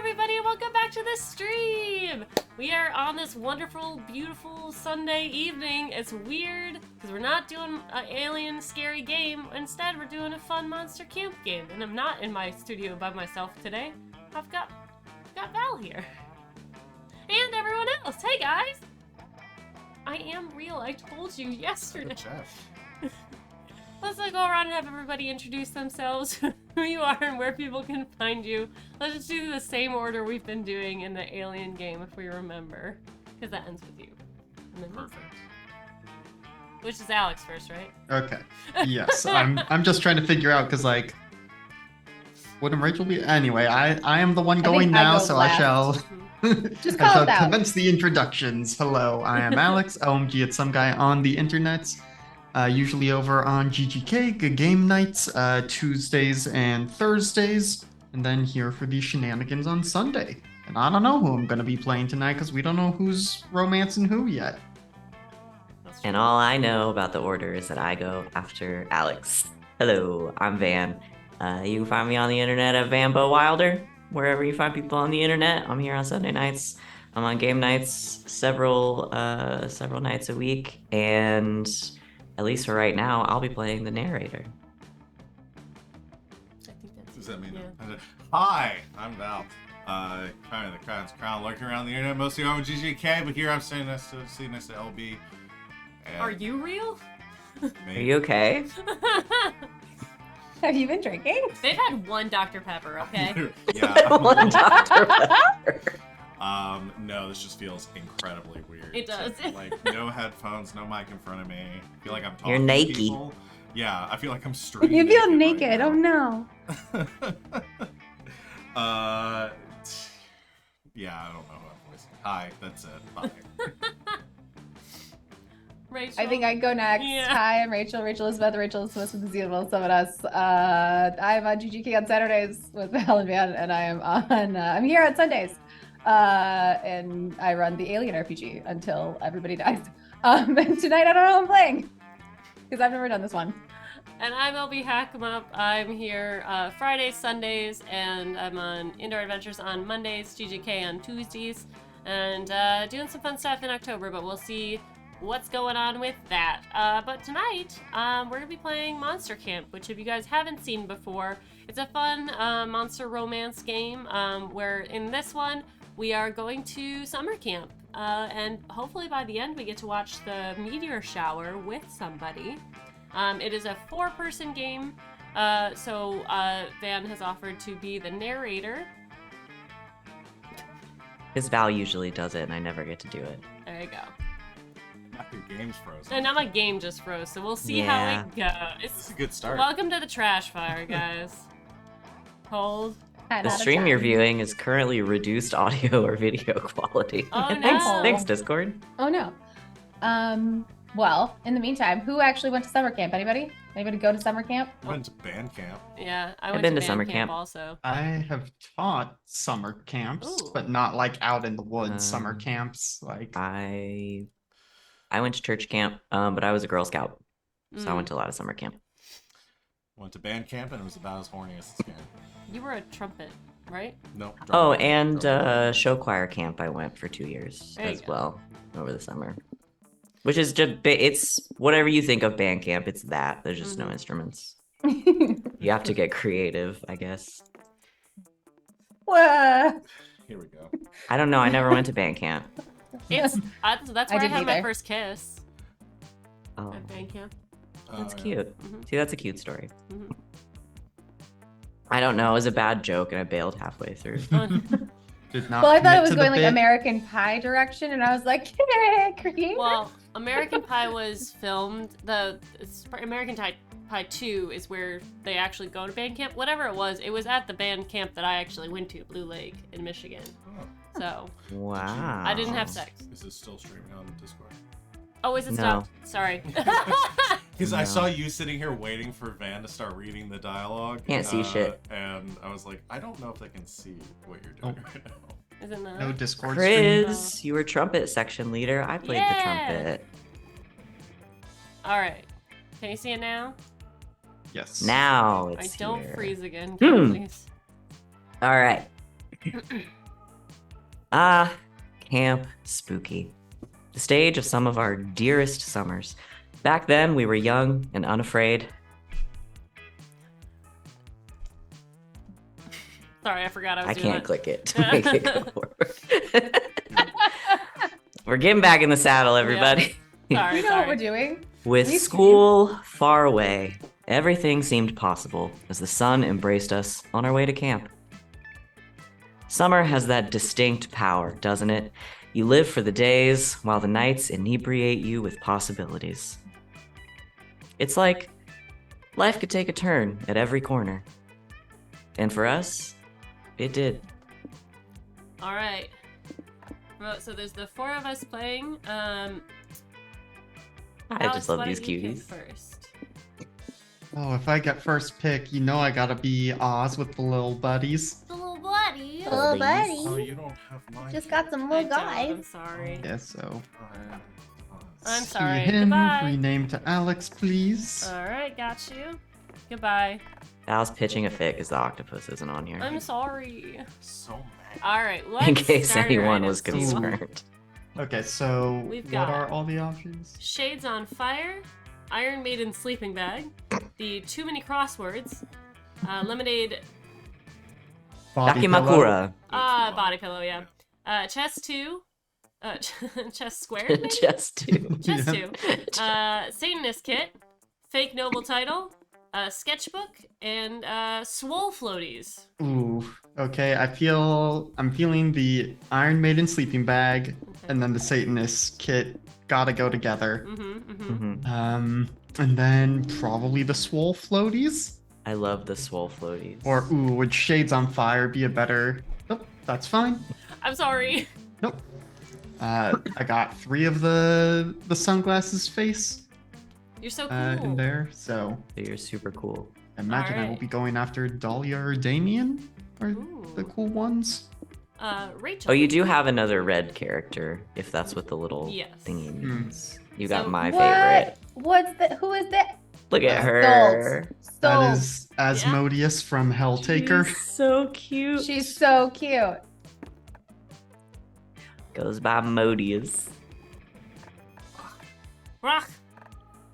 everybody, and welcome back to the stream! We are on this wonderful, beautiful Sunday evening. It's weird, because we're not doing an alien scary game. Instead, we're doing a fun monster camp game. And I'm not in my studio by myself today. I've got Val here. And everyone else. Hey, guys! I am real. I told you yesterday. Let's go around and have everybody introduce themselves, who you are, and where people can find you. Let's just do the same order we've been doing in the alien game, if we remember. Because that ends with you. And then Perfect. Which is Alex first, right? Okay. Yes, I'm just trying to figure out, because, like, wouldn't Rachel be? Anyway, I am the one going now, so last. I shall... Just I call shall it out. commence the introductions. Hello, I am Alex, OMG, it's some guy on the internet. Usually over on GGK, Good Game Nights, Tuesdays and Thursdays, and then here for the shenanigans on Sunday. And I don't know who I'm going to be playing tonight, because we don't know who's romancing who yet. And all I know about the order is that I go after Alex. Hello, I'm Van. You can find me on the internet at Vanbo Wilder. Wherever you find people on the internet, I'm here on Sunday nights. I'm on game nights several nights a week, and at least for right now, I'll be playing the narrator. I think that's Does that mean? yeah. Hi, I'm Val. Val TheKrakensCrown, lurking around the internet, mostly on GGK, but here I'm sitting next to LB. And Are you real? Are you okay? Have you been drinking? They've had one Dr. Pepper, okay? Yeah. One Dr. Pepper. No, this just feels incredibly weird. It does. Like, no headphones, no mic in front of me. I feel like I'm talking You're to naked. people. Yeah, I feel like I'm straight. You feel naked. Right Oh no. Yeah, I don't know how I'm voicing. Hi, that's it. Bye. Rachel. I think I go next. Yeah. Hi, I'm Rachel. Rachel Elizabeth with the Z will some of us. I'm on GGK on Saturdays with Val and Van, and I am on. I'm here on Sundays, and I run the Alien RPG until everybody dies. And tonight I don't know who I'm playing because I've never done this one. And I'm LB Hackemup. I'm here Fridays, Sundays, and I'm on Indoor Adventures on Mondays, GGK on Tuesdays, and doing some fun stuff in October, but we'll see what's going on with that. But tonight, we're going to be playing Monster Camp, which if you guys haven't seen before, it's a fun monster romance game where in this one, we are going to summer camp. And hopefully by the end, we get to watch the meteor shower with somebody. It is a 4-person game, so Van has offered to be the narrator. Because Val usually does it, and I never get to do it. There you go. Your game's frozen. And now my game just froze, so we'll see Yeah. how it goes. It's a good start. Welcome to the trash fire, guys. Hold. The stream you're viewing is currently reduced audio or video quality. Oh, thanks, no. thanks, Discord. Oh no. Well, in the meantime, who actually went to summer camp? Anybody? Anybody go to summer camp? I went to band camp. Yeah, I I've went been to to summer band camp. also. I have taught summer camps, Ooh. but not like out in the woods summer Um, camps. Like I went to church camp, but I was a Girl Scout, so I Mm. went to a lot of summer camp. Went to band camp and it was about as horny as it's getting. You were a trumpet, right? Nope. Oh, and show choir camp I went for 2 years There you as go. well over the summer. Which is just, it's whatever you think of band camp, it's that. There's just no instruments. You have to get creative, I guess. Whoa. Here we go. I don't know, I never went to band camp. It's that's I where I, didn't had my either. first kiss Oh, at band camp. that's Yeah. cute. Mhm. See, that's a cute story. Mhm. I don't know, it was a bad joke and I bailed halfway through. did not. Well, I thought commit it was to the going like bit. American Pie direction, and I was like, creative. Well, American Pie was filmed. American Pie 2 is where they actually go to band camp. Whatever it was at the band camp that I actually went to, Blue Lake in Michigan. Oh, So Wow. I didn't have sex. is this still streaming on Discord? Oh, is it No. stopped? Sorry. Because I No. saw you sitting here waiting for Van to start reading the dialogue. Can't see shit. And I was like, I don't know if they can see what you're doing right now. Is it not? No Discord stream. Chris, you were trumpet section leader. I played the Yeah. trumpet. All right. Can you see it now? Yes. Now I it's don't here. freeze again, Hmm. please. All right. Ah, camp spooky. The stage of some of our dearest summers. Back then, we were young and unafraid. Sorry, I forgot I was I doing can't it. click it to make it go forward. We're getting back in the saddle, everybody. Sorry, We know what we're doing. With We school far away, everything seemed possible as the sun embraced us on our way to camp. Summer has that distinct power, doesn't it? You live for the days while the nights inebriate you with possibilities. It's like life could take a turn at every corner. And for us, it did. All right. Well, so there's the 4 of us playing. I Alex, just love why these don't you pick cuties. first? Oh, if I get first pick, you know I gotta be Oz with the little buddies. The little buddy. Oh, buddy. Oh, you don't have mine. Just got some I little don't, guys. I'm sorry. Yeah, so I'm see sorry. him, Goodbye. rename to Alex, please. All right, got you. Goodbye. Al's pitching a fit because the octopus isn't on here. I'm sorry. So mad. All right, let's In case start anyone right was into it. concerned. Okay, so We've what got- are all the options? Shades on Fire, Iron Maiden Sleeping Bag, the Too Many Crosswords, Lemonade, Body pillow? Dakimakura. Body Pillow, yeah. Chess 2, Chess Squared, maybe? Just two. Chess Yeah. 2, Satanist Kit, Fake Noble Title, Sketchbook, and Swole Floaties. Ooh, okay. I'm feeling the Iron Maiden sleeping bag and then the Satanist kit gotta go together. And then probably the Swole floaties. I love the swole floaties. Or would Shades on Fire be a better? Nope, that's fine. I'm sorry. Nope. I got 3 of the sunglasses face You're so cool. in there, so You're super cool. I imagine I will Alright. be going after Dahlia or Damien, or the Ooh. cool ones. Rachel. Oh, you do have another red character, if that's what the little Yes. thingy Hmm. means. You got So- my What? favorite. What's that? Who is that? Look at Uh, her. That is Asmodeus from Helltaker. She's so cute. She's so cute. Goes by Modius. Rock.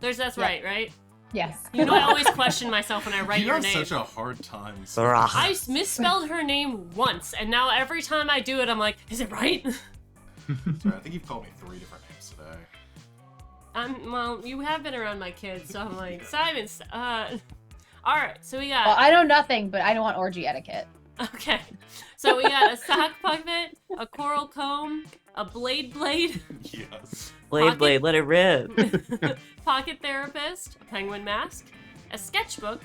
That's Yeah. right? Yes. You know, I always question myself when I write You your have name. such a hard time. Ugh. I misspelled her name once, and now every time I do it, I'm like, is it right? Sorry, I think you've called me 3 different names today. Well, you have been around my kids, so I'm like, Simon, all right, so we got, Well, I know nothing, but I don't want orgy etiquette. okay. So we got a sock puppet, a coral comb, a blade, Yes. Blade, let it rip. pocket therapist, a penguin mask, a sketchbook,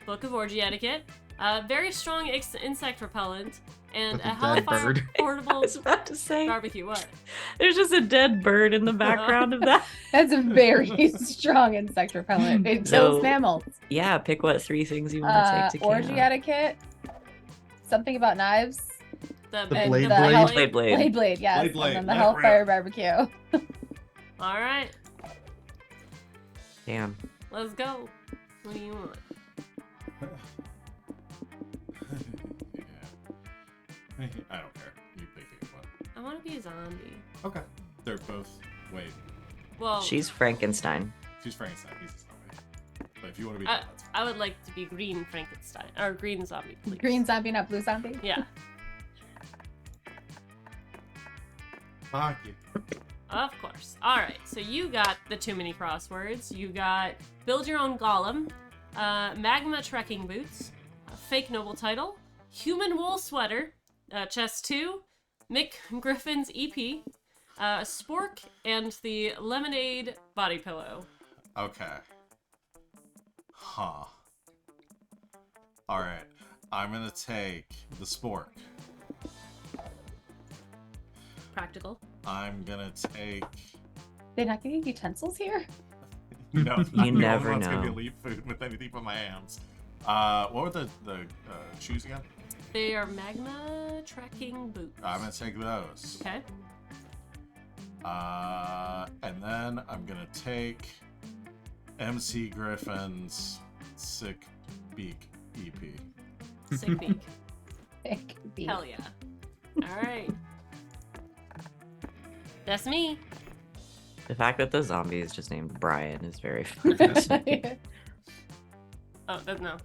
book of orgy etiquette, a very strong insect repellent, and With a a dead Hellfire bird. I portable was about to say, barbecue. What? there's just a dead bird in the background of that. That's a very strong insect repellent. It kills So- mammals. Yeah, pick what 3 things you want to take to Orgy camp. etiquette. Something about knives. The and blade the blade? hell- Blade. Blade, yes. Blade, blade, And then the let it Hellfire barbecue. All right, Damn. let's go. What do you want? Yeah. I don't care. You pick one. I want to be a zombie. Okay. They're both. Wait. Well, She's Frankenstein. She's Frankenstein. He's a zombie. But if you want to be, I, that's fine. I would like to be green Frankenstein or green zombie. Please. Green zombie, not blue zombie. Yeah, Fuck you. of course. All right, so you got the too many crosswords. You got build your own golem, magma trekking boots, a fake noble title, human wool sweater, chest 2, Mick Griffin's EP, spork, and the lemonade body pillow. Okay. Huh. Alright. I'm gonna take the spork. Practical. I'm gonna take. They're not getting utensils here? No, You never It's gonna know. be elite food with anything but my hands. What were the shoes again? They are magma trekking boots. I'm gonna take those. Okay. And then I'm gonna take MC Griffin's Sick Beak EP. Sick beak. It could be. Hell yeah. All right. That's me. The fact that the zombie is just named Brian is very funny. to me. Oh, no.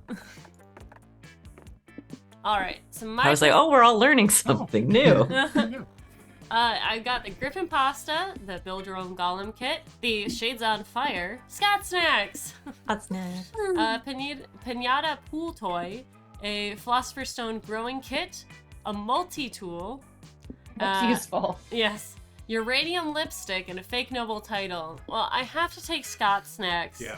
All right. So my I was like, oh, we're all learning something new. I got the Griffin Pasta, the Build Your Own Golem kit, the Shades on Fire, Scott Snacks, That's nice. Pinata Pool Toy, a Philosopher's Stone Growing Kit, a multi-tool. That's useful. Yes. Uranium Lipstick, and a Fake Noble title. Well, I have to take Scott Snacks. Yeah.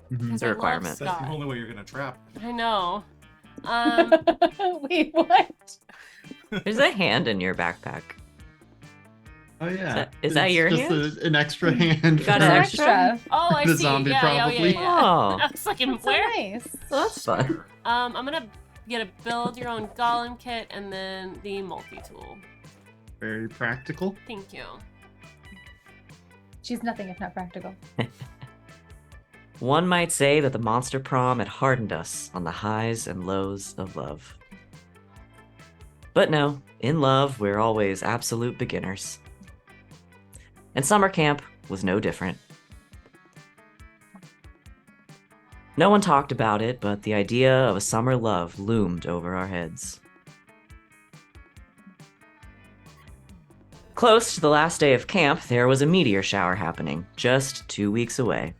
because It's a I love requirement. That's Scott. the only way you're gonna trap. I know. Wait, what? There's a hand in your backpack. Oh yeah. Is that It's your just hand? an extra hand. You got for- an Extra. Oh, I The see. zombie, yeah, probably. yeah. Oh. I was like, That's so where? nice. That's fun. I'm gonna get a Build Your Own Golem kit and then the multi-tool. Very practical. Thank you. She's nothing if not practical. One might say that the monster prom had hardened us on the highs and lows of love. But no, in love, we're always absolute beginners. And summer camp was no different. No one talked about it, but the idea of a summer love loomed over our heads. Close to the last day of camp, there was a meteor shower happening, just 2 weeks away.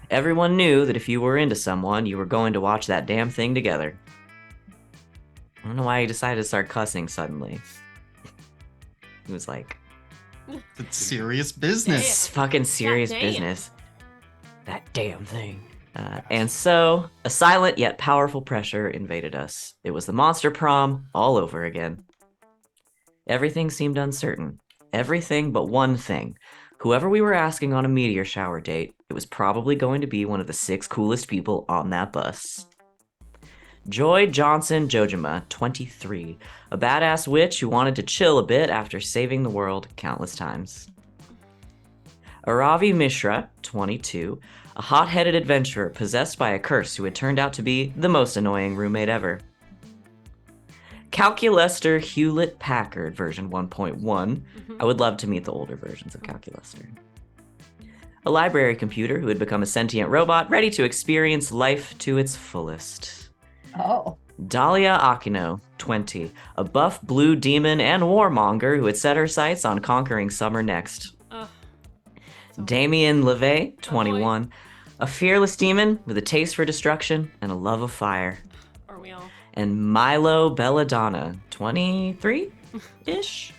Everyone knew that if you were into someone, you were going to watch that damn thing together. I don't know why he decided to start cussing suddenly. He was like, It's serious business. it's fucking serious damn. business. That damn thing. And so, a silent yet powerful pressure invaded us. It was the monster prom all over again. Everything seemed uncertain. Everything but one thing. Whoever we were asking on a meteor shower date, it was probably going to be one of the 6 coolest people on that bus. Joy Johnson Jojima, 23, a badass witch who wanted to chill a bit after saving the world countless times. Aravi Mishra, 22, a hot-headed adventurer possessed by a curse who had turned out to be the most annoying roommate ever. Calculester Hewlett Packard version 1.1. I would love to meet the older versions of Calculester. A library computer who had become a sentient robot ready to experience life to its fullest. Oh. Dahlia Aquino, 20, a buff blue demon and warmonger who had set her sights on conquering summer next. Ugh. Damien LeVay, 21, a fearless demon with a taste for destruction and a love of fire. Are we all? And Milo Belladonna, 23-ish?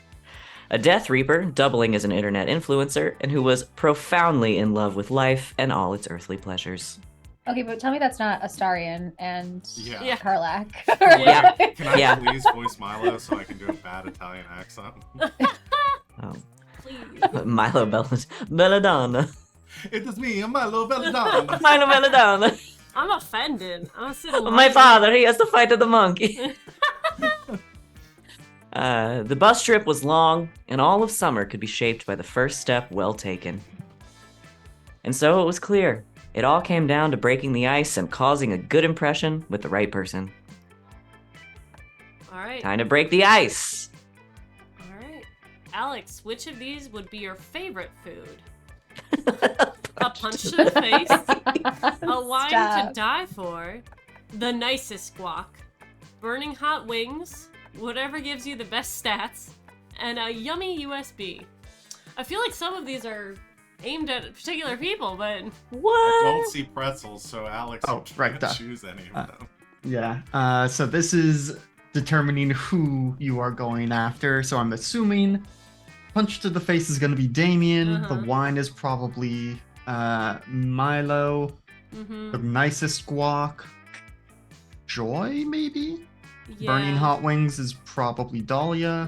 A Death Reaper, doubling as an internet influencer, and who was profoundly in love with life and all its earthly pleasures. Okay, but tell me that's not Astarion and Yeah. Karlak. Yeah. Can I Yeah. please voice Milo so I can do a bad Italian accent? Oh, Please. Milo Belladonna. It is me, Milo Belladonna. Milo Belladonna. I'm offended. I'm sitting. My father, he has to fight the monkey. The bus trip was long, and all of summer could be shaped by the first step well taken. And so it was clear. It all came down to breaking the ice and causing a good impression with the right person. All right. Time to break the ice. All right. Alex, which of these would be your favorite food? A punch to the face, a line to Stop. die for, the nicest squawk, burning hot wings, whatever gives you the best stats, and a yummy USB. I feel like some of these are aimed at particular people, but I What? don't see pretzels, so Alex Oh, right can't there. choose any of them. Yeah. So this is determining who you are going after. So I'm assuming punch to the face is going to be Damien. Uh-huh. The wine is probably Milo. The nicest squawk. Joy, maybe? yeah. Burning hot wings is probably Dahlia.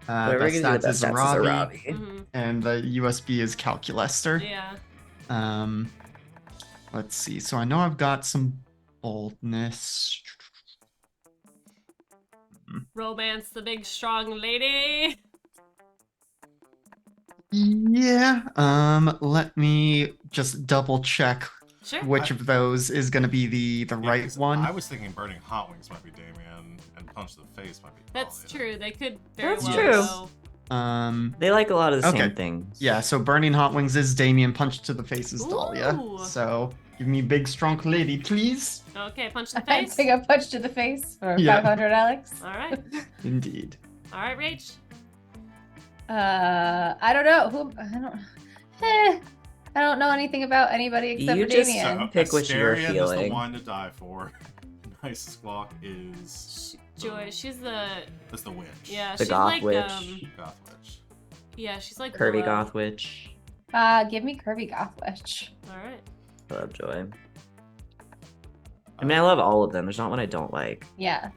Whoever Best gives you the stats best is stats is Aravi. Aravi. And the USB is Calculester. Yeah. Let's see. So I know I've got some boldness. Romance the big strong lady. Yeah. Let me just double check Sure. which of those is going to be the Yeah, right 'cause one. I was thinking burning hot wings might be Damien, and punch to the face might be That's Dahlia. true. They could very That's well true. go They like a lot of the Okay. same things. Yeah, so Burning Hot Wings is Damien, Punch to the Face is Ooh. Dahlia. So give me big, strong lady, please. Okay, punch to the I face. take a punch to the face for Yeah. 500, Alex. All right. Indeed. All right, Rach. I don't know I don't know anything about anybody except You for just- Damien. Pick what you were Asterion is the feeling. one to die for. Nice Squawk is Joy, she's the that's the witch. yeah, The she's goth like witch. Goth witch. yeah, she's like Curvy below. goth witch. Give me Kirby Goth Witch. All right. I love Joy. I mean, I love all of them. There's not one I don't like. Yeah.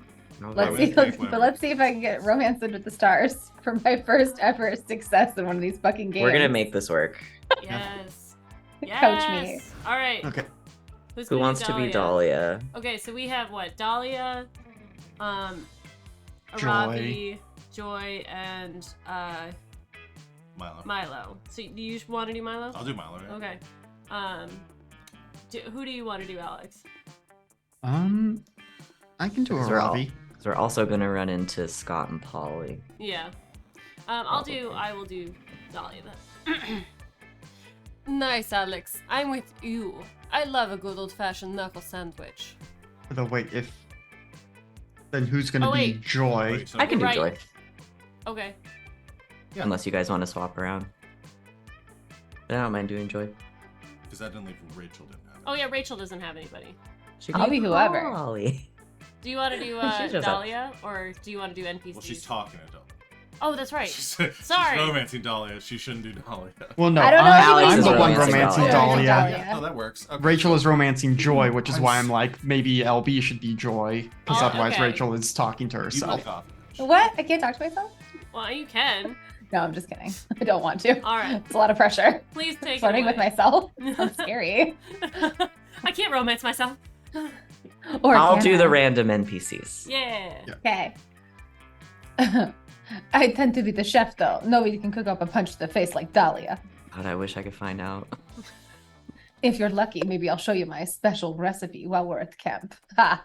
I'll Let's go would see. with- take whatever. But let's see if I can get romanced with the stars for my first ever success in one of these fucking games. We're gonna make this work. Yes. Yes. Coach me. All right. Okay. Who's Who gonna wants to be Dahlia? Okay, so we have what? Dahlia, Joy. Arabi, Joy, and Milo. Milo. So do you want to do Milo? I'll do Milo. Yeah. Okay. Who do you want to do, Alex? I can do a Because we're all- Robbie. Because we're also gonna run into Scott and Polly. Yeah. I will do Dahlia then. Nice, Alex. I'm with you. I love a good old-fashioned knuckle sandwich. Although, wait, if... Then who's gonna Oh, be wait. Joy? Wait, so I can do Right. Joy. Okay. Yeah. Unless you guys want to swap around. But I don't mind doing Joy. because that didn't leave Rachel didn't have. Oh yeah, Rachel doesn't have anybody. She I'll can be whoever. Polly. Do you want to do She just- Dahlia, or do you want to do NPCs? Well, she's talking to Dahlia. Oh, that's right. She's Sorry. romancing Dahlia. She shouldn't do Dahlia. Well, no, I don't know if Alex I'm is the one romancing romancing Dahlia. Dahlia. Yeah. Oh, that works. Okay. Rachel is romancing Joy, which is I'm why s- I'm like, maybe LB should be Joy, because Oh, otherwise okay. Rachel is talking to You herself. like off. What? I can't talk to myself? Well, you can. No, I'm just kidding. I don't want to. All right. It's a lot of pressure. Please take it Flirting away. with myself. Sounds scary. I can't romance myself. Or I'll can do I? the random NPCs. Yeah. Okay. I tend to be the chef, though. Nobody can cook up a punch to the face like Dahlia. God, I wish I could find out. If you're lucky, maybe I'll show you my special recipe while we're at camp. Ha!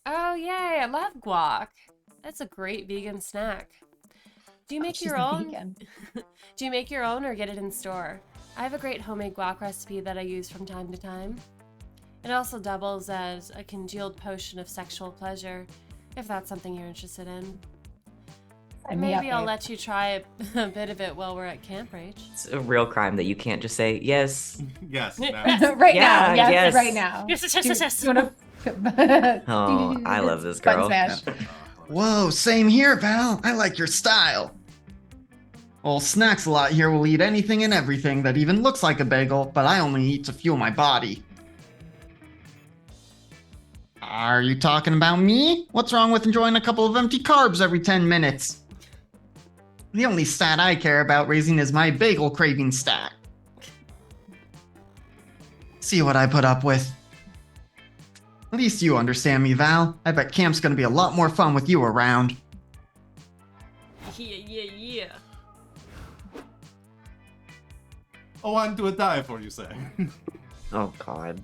Oh yay! I love guac. That's a great vegan snack. Do you make She's your a own? vegan. Do you make your own or get it in store? I have a great homemade guac recipe that I use from time to time. It also doubles as a congealed potion of sexual pleasure, if that's something you're interested in. Sign me up, Maybe I'll babe. let you try a bit of it while we're at Camp Rage. It's a real crime that you can't just say yes. Yes. Yeah. Now. Right Yeah, now. Yes, yes. right now. Yes, yes, yes, Do- yes, yes. do you wanna... Oh, I love this Button girl. smash. Whoa, same here, pal. I like your style. Old Snacks a lot here will eat anything and everything that even looks like a bagel, but I only eat to fuel my body. Are you talking about me? What's wrong with enjoying a couple of empty carbs every 10 minutes? The only stat I care about raising is my bagel craving stat. See what I put up with. At least you understand me, Val. I bet camp's gonna be a lot more fun with you around. Yeah. Oh, I'm to die for you, say. Oh God.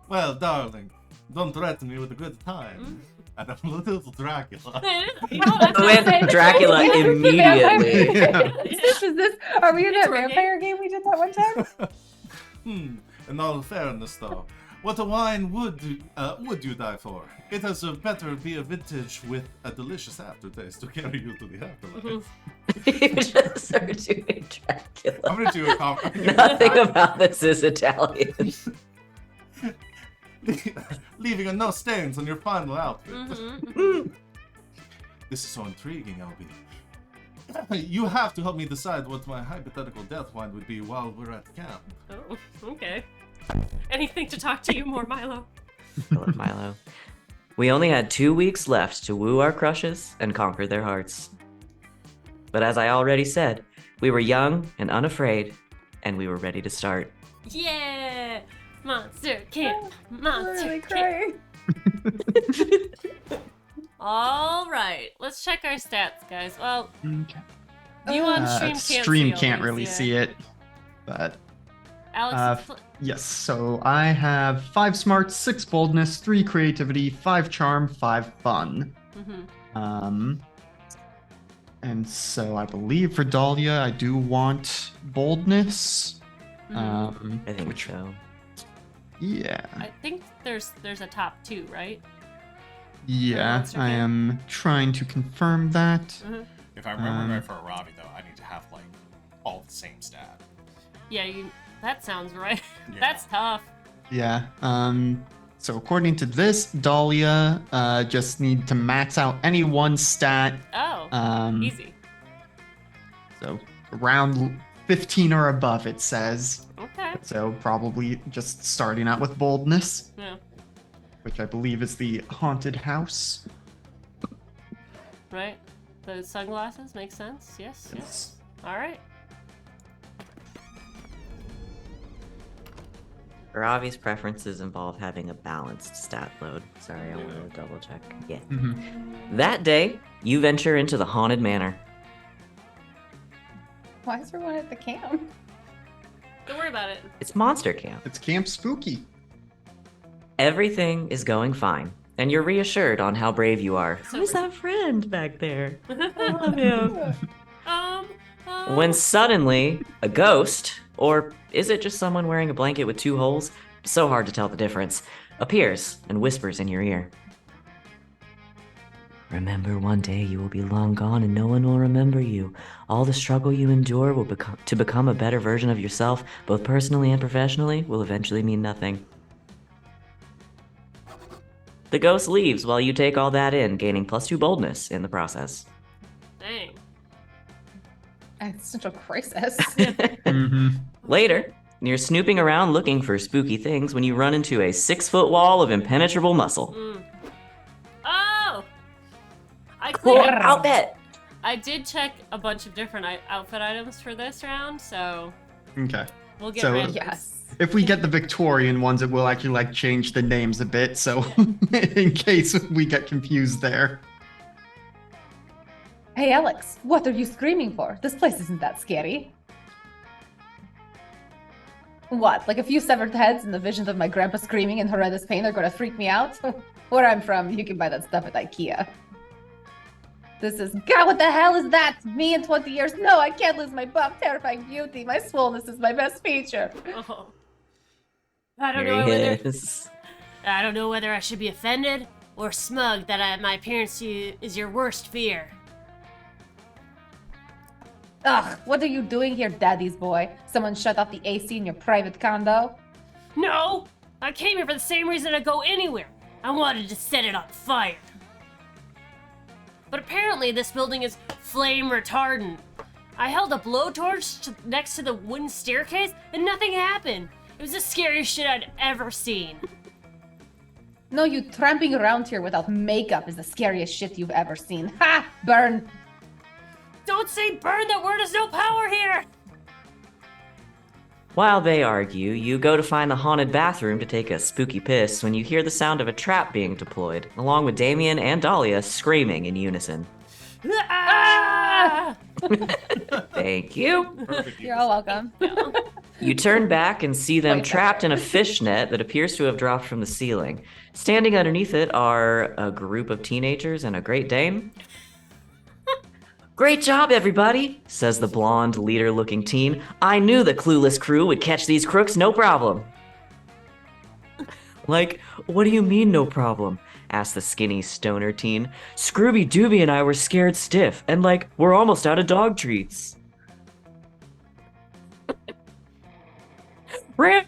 Well, darling, don't threaten me with a good time. And I'm a little Dracula. With Dracula immediately. Is this? Are we in that It's working. vampire game we did that one time? In all fairness, though, what a wine would you die for? It has better be a vintage with a delicious aftertaste to carry you to the afterlife. You just started doing Dracula. I'm gonna do a Nothing about this is Italian. leaving no stains on your final outfit. Mm-hmm. This is so intriguing, LB. You have to help me decide what my hypothetical death wine would be while we're at camp. Oh, okay. Anything to talk to you more, Milo? I love Milo. We only had 2 weeks left to woo our crushes and conquer their hearts. But as I already said, we were young and unafraid, and we were ready to start. Yeah! Monster camp! I'm Monster really camp! crying. All right, let's check our stats, guys. Well, Okay. you on stream can't Stream see all can't these, really yeah. see it, but Alex, Yes, so I have 5 smart, 6 boldness, 3 creativity, 5 charm, 5 fun. And so I believe for Dahlia, I do want boldness. I think Which, so. yeah. I think there's a top 2, right? Yeah, Monster I King? am trying to confirm that. If I remember right for Arabi, though, I need to have, like, all the same stat. Yeah, that sounds right. Yeah. That's tough. Yeah. So according to this, Dahlia just need to max out any one stat. Oh, easy. So around 15 or above, it says. Okay. So probably just starting out with boldness, Yeah. which I believe is the haunted house. Right. Those sunglasses make sense. Yes. Yes. All right. Ravi's preferences involve having a balanced stat load. Sorry, I wanted to double check. Yeah. That day, you venture into the haunted manor. Why is everyone at the camp? Don't worry about it. It's monster camp. It's Camp Spooky. Everything is going fine, and you're reassured on how brave you are. So Who's that friend back there? I love him. When When suddenly, a ghost, or is it just someone wearing a blanket with 2 holes? So hard to tell the difference, appears and whispers in your ear. Remember, one day you will be long gone and no one will remember you. All the struggle you endure will become a better version of yourself, both personally and professionally, will eventually mean nothing. The ghost leaves while you take all that in, gaining +2 boldness in the process. Dang. Existential crisis. Later, you're snooping around looking for spooky things when you run into a 6-foot wall of impenetrable muscle. Oh! Cool, I'll bet. I did check a bunch of different outfit items for this round, so Okay. we'll get So- ready. Yes. If we get the Victorian ones, it will actually like change the names a bit, so in case we get confused there. Hey, Alex, what are you screaming for? This place isn't that scary. What, like a few severed heads and the visions of my grandpa screaming in horrendous pain are gonna freak me out? Where I'm from, you can buy that stuff at IKEA. This is, God, what the hell is that? Me in 20 years? No, I can't lose my buff, terrifying beauty. My swollenness is my best feature. Oh. I don't Here know he whether is. I don't know whether I should be offended or smug that my appearance to you is your worst fear. Ugh, what are you doing here, daddy's boy? Someone shut off the AC in your private condo? No! I came here for the same reason I'd go anywhere. I wanted to set it on fire. But apparently this building is flame retardant. I held a blowtorch next to the wooden staircase and nothing happened. It was the scariest shit I'd ever seen. No, you tramping around here without makeup is the scariest shit you've ever seen. Ha! Burn! Don't say burn, that word has no power here! While they argue, you go to find the haunted bathroom to take a spooky piss when you hear the sound of a trap being deployed, along with Damien and Dahlia screaming in unison. Ah! Thank you. Perfect. You're all welcome. You turn back and see them Wait, trapped in a okay. fishnet that appears to have dropped from the ceiling. Standing underneath it are a group of teenagers and a Great Dane. Great job, everybody, says the blonde, leader-looking teen. I knew the clueless crew would catch these crooks no problem. Like, what do you mean no problem? Asked the skinny stoner teen. Scrooby Dooby and I were scared stiff, and like, we're almost out of dog treats. Ram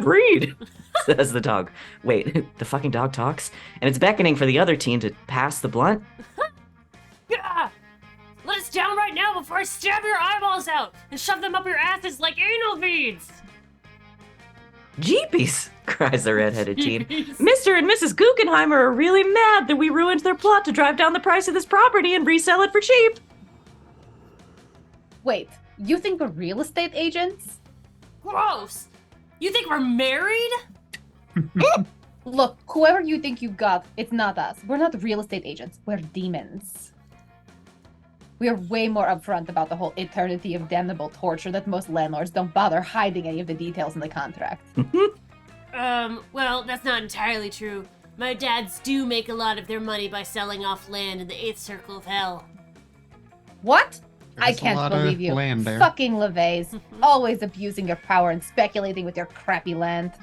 breed, says the dog. Wait, the fucking dog talks? And it's beckoning for the other teen to pass the blunt? Gah! Let us down right now before I stab your eyeballs out and shove them up your asses like anal beads! Jeepies, cries the red-headed teen. Jeepies. Mr. and Mrs. Guggenheimer are really mad that we ruined their plot to drive down the price of this property and resell it for cheap. Wait, you think we're real estate agents? Gross! You think we're married? Look, whoever you think you got, it's not us. We're not real estate agents. We're demons. We are way more upfront about the whole eternity of damnable torture that most landlords don't bother hiding any of the details in the contract. Well, that's not entirely true. My dads do make a lot of their money by selling off land in the 8th Circle of Hell. What? There's I a can't lot of believe you. land there. Fucking LeVays. Always abusing your power and speculating with your crappy land.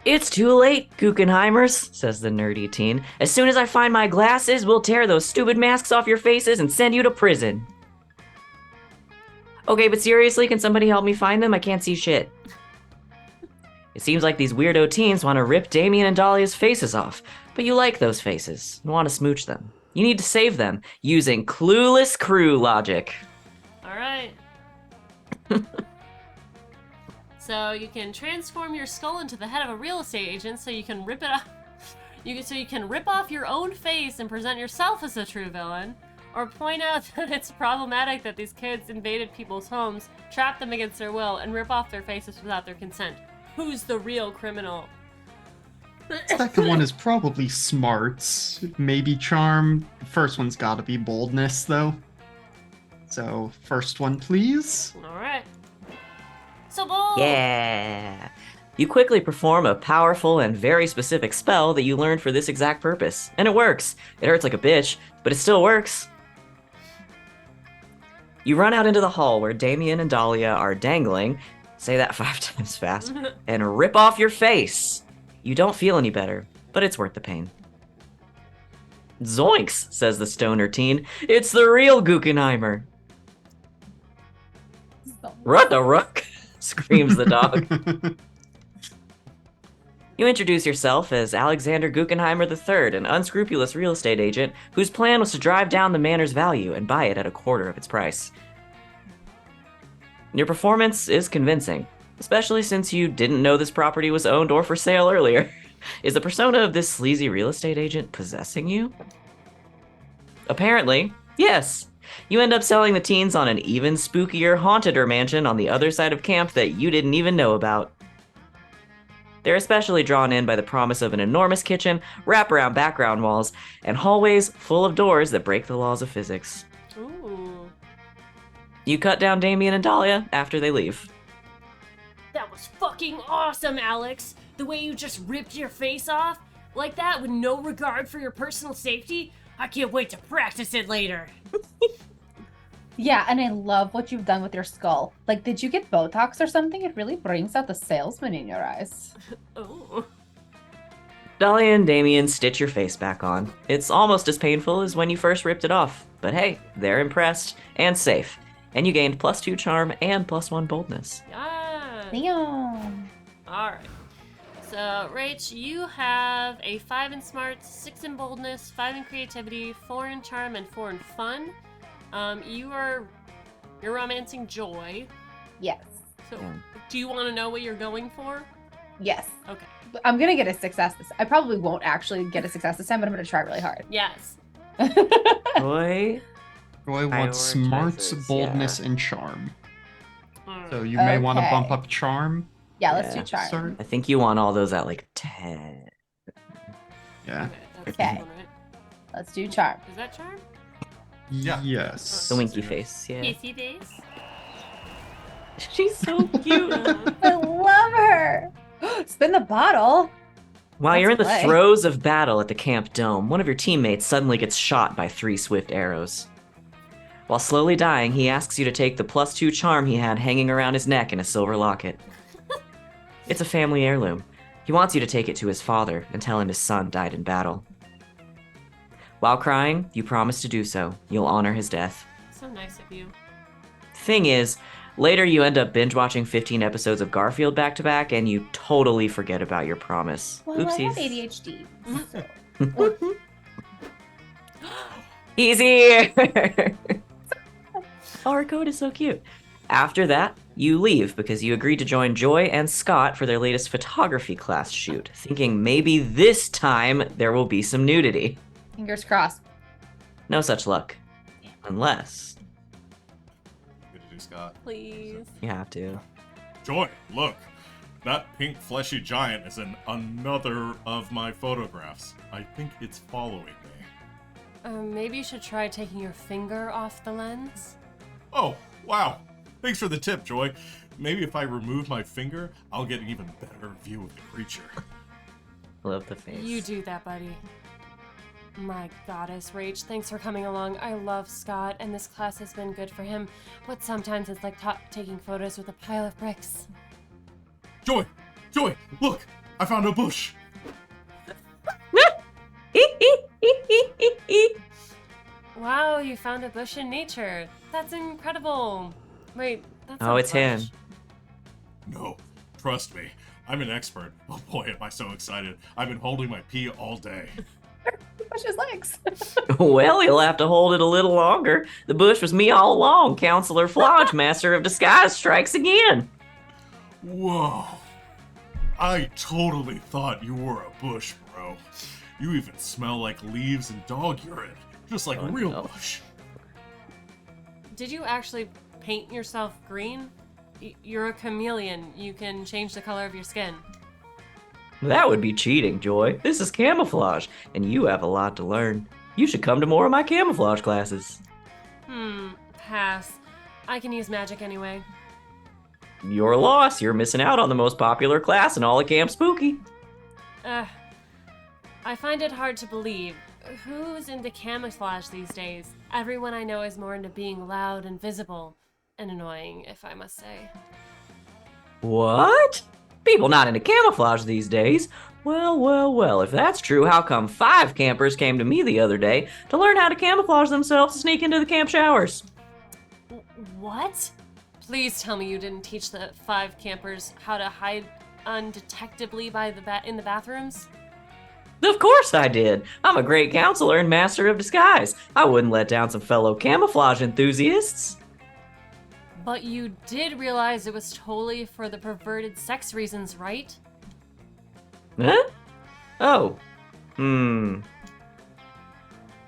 It's too late, Guggenheimers, says the nerdy teen. As soon as I find my glasses, we'll tear those stupid masks off your faces and send you to prison. Okay, but seriously, can somebody help me find them? I can't see shit. It seems like these weirdo teens want to rip Damien and Dahlia's faces off, but you like those faces and want to smooch them. You need to save them using clueless crew logic. Alright. So you can transform your skull into the head of a real estate agent so you can rip it off. So you can rip off your own face and present yourself as a true villain, or point out that it's problematic that these kids invaded people's homes, trap them against their will, and rip off their faces without their consent. Who's the real criminal? Second one is probably smarts, maybe charm. The first one's gotta be boldness, though. So, first one, please. Alright. So bold! Yeah. You quickly perform a powerful and very specific spell that you learned for this exact purpose. And it works. It hurts like a bitch, but it still works. You run out into the hall where Damien and Dahlia are dangling, say that 5 times fast, and rip off your face. You don't feel any better, but it's worth the pain. Zoinks, says the stoner teen. It's the real Guggenheimer. Rut the ruck, screams the dog. You introduce yourself as Alexander Guggenheimer III, an unscrupulous real estate agent whose plan was to drive down the manor's value and buy it at a quarter of its price. Your performance is convincing, especially since you didn't know this property was owned or for sale earlier. Is the persona of this sleazy real estate agent possessing you? Apparently, yes. You end up selling the teens on an even spookier, haunted mansion on the other side of camp that you didn't even know about. They're especially drawn in by the promise of an enormous kitchen, wraparound background walls, and hallways full of doors that break the laws of physics. Ooh. You cut down Damien and Dahlia after they leave. That was fucking awesome, Alex! The way you just ripped your face off like that with no regard for your personal safety? I can't wait to practice it later. Yeah, and I love what you've done with your skull. Like, did you get Botox or something? It really brings out the salesman in your eyes. Oh. Dahlia and Damien stitch your face back on. It's almost as painful as when you first ripped it off. But hey, they're impressed and safe. And you gained +2 charm and +1 boldness. Yeah. Damn. Alright. So, Rach, you have a 5 in smarts, 6 in boldness, 5 in creativity, 4 in charm, and 4 in fun. You're romancing Joy. Yes. So, do you want to know what you're going for? Yes. Okay. I'm gonna get a success this. I probably won't actually get a success this time, but I'm gonna try really hard. Yes. Boy. Roy wants smarts, Prioritizes, boldness, yeah. and charm. Alright. So you may want to Okay. bump up charm. Yeah, let's Yeah. do charm. Start. I think you want all those at like 10. Yeah. That's Okay. the one, right? Let's do charm. Is that charm? Yeah. Yes. The winky face, yeah. Kissy face? She's so cute. I love her. Spin the bottle. While you're in the Let's play. throes of battle at the camp dome, one of your teammates suddenly gets shot by 3 swift arrows. While slowly dying, he asks you to take the +2 charm he had hanging around his neck in a silver locket. It's a family heirloom. He wants you to take it to his father and tell him his son died in battle. While crying, you promise to do so. You'll honor his death. So nice of you. Thing is, later you end up binge watching 15 episodes of Garfield back to back and you totally forget about your promise. Well, I have Oopsies. ADHD. So. Easier! Our code is so cute. After that, you leave because you agreed to join Joy and Scott for their latest photography class shoot, thinking maybe this time there will be some nudity. Fingers crossed. No such luck. Unless Good to do, Scott. Please. you have to. Joy, look. That pink fleshy giant is in another of my photographs. I think it's following me. Maybe you should try taking your finger off the lens. Oh, wow. Thanks for the tip, Joy. Maybe if I remove my finger, I'll get an even better view of the creature. Love the face. You do that, buddy. My goddess, Rach, thanks for coming along. I love Scott, and this class has been good for him, but sometimes it's like taking photos with a pile of bricks. Joy! Joy! Look! I found a bush! Wow, you found a bush in nature. That's incredible. Wait, that's Oh, it's him. No, trust me. I'm an expert. Oh boy, am I so excited. I've been holding my pee all day. Push his legs. Well, he'll have to hold it a little longer. The bush was me all along. Counselor Flodge, Master of Disguise, strikes again. Whoa. I totally thought you were a bush, bro. You even smell like leaves and dog urine. Just like real no. bush. Did you actually paint yourself green? You're a chameleon. You can change the color of your skin. That would be cheating, Joy. This is camouflage, and you have a lot to learn. You should come to more of my camouflage classes. Pass. I can use magic anyway. Your loss. You're missing out on the most popular class in all of Camp Spooky. I find it hard to believe. Who's into camouflage these days? Everyone I know is more into being loud and visible. And annoying, if I must say. What? People not into camouflage these days? Well, if that's true, how come 5 campers came to me the other day to learn how to camouflage themselves to sneak into the camp showers? What? Please tell me you didn't teach the 5 campers how to hide undetectably in the bathrooms? Of course I did. I'm a great counselor and master of disguise. I wouldn't let down some fellow camouflage enthusiasts. But you did realize it was totally for the perverted sex reasons, right? Huh? Oh.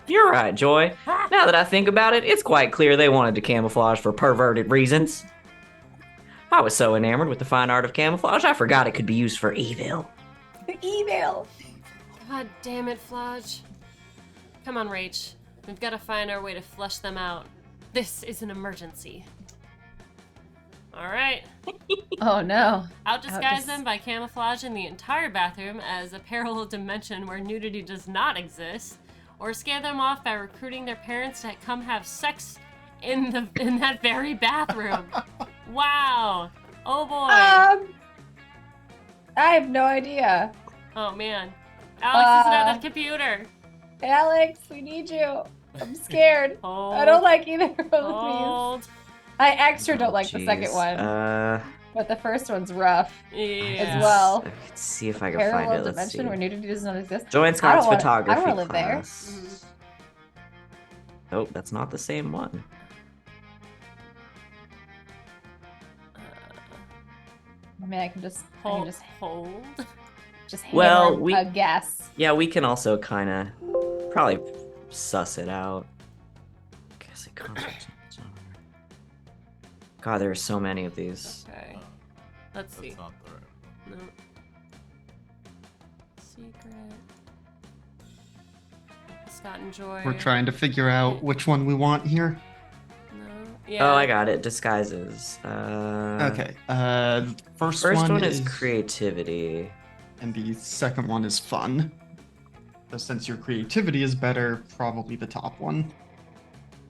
You're right, Joy. Now that I think about it, it's quite clear they wanted to camouflage for perverted reasons. I was so enamored with the fine art of camouflage, I forgot it could be used for evil. Email. God damn it, Flodge. Come on, Rach. We've got to find our way to flush them out. This is an emergency. Alright. Oh no. Out-disguise them by camouflaging the entire bathroom as a parallel dimension where nudity does not exist, or scare them off by recruiting their parents to come have sex in that very bathroom. Wow. Oh boy. I have no idea. Oh man. Alex isn't at the computer. Alex, we need you. I'm scared. Hold. I don't like either of these. Hold. I extra don't like the Jeez. second one, but the first one's rough Yeah. as well. Let's see if I can find Parallel it. Let's see. dimension where nudity does not exist. Join Scott's photography I don't want to live there. class. Oh, that's not the same one. I mean, I can just Hold. Well, hammer a guess. Yeah, we can also kind of probably suss it out. Guess it concepts. God, there are so many of these. Okay. Let's see. That's not the right one. No. Secret. Scott and Joy. We're trying to figure out which one we want here. No. Yeah. Oh, I got it. Disguises. Okay. First one is creativity. and the second one is fun. So since your creativity is better, probably the top one.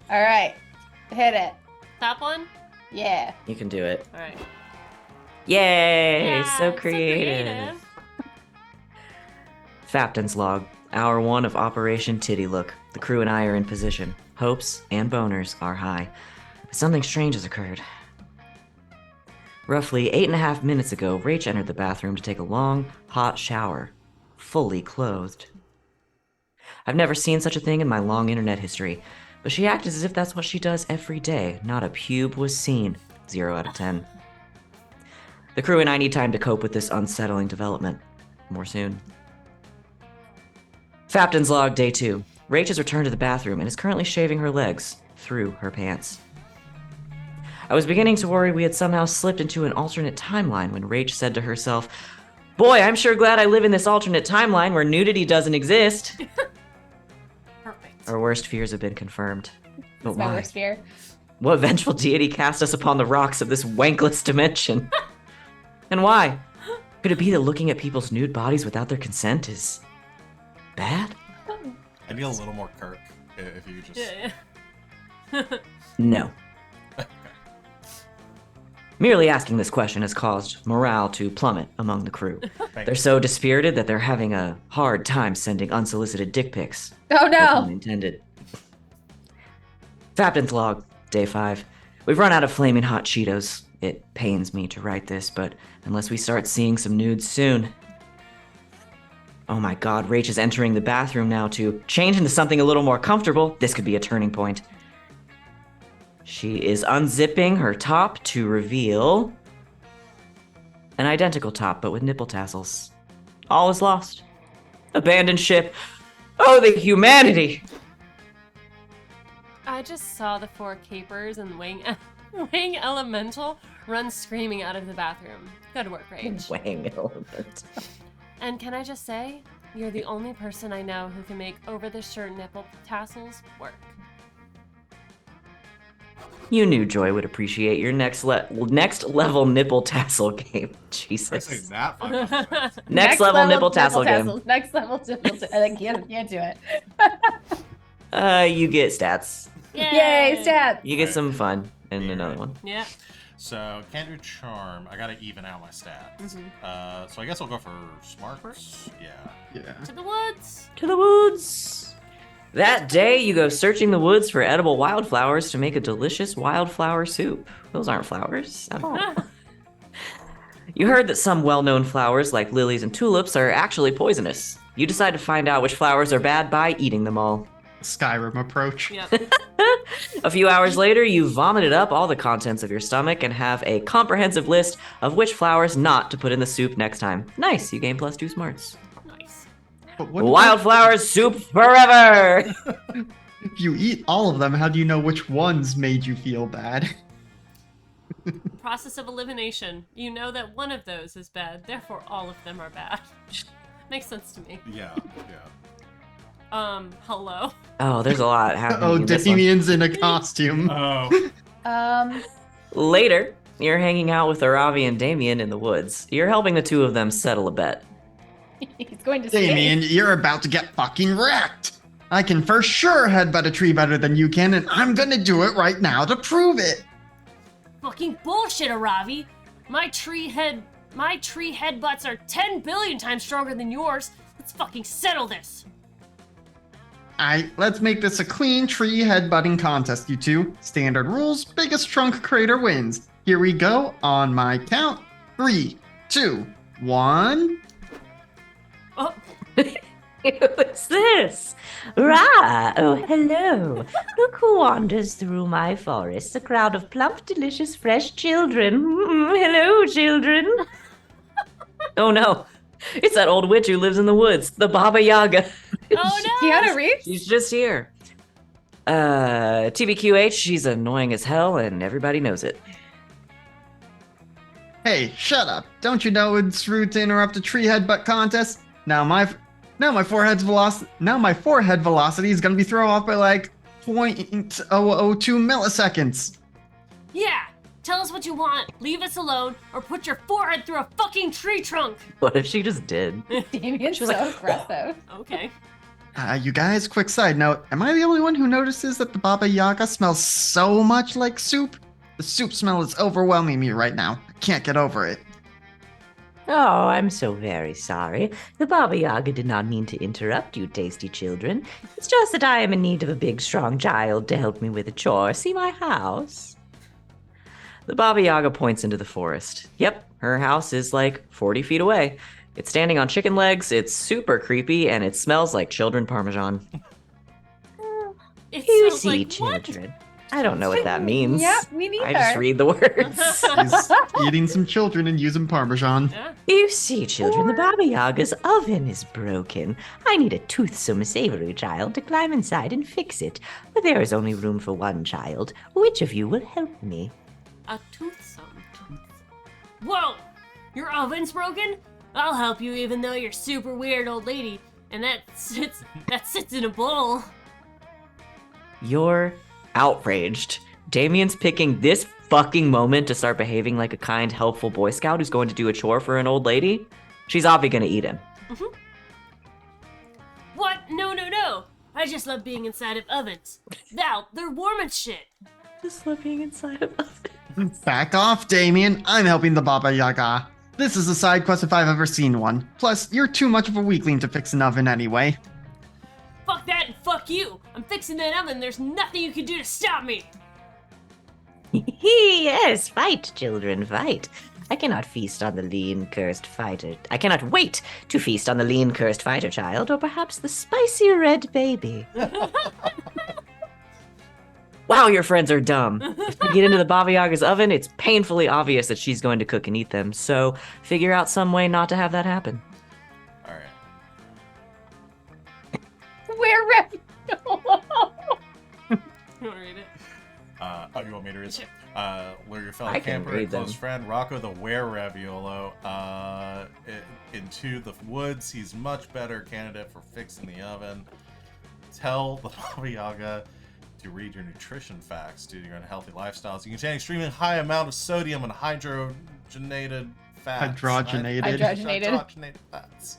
All right, hit it. Top one? Yeah. You can do it. Alright. Yay! Yeah, So it's creative. Fapton's log. Hour 1 of Operation Titty Look. The crew and I are in position. Hopes and boners are high. But something strange has occurred. Roughly 8.5 minutes ago, Rach entered the bathroom to take a long, hot shower. Fully clothed. I've never seen such a thing in my long internet history, but she acted as if that's what she does every day. Not a pube was seen. 0 out of 10. The crew and I need time to cope with this unsettling development. More soon. Fapton's log, day 2. Rach has returned to the bathroom and is currently shaving her legs through her pants. I was beginning to worry we had somehow slipped into an alternate timeline when Rach said to herself, "Boy, I'm sure glad I live in this alternate timeline where nudity doesn't exist." Perfect. Our worst fears have been confirmed. But It's my why? worst fear. What vengeful deity cast us upon the rocks of this wankless dimension? And why? Could it be that looking at people's nude bodies without their consent is bad? I need a little more Kirk, if you could just... Yeah. No. Merely asking this question has caused morale to plummet among the crew. They're so dispirited that they're having a hard time sending unsolicited dick pics. Oh No pun no! intended. Captain's log, day 5. We've run out of flaming hot Cheetos. It pains me to write this, but unless we start seeing some nudes soon. Oh my god, Rach is entering the bathroom now to change into something a little more comfortable. This could be a turning point. She is unzipping her top to reveal an identical top, but with nipple tassels. All is lost. Abandoned ship. Oh, the humanity! I just saw the 4 capers and Wing Elemental run screaming out of the bathroom. Good work, Rach. Wang element. And can I just say, you're the only person I know who can make over-the-shirt nipple tassels work. You knew Joy would appreciate your next level nipple tassel game. I Jesus. say that 5 times. Next level nipple tassel game. tassels. Next level nipple tassels. I can't do it. You get stats. Yay, stats! You get some fun in another one. Yeah. So, can't do charm. I gotta even out my stats. So I guess I'll go for smarts. Yeah. Yeah. To the woods! To the woods. That day, you go searching the woods for edible wildflowers to make a delicious wildflower soup. Those aren't flowers at all. You heard that some well-known flowers, like lilies and tulips, are actually poisonous. You decide to find out which flowers are bad by eating them all. Skyrim approach. Yep. A few hours later, you vomited up all the contents of your stomach and have a comprehensive list of which flowers not to put in the soup next time. Nice, you gain +2 smarts. Nice. But what about Wildflowers soup forever! if you eat all of them, how do you know which ones made you feel bad? Process of elimination. You know that one of those is bad, therefore all of them are bad. Makes sense to me. Yeah. Hello? Oh, there's a lot happening Oh, in this one. Damien's in a costume. Oh. Later, you're hanging out with Aravi and Damien in the woods. You're helping the two of them settle a bet. He's going to Damien, space. you're about to get fucking wrecked. I can for sure headbutt a tree better than you can, and I'm gonna do it right now to prove it. Fucking bullshit, Aravi! My tree headbutts are 10 billion times stronger than yours. Let's fucking settle this. Let's make this a clean tree headbutting contest, you two. Standard rules, biggest trunk crater wins. Here we go, on my count. 3, 2, 1. Oh, What's this? Rah! Oh, hello. Look who wanders through my forest. A crowd of plump, delicious, fresh children. Hello, children. Oh, no. It's that old witch who lives in the woods, the Baba Yaga. oh no! Keanu Reeves? She's just here. TBQH, she's annoying as hell, and everybody knows it. Hey, shut up. Don't you know it's rude to interrupt a tree headbutt contest? Now my forehead velocity is gonna be thrown off by like 0.002 milliseconds. Yeah! Tell us what you want, leave us alone, or put your forehead through a fucking tree trunk! What if she just did? Damien's She was so like, aggressive. Okay. You guys, quick side note. Am I the only one who notices that the Baba Yaga smells so much like soup? The soup smell is overwhelming me right now. I can't get over it. Oh, I'm so very sorry. The Baba Yaga did not mean to interrupt you, tasty children. It's just that I am in need of a big, strong child to help me with a chore. See my house? The Baba Yaga points into the forest. Yep, her house is like 40 feet away. It's standing on chicken legs, it's super creepy, and it smells like children parmesan. It You smells see, like what? children. I don't know what that means. Yep, me neither. I just read the words. He's eating some children and using Parmesan. Yeah. You see, children, the Baba Yaga's oven is broken. I need a toothsome, savory child to climb inside and fix it. But there is only room for one child. Which of you will help me? A toothsome. Whoa! Your oven's broken? I'll help you even though you're super weird old lady. And that sits in a bowl. You're outraged. Damien's picking this fucking moment to start behaving like a kind, helpful Boy Scout who's going to do a chore for an old lady. She's obviously gonna eat him. Mm-hmm. What? No. I just love being inside of ovens. Val, they're warm and shit. Just love being inside of ovens. Back off, Damien. I'm helping the Baba Yaga. This is a side quest if I've ever seen one. Plus, you're too much of a weakling to fix an oven anyway. Fuck that and fuck you. I'm fixing that oven. There's nothing you can do to stop me. Yes, fight, children, fight. I cannot feast on the lean, cursed fighter. I cannot wait to feast on the lean, cursed fighter child, or perhaps the spicy red baby. Wow, your friends are dumb. If we get into the Baba Yaga's oven, it's painfully obvious that she's going to cook and eat them, so figure out some way not to have that happen. All right. Where Rep? You want to read it? You want me to read? Sure. Where your fellow I can camper read and close them. friend Rocco the Were-Raviolo into the woods. He's much better candidate for fixing the oven. Tell the Baba Yaga to read your nutrition facts due to your unhealthy lifestyles. You contain extremely high amount of sodium and hydrogenated fats. Hydrogenated fats.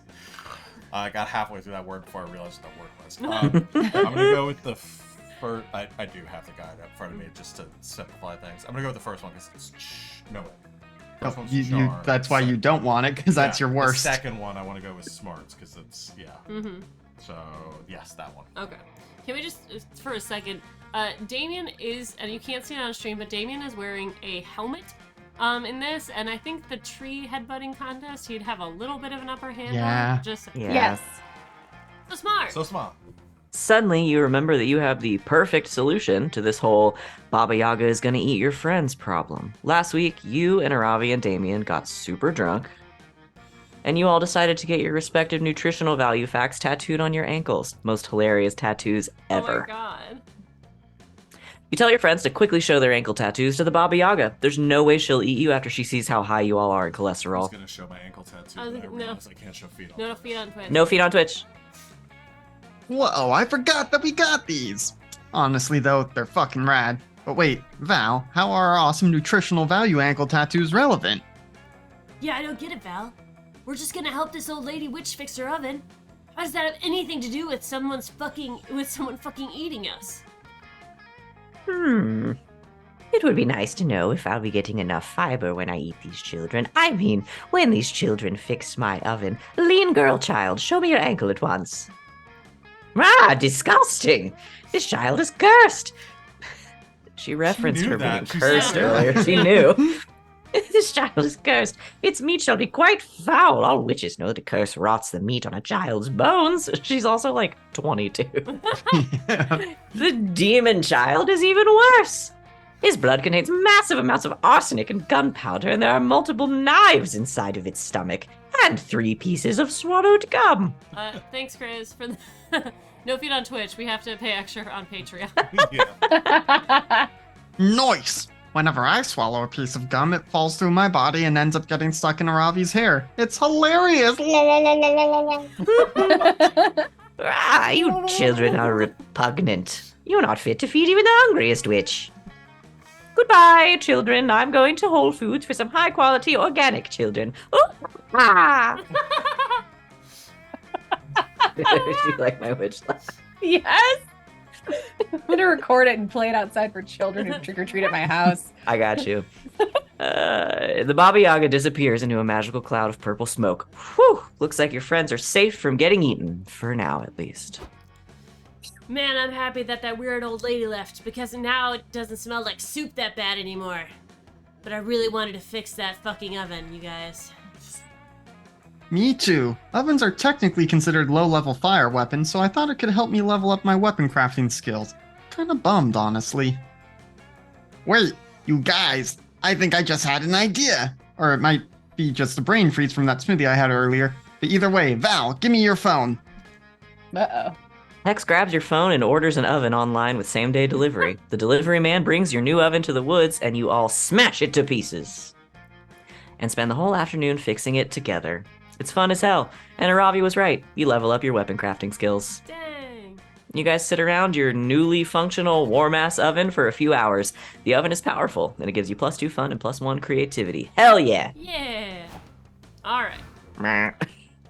I got halfway through that word before I realized what that word was. I'm gonna go with the first. I do have the guide up in front of me just to simplify things. I'm gonna go with the first one because it's no. First one's charm. That's why you don't want it, because that's your worst. The second one I want to go with smarts because it's Mm-hmm. So yes, that one. Okay. Can we just, for a second, Damien is, and you can't see it on stream, but Damien is wearing a helmet in this, and I think the tree headbutting contest, he'd have a little bit of an upper hand Yeah. on. Just Yeah. Yes. so smart. So smart. Suddenly, you remember that you have the perfect solution to this whole Baba Yaga is gonna eat your friends problem. Last week, you and Aravi and Damien got super drunk, and you all decided to get your respective nutritional value facts tattooed on your ankles. Most hilarious tattoos ever. Oh my god. You tell your friends to quickly show their ankle tattoos to the Baba Yaga. There's no way she'll eat you after she sees how high you all are in I was cholesterol. gonna show my ankle tattoo, I was but I like, no. realized I can't show feet on No Twitch. feet on Twitch. No feet on Twitch. Whoa, I forgot that we got these. Honestly, though, they're fucking rad. But wait, Val, how are our awesome nutritional value ankle tattoos relevant? Yeah, I don't get it, Val. We're just gonna help this old lady witch fix her oven. How does that have anything to do with someone fucking eating us? It would be nice to know if I'll be getting enough fiber when I eat these children. I mean, when these children fix my oven. Lean girl child, show me your ankle at once. Ah, disgusting! This child is cursed! She referenced knew her that. being She cursed said it. earlier. She knew. This child is cursed. Its meat shall be quite foul. All witches know the curse rots the meat on a child's bones. She's also like 22. The demon child is even worse. His blood contains massive amounts of arsenic and gunpowder, and there are multiple knives inside of its stomach, and 3 pieces of swallowed gum. Thanks, Chris, for the no feet on Twitch. We have to pay extra on Patreon. Yeah. Nice! Whenever I swallow a piece of gum, it falls through my body and ends up getting stuck in Aravi's hair. It's hilarious! La, la, la, la, la, la. Ah, you children are repugnant. You're not fit to feed even the hungriest witch. Goodbye, children. I'm going to Whole Foods for some high-quality organic children. Ooh, ah. You like my witch laugh? Yes. I'm gonna record it and play it outside for children who trick or treat at my house. I got you. The Baba Yaga disappears into a magical cloud of purple smoke. Whew, looks like your friends are safe from getting eaten, for now at least. Man, I'm happy that weird old lady left, because now it doesn't smell like soup that bad anymore. But I really wanted to fix that fucking oven, you guys. Me too. Ovens are technically considered low-level fire weapons, so I thought it could help me level up my weapon crafting skills. Kinda bummed, honestly. Wait, you guys, I think I just had an idea. Or it might be just a brain freeze from that smoothie I had earlier. But either way, Val, give me your phone. Uh-oh. Hex grabs your phone and orders an oven online with same-day delivery. The delivery man brings your new oven to the woods, and you all smash it to pieces. And spend the whole afternoon fixing it together. It's fun as hell, and Aravi was right. You level up your weapon crafting skills. Dang. You guys sit around your newly functional warm-ass oven for a few hours. The oven is powerful, and it gives you +2 fun and +1 creativity. Hell yeah! Yeah. All right.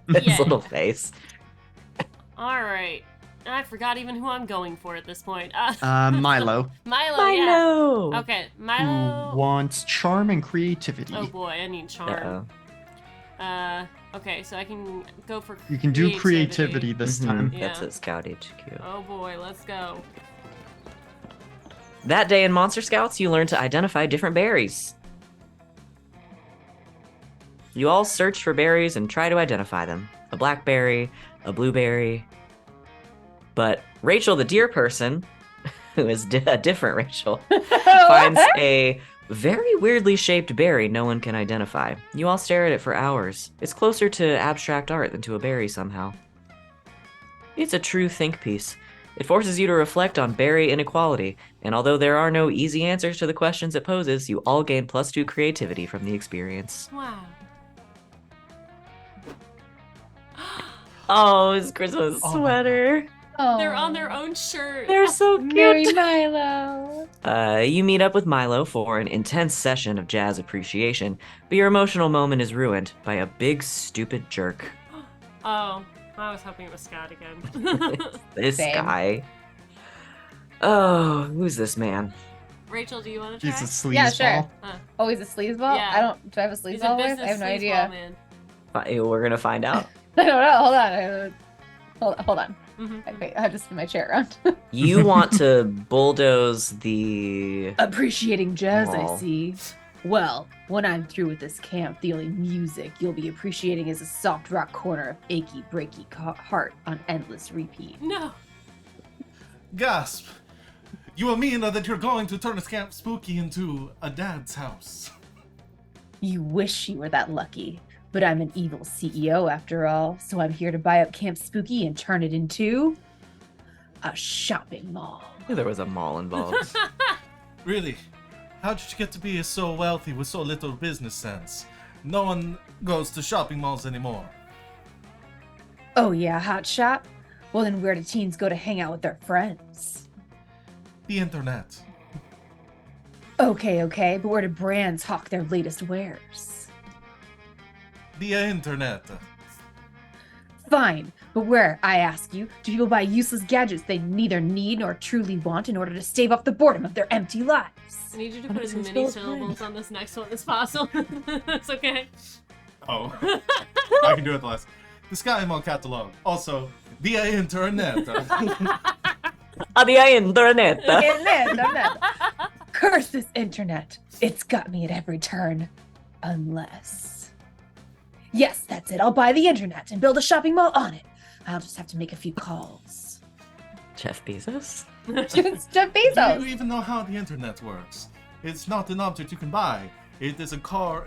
His Yeah. little face. All right. I forgot even who I'm going for at this point. Milo, Milo, yeah. Milo! Okay, who Milo. wants charm and creativity. Oh boy, I need charm. Uh-oh. Okay, so I can go for You can do creativity this Mhm, time. Yeah. That's at Scout HQ. Oh boy, let's go. That day in Monster Scouts, you learn to identify different berries. You all search for berries and try to identify them. A blackberry, a blueberry. But Rachel, the deer person, who is a different Rachel, finds a very weirdly shaped berry no one can identify. You all stare at it for hours. It's closer to abstract art than to a berry somehow. It's a true think piece. It forces you to reflect on berry inequality, and although there are no easy answers to the questions it poses, you all gain +2 creativity from the experience. Wow. Oh, his Christmas Oh my sweater. Oh. They're on their own shirt. They're so Merry cute. Milo. You meet up with Milo for an intense session of jazz appreciation, but your emotional moment is ruined by a big, stupid jerk. Oh, I was hoping it was Scott again. This Same. guy. Oh, who's this man? Rachel, do you want to try? He's a sleazeball. Yeah, sure. Oh, he's a sleazeball? Yeah. I don't. Do I have a He's a sleazeball voice? business I have no sleazeball idea. man. We're gonna find out. I don't know. Hold on. Hold on. Mhm. Wait, I have to spin my chair around. You want to bulldoze the... Appreciating jazz, Aw. I see. Well, when I'm through with this camp, the only music you'll be appreciating is a soft rock corner of achy, breaky heart on endless repeat. No. Gasp! You mean that you're going to turn Camp Spooky into a dad's house? You wish you were that lucky, but I'm an evil CEO after all, so I'm here to buy up Camp Spooky and turn it into a shopping mall. Knew there was a mall involved. Really? How did you get to be so wealthy with so little business sense? No one goes to shopping malls anymore. Oh yeah, hot shop? Well then where do teens go to hang out with their friends? The internet. Okay, but where do brands hawk their latest wares? The internet. Fine, but where, I ask you, do people buy useless gadgets they neither need nor truly want in order to stave off the boredom of their empty lives? I need you to What put is as his many first syllables name? on this next one as possible. It's okay. Oh. I can do it the last. The Sky Mall catalog. Also, the internet. The internet. Internet. Curse this internet. It's got me at every turn. Unless. Yes, that's it. I'll buy the internet and build a shopping mall on it. I'll just have to make a few calls. Jeff Bezos? It's Jeff Do Bezos. you even know how the internet works? It's not an object you can buy. It is a car,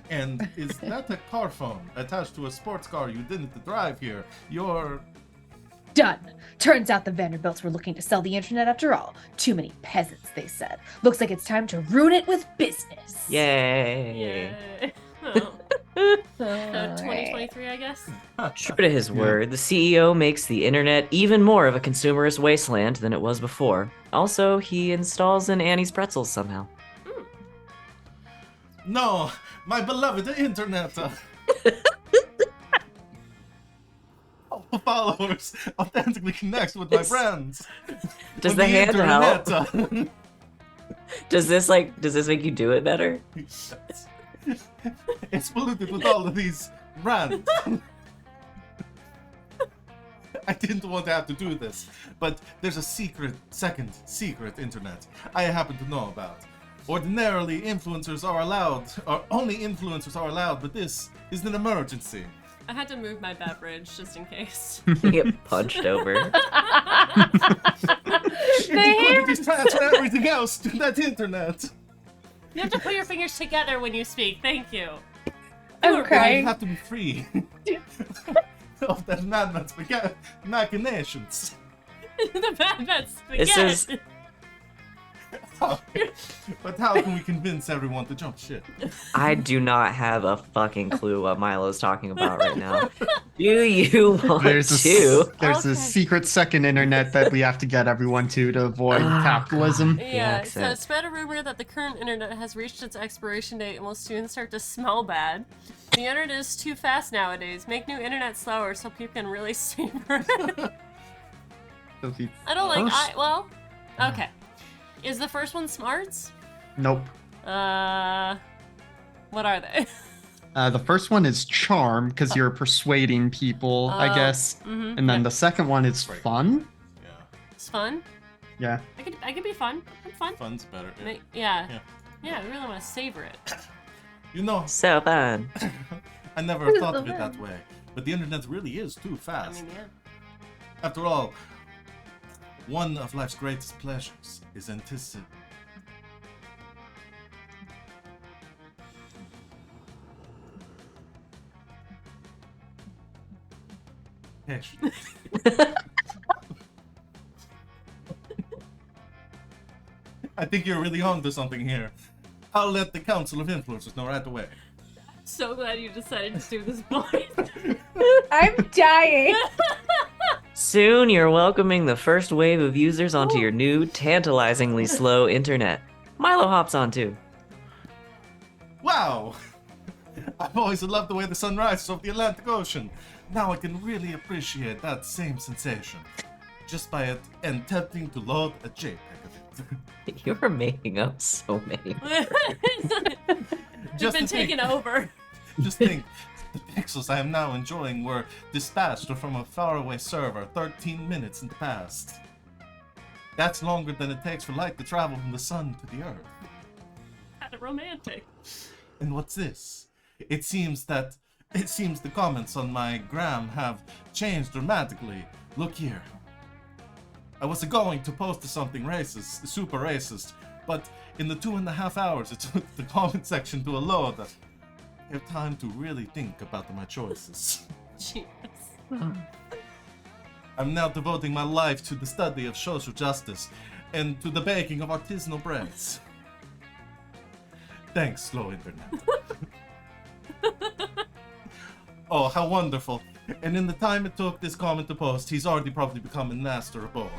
and is that a car phone attached to a sports car you didn't drive here? You're... Done. Turns out the Vanderbilts were looking to sell the internet after all. Too many peasants, they said. Looks like it's time to ruin it with business. Yay. Yeah. Oh. Alright. 2023, I guess. True to his word, the CEO makes the internet even more of a consumerist wasteland than it was before. Also, he installs in Annie's pretzels somehow. No, my beloved internet. Followers authentically connect with my friends. Does With the hand help? internet. Does this make you do it better? It's polluted with all of these brands. I didn't want to have to do this, but there's a second secret internet I happen to know about. Ordinarily, influencers are allowed, or only influencers are allowed, but this is an emergency. I had to move my beverage just in case. You get punched over. If you could just transfer everything else to that internet. You have to put your fingers together when you speak. Thank you. I'm I crying. have to be free of that madman's machinations. The bad bad This is- spaghetti. But how can we convince everyone to jump ship? I do not have a fucking clue what Milo's talking about right now. Do you want There's to? there's Okay. a secret second internet that we have to get everyone to avoid Oh, capitalism. God. Yeah, so accent. spread a rumor that the current internet has reached its expiration date and will soon start to smell bad. The internet is too fast nowadays. Make new internet slower so people can really savor it. I don't like. Well, okay. Is the first one smarts? Nope. What are they? The first one is charm because you're persuading people, I Oh, guess. mhm, And then yeah. the second one is Right. fun. Yeah. It's fun. Yeah. I could be fun. I'm fun. Fun's better. Yeah. Yeah. Yeah. I really want to savor it. You know, So fun. I never thought of it that way. But the internet really is too I fast. mean, yeah. After all, one of life's greatest pleasures is anticipation. I think you're really on to something here. I'll let the Council of Influencers know right away. So glad you decided to do this voice. I'm dying. Soon you're welcoming the first wave of users onto your new, tantalizingly slow internet. Milo hops on too. Wow! I've always loved the way the sun rises over the Atlantic Ocean. Now I can really appreciate that same sensation. Just by attempting to load a JPEG of it. You're making up so many. You've been to think- taken over. Just think, the pixels I am now enjoying were dispatched from a faraway server 13 minutes in the past. That's longer than it takes for light to travel from the sun to the earth. Kind of romantic. And what's this? It seems the comments on my gram have changed dramatically. Look here. I was going to post something racist, super racist, but in the 2.5 hours it took the comment section to a load. I have time to really think about my choices. Jesus. I'm now devoting my life to the study of social justice and to the baking of artisanal breads. Thanks, slow internet. Oh, how wonderful. And in the time it took this comment to post, he's already probably become a master of both.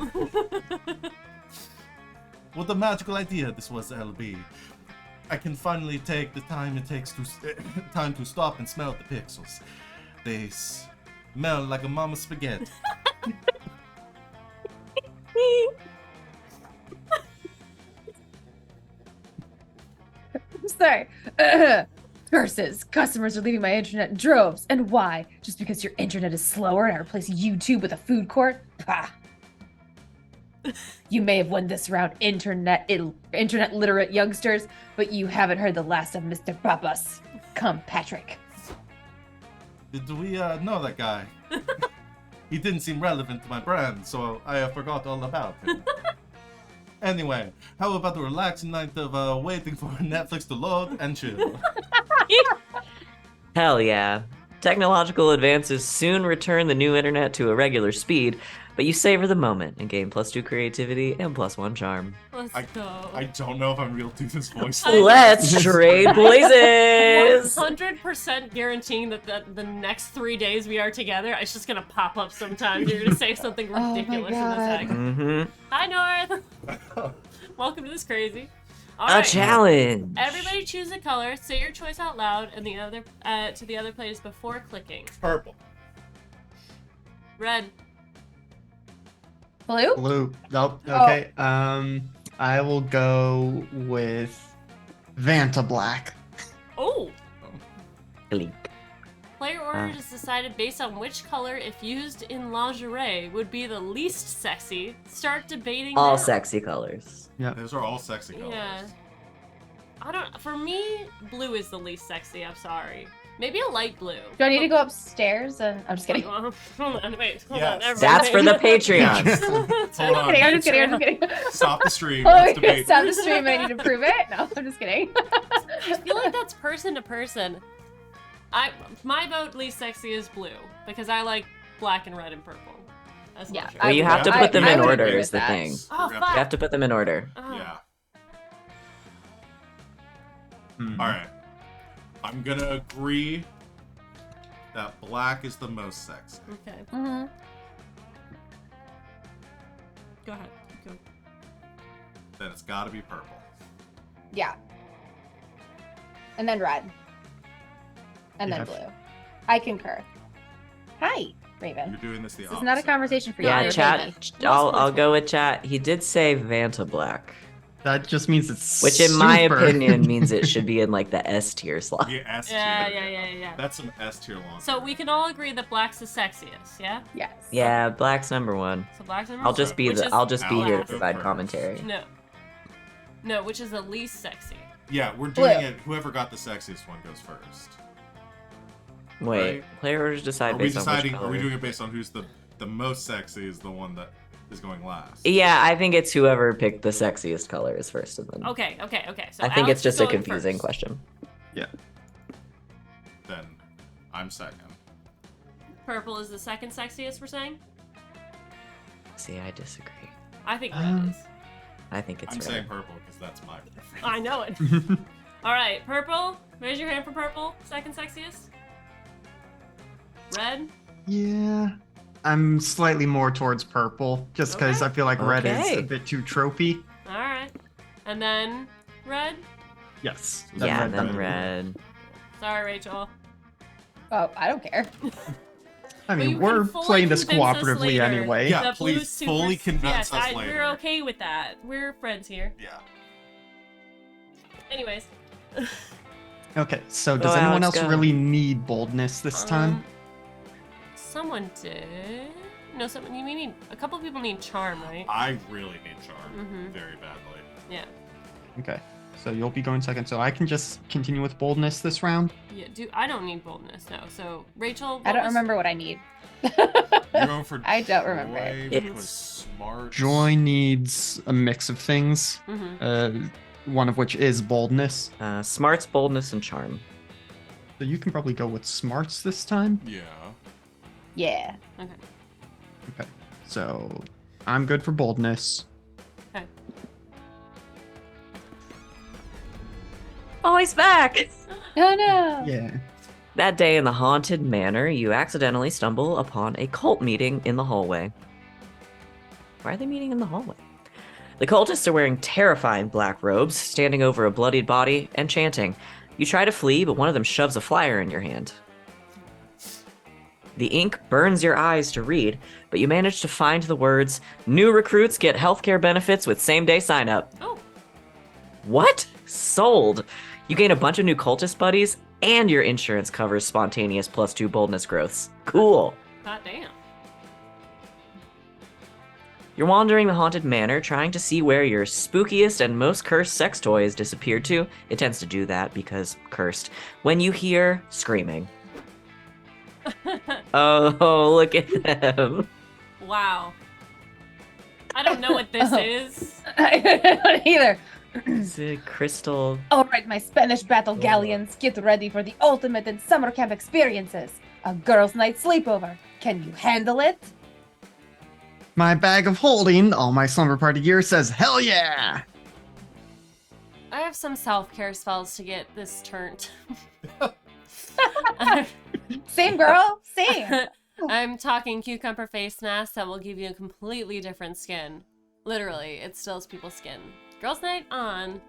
What a magical idea this was, LB. I can finally take the time it takes to time to stop and smell the pixels. They smell like a mama spaghetti. I'm sorry. Curses. Customers are leaving my internet in droves. And why? Just because your internet is slower and I replace YouTube with a food court? Pah. You may have won this round, internet literate youngsters, but you haven't heard the last of Mr. Papas. Come, Patrick. Did we know that guy? He didn't seem relevant to my brand, so I forgot all about him. Anyway, how about a relaxing night of waiting for Netflix to load and chill? Hell yeah. Technological advances soon return the new internet to a regular speed, but you savor the moment and gain +2 creativity and +1 charm. Let's go. I don't know if I'm real to this voice. Let's trade places! 100% guaranteeing that the next 3 days we are together, it's just gonna pop up sometime. You're gonna say something Oh my ridiculous in this God. accent. Mm-hmm. Hi, North. Welcome to this crazy. All A right. challenge! Everybody choose a color, say your choice out loud, and the other to the other players before clicking. Purple. Red. Blue? Blue. Nope. Okay. I will go with Vanta Black. Oh. Elite. Player order is decided based on which color, if used in lingerie, would be the least sexy. Start debating. All now. sexy colors. Those are all sexy colors. Yeah. I don't. For me, blue is the least sexy. I'm sorry. Maybe a light blue. Do I need to go upstairs? And I'm just kidding. Hold on, wait, hold Yes. on. Everybody. That's for the Patreons. Hold on. I'm just kidding. I'm just kidding. Stop the stream. Oh, Let's wait, debate. stop the stream. I need to prove it. No, I'm just kidding. I feel like that's person to person. My vote least sexy is blue because I like black and red and purple. That's Yeah, not true. Well, you have to put them I in would order agree is with the that. thing. Oh Yeah. fuck. You have to put them in order. Oh. Yeah. Mhm. All right. I'm gonna agree that black is the most sexy. Okay. Mm-hmm. Go ahead. Go. Then it's got to be purple. Yeah. And then red. And then Yeah. blue. I concur. Hi, You're Raven. doing this the This opposite. is not a conversation for you. Yeah, you're chat. baby. I'll go with chat. He did say Vanta Black, That just means it's which in my super. opinion means it should be in like the S tier slot. Yeah, S tier. Yeah. That's some S tier long. So we can all agree that black's the sexiest, yeah? Yes. Yeah, Black's number one. So black's number I'll one, just be which is I'll just be here to last. provide First. commentary. No, which is the least sexy. Yeah, we're doing Blue. it. Whoever got the sexiest one goes first. Wait, Right. players decide Are we based on which deciding? Are we color. doing it based on who's the most sexy is the one that is going last? Yeah, I think it's whoever picked the sexiest color is first, and then Okay. So I think Alex it's just is a going confusing first. question. Then I'm second. Purple is the second sexiest, we're saying? See, I disagree. I think red is. I think it's I'm red. saying purple because that's my preference. I know it. All right, purple. Raise your hand for purple. Second sexiest. Red. Yeah. I'm slightly more towards purple, just because Okay. I feel like red is Okay. a bit too tropey. All right. And then red. Yes. Yeah, red, then red. red. Sorry, Rachel. Oh, I don't care. I But mean, you can we're fully playing this convince us cooperatively later. anyway. Yeah, The blue please super- fully convince yes, us We're later. okay with that. We're friends here. Yeah. Anyways. Okay, so Go, does anyone Alex, else go. really need boldness this time? Someone did. No, someone. You need a couple of people need charm, right? I really need charm Mhm. very badly. Yeah. Okay, so you'll be going second, so I can just continue with boldness this round? Yeah. I don't need boldness. No. So Rachel. I don't what was- remember what I need. You're going for I don't remember. Joy It's- because smart. Joy needs a mix of things, Mhm. one of which is boldness. Smarts, boldness, and charm. So you can probably go with smarts this time. Yeah. Yeah. Okay. Okay, so I'm good for boldness. Okay. Oh, he's back! Oh no. Yeah. That day in the haunted manor, you accidentally stumble upon a cult meeting in the hallway. Why are they meeting in the hallway? The cultists are wearing terrifying black robes, standing over a bloodied body, and chanting. You try to flee, but one of them shoves a flyer in your hand. The ink burns your eyes to read, but you manage to find the words, "New recruits get healthcare benefits with same-day sign-up." Oh. What? Sold. You gain a bunch of new cultist buddies, and your insurance covers spontaneous +2 boldness growths. Cool. God damn. You're wandering the haunted manor, trying to see where your spookiest and most cursed sex toy has disappeared to. It tends to do that because cursed. When you hear screaming. Oh, look at them. Wow. I don't know what this is. I don't either. Is it crystal? All right, my Spanish battle galleons, get ready for the ultimate in summer camp experiences. A girls' night sleepover. Can you handle it? My bag of holding, all my slumber party gear says hell yeah! I have some self-care spells to get this turned. Same girl, same. I'm talking cucumber face mask that will give you a completely different skin. Literally, it stills people's skin. Girls' night on.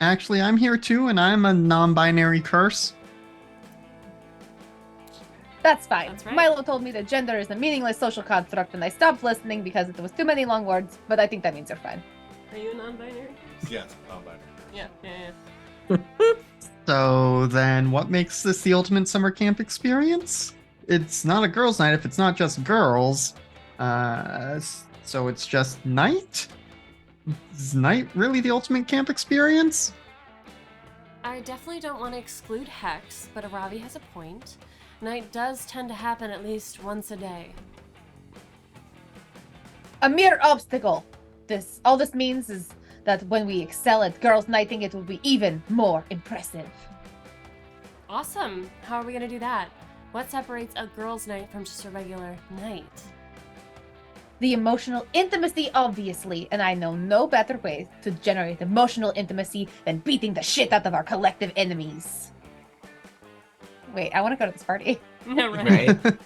Actually, I'm here too, and I'm a non-binary curse. That's fine. That's right. Milo told me that gender is a meaningless social construct, and I stopped listening because it was too many long words, but I think that means you're fine. Are you a non-binary? Yes, non-binary. Yeah. So then, what makes this the ultimate summer camp experience? It's not a girls' night if it's not just girls. So it's just night? Is night really the ultimate camp experience? I definitely don't want to exclude Hex, but Aravi has a point. Night does tend to happen at least once a day. A mere obstacle. All this means is that when we excel at girls' nighting, it will be even more impressive. Awesome! How are we gonna do that? What separates a girls' night from just a regular night? the emotional intimacy, obviously, and I know no better way to generate emotional intimacy than beating the shit out of our collective enemies. Wait, I want to go to this party. Yeah, right. Right?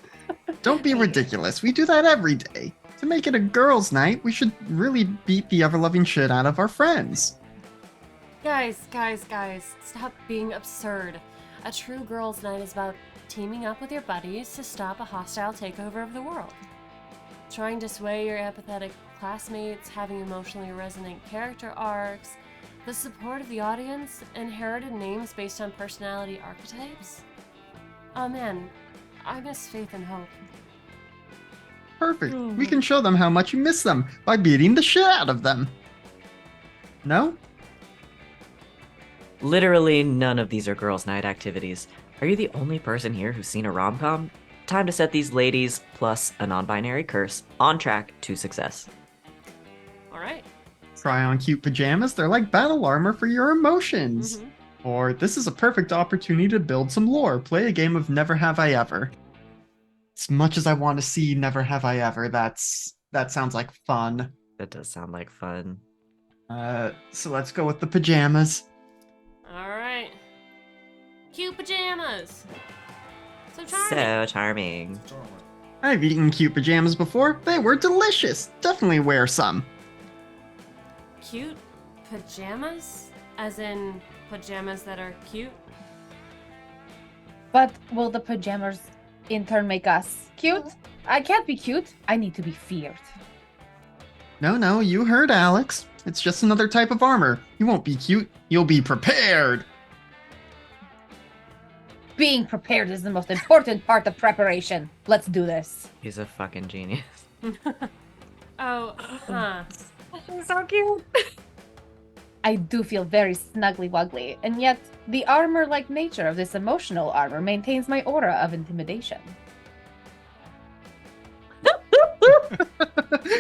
Don't be ridiculous. We do that every day. To make it a girls' night, we should really beat the ever-loving shit out of our friends. Guys, stop being absurd. A true girls' night is about teaming up with your buddies to stop a hostile takeover of the world. Trying to sway your apathetic classmates, having emotionally resonant character arcs, the support of the audience, inherited names based on personality archetypes. Oh man, I miss faith and hope. Perfect. We can show them how much you miss them by beating the shit out of them. No? Literally none of these are girls' night activities. Are you the only person here who's seen a rom-com? Time to set these ladies, plus a non-binary curse, on track to success. Alright. Try on cute pajamas. They're like battle armor for your emotions. Mhm. Or this is a perfect opportunity to build some lore. Play a game of Never Have I Ever. As much as I want to see Never Have I Ever, that sounds like fun. That does sound like fun. So let's go with the pajamas. Alright. Cute pajamas! So charming! So charming. I've eaten cute pajamas before. They were delicious. Definitely wear some. Cute pajamas? As in pajamas that are cute? But will the pajamas in turn make us cute? I can't be cute. I need to be feared. No, you heard Alex. It's just another type of armor. You won't be cute. You'll be prepared. Being prepared is the most important part of preparation. Let's do this. He's a fucking genius. Oh, huh. He's so cute. I do feel very snuggly wuggly, and yet the armor-like nature of this emotional armor maintains my aura of intimidation.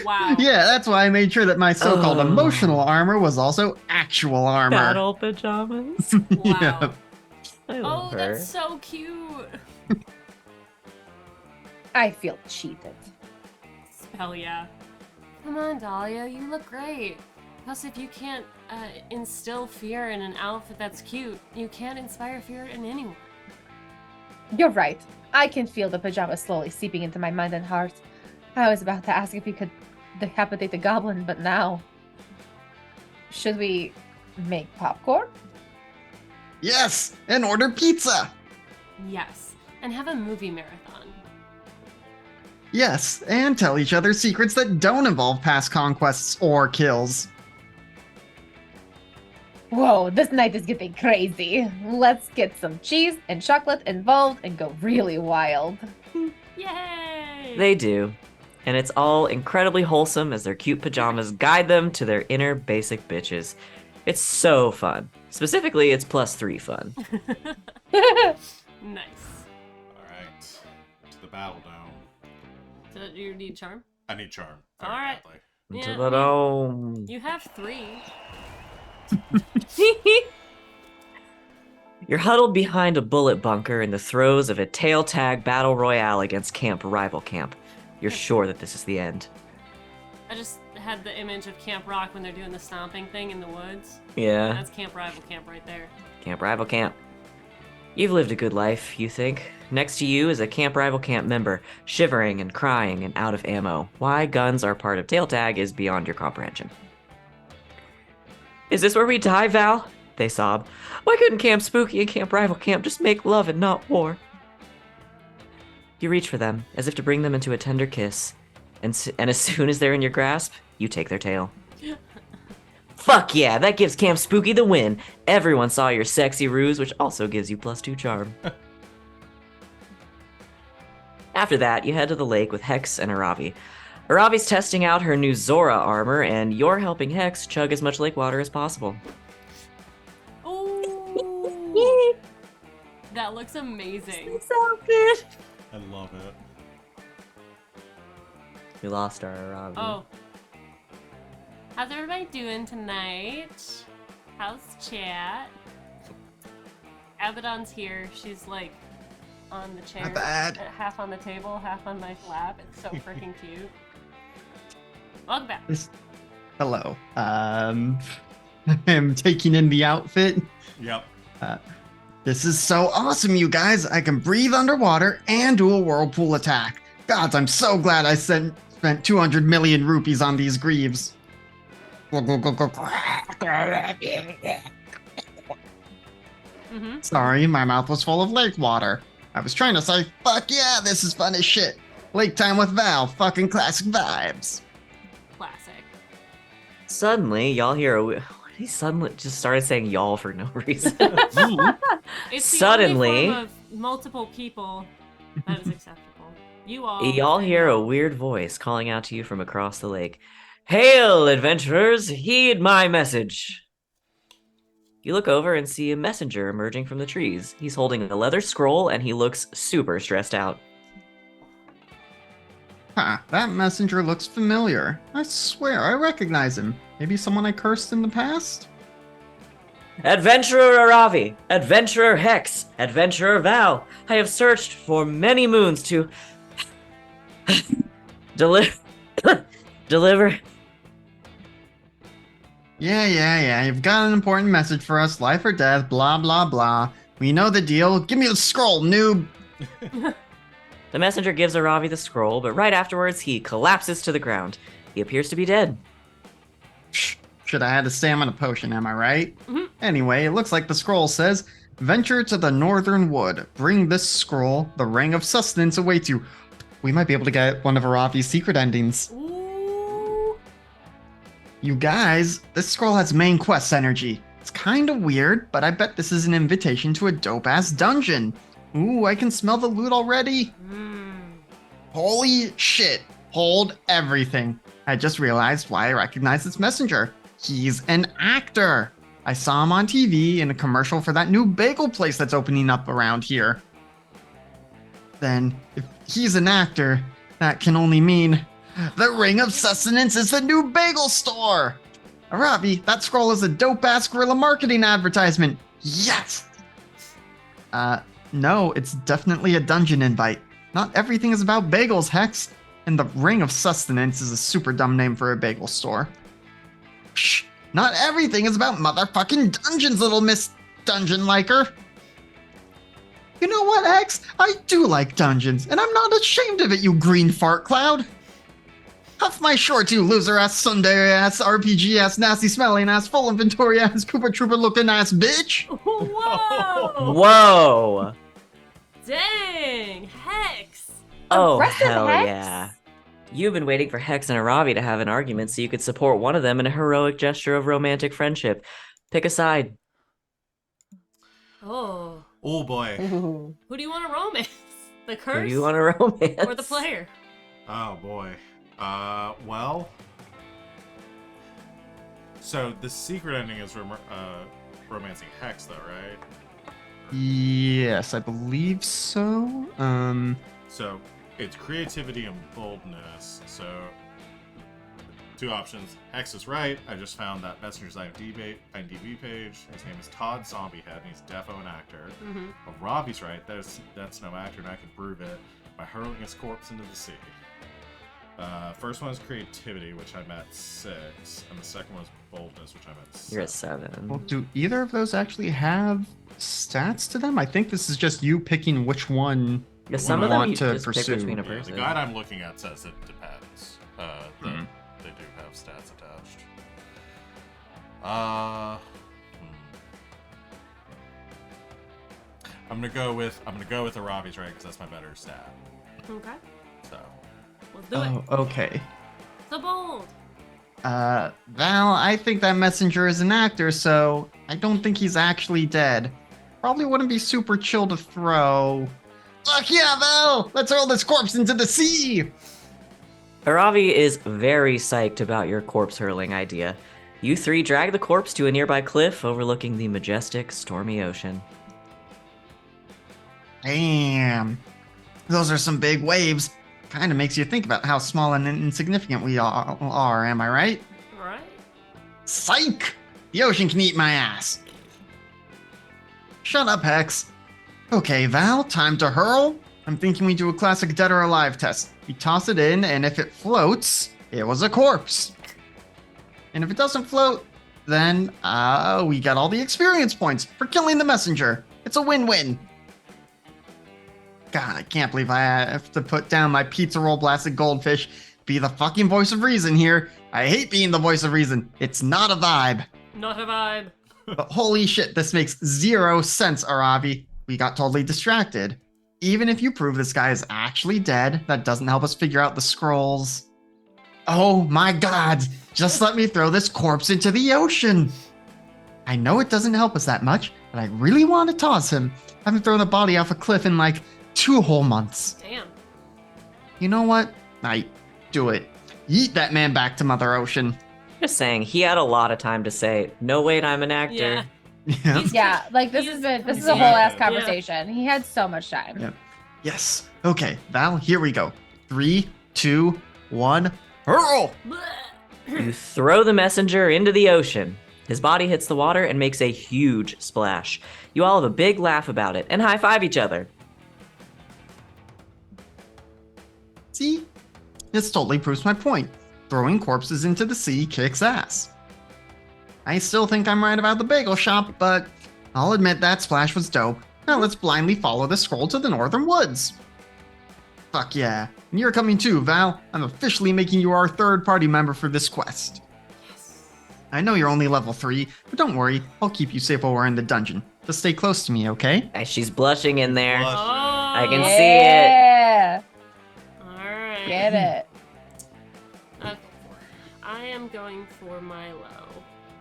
Wow. Yeah, that's why I made sure that my so-called Oh. emotional armor was also actual armor. Battle pajamas. Wow. Yeah. I Oh, love her. that's so cute. I feel cheated. Hell yeah. Come on, Dahlia, you look great. Plus, if you can't instill fear in an outfit that's cute, you can't inspire fear in anyone. You're right. I can feel the pajamas slowly seeping into my mind and heart. I was about to ask if we could decapitate the goblin, but now... Should we make popcorn? Yes, and order pizza. Yes, and have a movie marathon. Yes, and tell each other secrets that don't involve past conquests or kills. Whoa, this night is getting crazy. Let's get some cheese and chocolate involved and go really wild. Yay! They do. And it's all incredibly wholesome as their cute pajamas guide them to their inner basic bitches. It's so fun. Specifically, it's +3 fun. Nice. Alright. To the battle dome. So you need charm? I need charm. very Alright. badly. Into Yeah, the dome. You have 3. You're huddled behind a bullet bunker in the throes of a tail tag battle royale against Camp Rival Camp. You're sure that this is the end. I just had the image of Camp Rock when they're doing the stomping thing in the woods. Yeah, That's Camp Rival Camp right there. Camp Rival Camp. You've lived a good life, you think. Next to you is a Camp Rival Camp member, shivering and crying and out of ammo. Why guns are part of tail tag is beyond your comprehension. Is this where we die, Val? They sob. Why couldn't Camp Spooky and Camp Rival Camp just make love and not war? You reach for them, as if to bring them into a tender kiss, and as soon as they're in your grasp, you take their tail. Fuck yeah, that gives Camp Spooky the win. Everyone saw your sexy ruse, which also gives you +2 charm. After that, you head to the lake with Hex and Aravi. Aravi's testing out her new Zora armor, and you're helping Hex chug as much lake water as possible. Oh, that looks amazing. So good. I love it. We lost our Aravi. Oh. How's everybody doing tonight? How's chat? Abaddon's here. She's like on the chair. Not bad. Half on the table, half on my lap. It's so freaking cute. Welcome back. Hello. I'm taking in the outfit. Yep. This is so awesome, you guys. I can breathe underwater and do a whirlpool attack. God, I'm so glad I spent 200 million rupees on these greaves. Mm-hmm. Sorry, my mouth was full of lake water. I was trying to say, fuck yeah, this is fun as shit. Lake time with Val, fucking classic vibes. Classic. Suddenly, y'all hear he suddenly just started saying y'all for no reason. It's the Suddenly- only form of multiple people that is acceptable. You all. Y'all and hear a y'all. weird voice calling out to you from across the lake. Hail, adventurers! Heed my message! You look over and see a messenger emerging from the trees. He's holding a leather scroll and he looks super stressed out. Huh, that messenger looks familiar. I swear, I recognize him. Maybe someone I cursed in the past? Adventurer Aravi! Adventurer Hex! Adventurer Val! I have searched for many moons to deliver. Yeah, you've got an important message for us, life or death, blah blah blah. We know the deal. Give me the scroll, noob! The messenger gives Aravi the scroll, but right afterwards he collapses to the ground. He appears to be dead. Should have had a stamina potion, am I right? Mhm. Anyway, it looks like the scroll says, venture to the northern wood. Bring this scroll, the ring of sustenance awaits you. We might be able to get one of Aravi's secret endings. Ooh. You guys, this scroll has main quest energy. It's kinda weird, but I bet this is an invitation to a dope-ass dungeon. Ooh, I can smell the loot already. Holy shit. Hold everything. I just realized why I recognize this messenger. He's an actor. I saw him on TV in a commercial for that new bagel place that's opening up around here. Then, if he's an actor, that can only mean the Ring of Sustenance is the new bagel store. Aravi, that scroll is a dope-ass guerrilla marketing advertisement. Yes! No, it's definitely a dungeon invite. Not everything is about bagels, Hex. And the Ring of Sustenance is a super dumb name for a bagel store. Shh, not everything is about motherfucking dungeons, little Miss Dungeon-liker. You know what, Hex? I do like dungeons, and I'm not ashamed of it, you green fart cloud. Huff my shorts, you loser-ass, Sunday-ass, RPG-ass, nasty-smelling-ass, full inventory-ass, Koopa Troopa-looking-ass bitch. Whoa! Whoa! Dang! Hex! Oh, Aggressive hell Hex? yeah. You've been waiting for Hex and Aravi to have an argument so you could support one of them in a heroic gesture of romantic friendship. Pick a side. Oh. Oh boy. Ooh. Who do you want to romance? The curse? Who do you want to romance? Or the player? Oh boy. Well. So the secret ending is romancing Hex, though, right? Yes, I believe so. So it's creativity and boldness. So two options. Hex is right. I just found that Messenger's IMDb page. His name is Todd Zombiehead, and he's defo an actor. Mm-hmm. But Robbie's right. That's no actor, and I can prove it by hurling his corpse into the sea. First one is creativity, which I'm at 6, and the second one is boldness, which I'm at 7. You're at 7. Well, do either of those actually have stats to them? I think this is just you picking which one Yeah, you some of them want you to just pick pursue. between a Yeah, the person. guide I'm looking at says it depends. They do have stats attached. I'm gonna go with Aravi's right because that's my better stat. Okay. So Let's do it. Oh, okay. So bold. Val, I think that messenger is an actor, so I don't think he's actually dead. Probably wouldn't be super chill to throw. Fuck yeah, Val! Let's hurl this corpse into the sea! Aravi is very psyched about your corpse hurling idea. You three drag the corpse to a nearby cliff overlooking the majestic, stormy ocean. Damn. Those are some big waves. Kinda makes you think about how small and insignificant we all are, am I right? Right? Psych! The ocean can eat my ass. Shut up, Hex. Okay, Val, time to hurl. I'm thinking we do a classic dead or alive test. We toss it in, and if it floats, it was a corpse. And if it doesn't float, then we got all the experience points for killing the messenger. It's a win-win. God, I can't believe I have to put down my pizza roll blasted goldfish, be the fucking voice of reason here. I hate being the voice of reason. It's not a vibe. Not a vibe. But holy shit, this makes 0 sense, Aravi. We got totally distracted. Even if you prove this guy is actually dead, that doesn't help us figure out the scrolls. Oh my god, just let me throw this corpse into the ocean. I know it doesn't help us that much, but I really want to toss him. I haven't thrown a body off a cliff in like 2 whole months. Damn. You know what? Do it. Yeet that man back to Mother Ocean. Just saying, he had a lot of time to say, no, wait, I'm an actor. Yeah. Yeah. Yeah, like this is a whole ass conversation. He had so much time. Yeah. Yes. Okay, Val, here we go. 3, 2, 1, hurl! You throw the messenger into the ocean. His body hits the water and makes a huge splash. You all have a big laugh about it and high five each other. See? This totally proves my point. Throwing corpses into the sea kicks ass. I still think I'm right about the bagel shop, but I'll admit that splash was dope. Now let's blindly follow the scroll to the northern woods. Fuck yeah. And you're coming too, Val. I'm officially making you our third party member for this quest. I know you're only level 3, but don't worry. I'll keep you safe while we're in the dungeon. Just stay close to me, okay? As she's blushing in there. Blushing. I can see it. Yeah. Alright. Get it. Okay. I am going for Milo.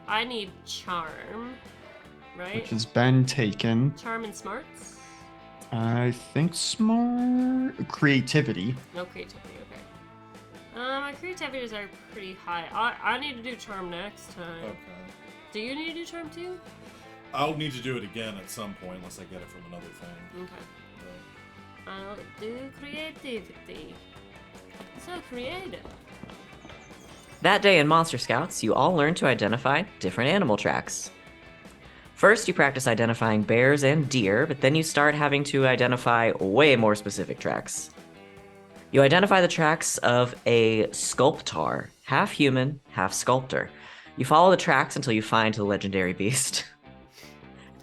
I need charm, right? Which has been taken. Charm and smarts? I think smart creativity. No creativity, okay. My creativities are pretty high. I need to do charm next time. Okay. Do you need to do charm too? I'll need to do it again at some point unless I get it from another thing. Okay. I'll do creativity. So creative. That day in Monster Scouts, you all learn to identify different animal tracks. First, you practice identifying bears and deer, but then you start having to identify way more specific tracks. You identify the tracks of a sculptar, half human, half sculptor. You follow the tracks until you find the legendary beast.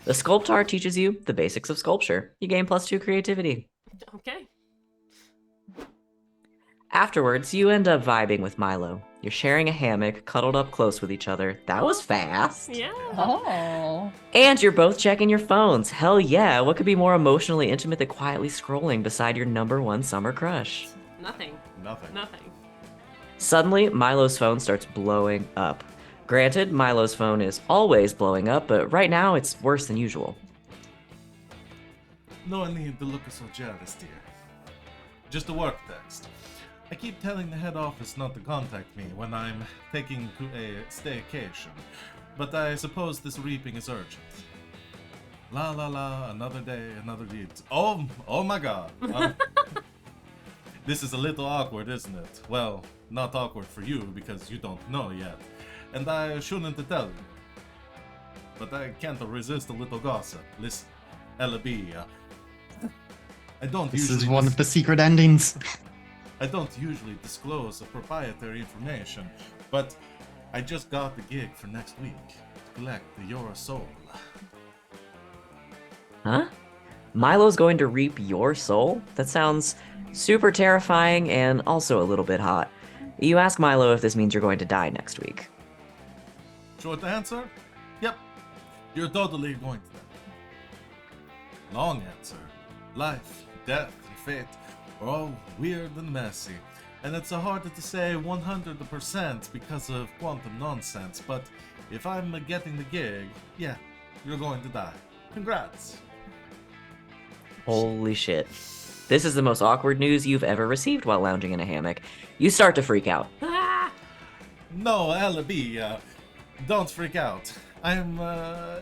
The sculptar teaches you the basics of sculpture. You gain +2 creativity. Okay. Afterwards, you end up vibing with Milo. You're sharing a hammock, cuddled up close with each other. That was fast. Yeah. Oh. And you're both checking your phones. Hell yeah, what could be more emotionally intimate than quietly scrolling beside your #1 summer crush? Nothing. Nothing. Nothing. Suddenly, Milo's phone starts blowing up. Granted, Milo's phone is always blowing up, but right now it's worse than usual. No need to look so jealous, dear. Just a work text. I keep telling the head office not to contact me when I'm taking to a staycation, but I suppose this reaping is urgent. La la la, another day, another deed. Oh my god. This is a little awkward, isn't it? Well, not awkward for you because you don't know yet, and I shouldn't tell you. But I can't resist a little gossip. Listen, Ella B, I don't This usually is one of the secret endings. I don't usually disclose the proprietary information, but I just got the gig for next week to collect your soul. Huh? Milo's going to reap your soul? That sounds super terrifying and also a little bit hot. You ask Milo if this means you're going to die next week. Short answer? Yep. You're totally going to die. Long answer. Life, death, and fate are all weird and messy, and it's hard to say 100% because of quantum nonsense, but if I'm getting the gig, yeah, you're going to die. Congrats. Holy shit. This is the most awkward news you've ever received while lounging in a hammock. You start to freak out. Ah! No, Ella B, don't freak out. I'm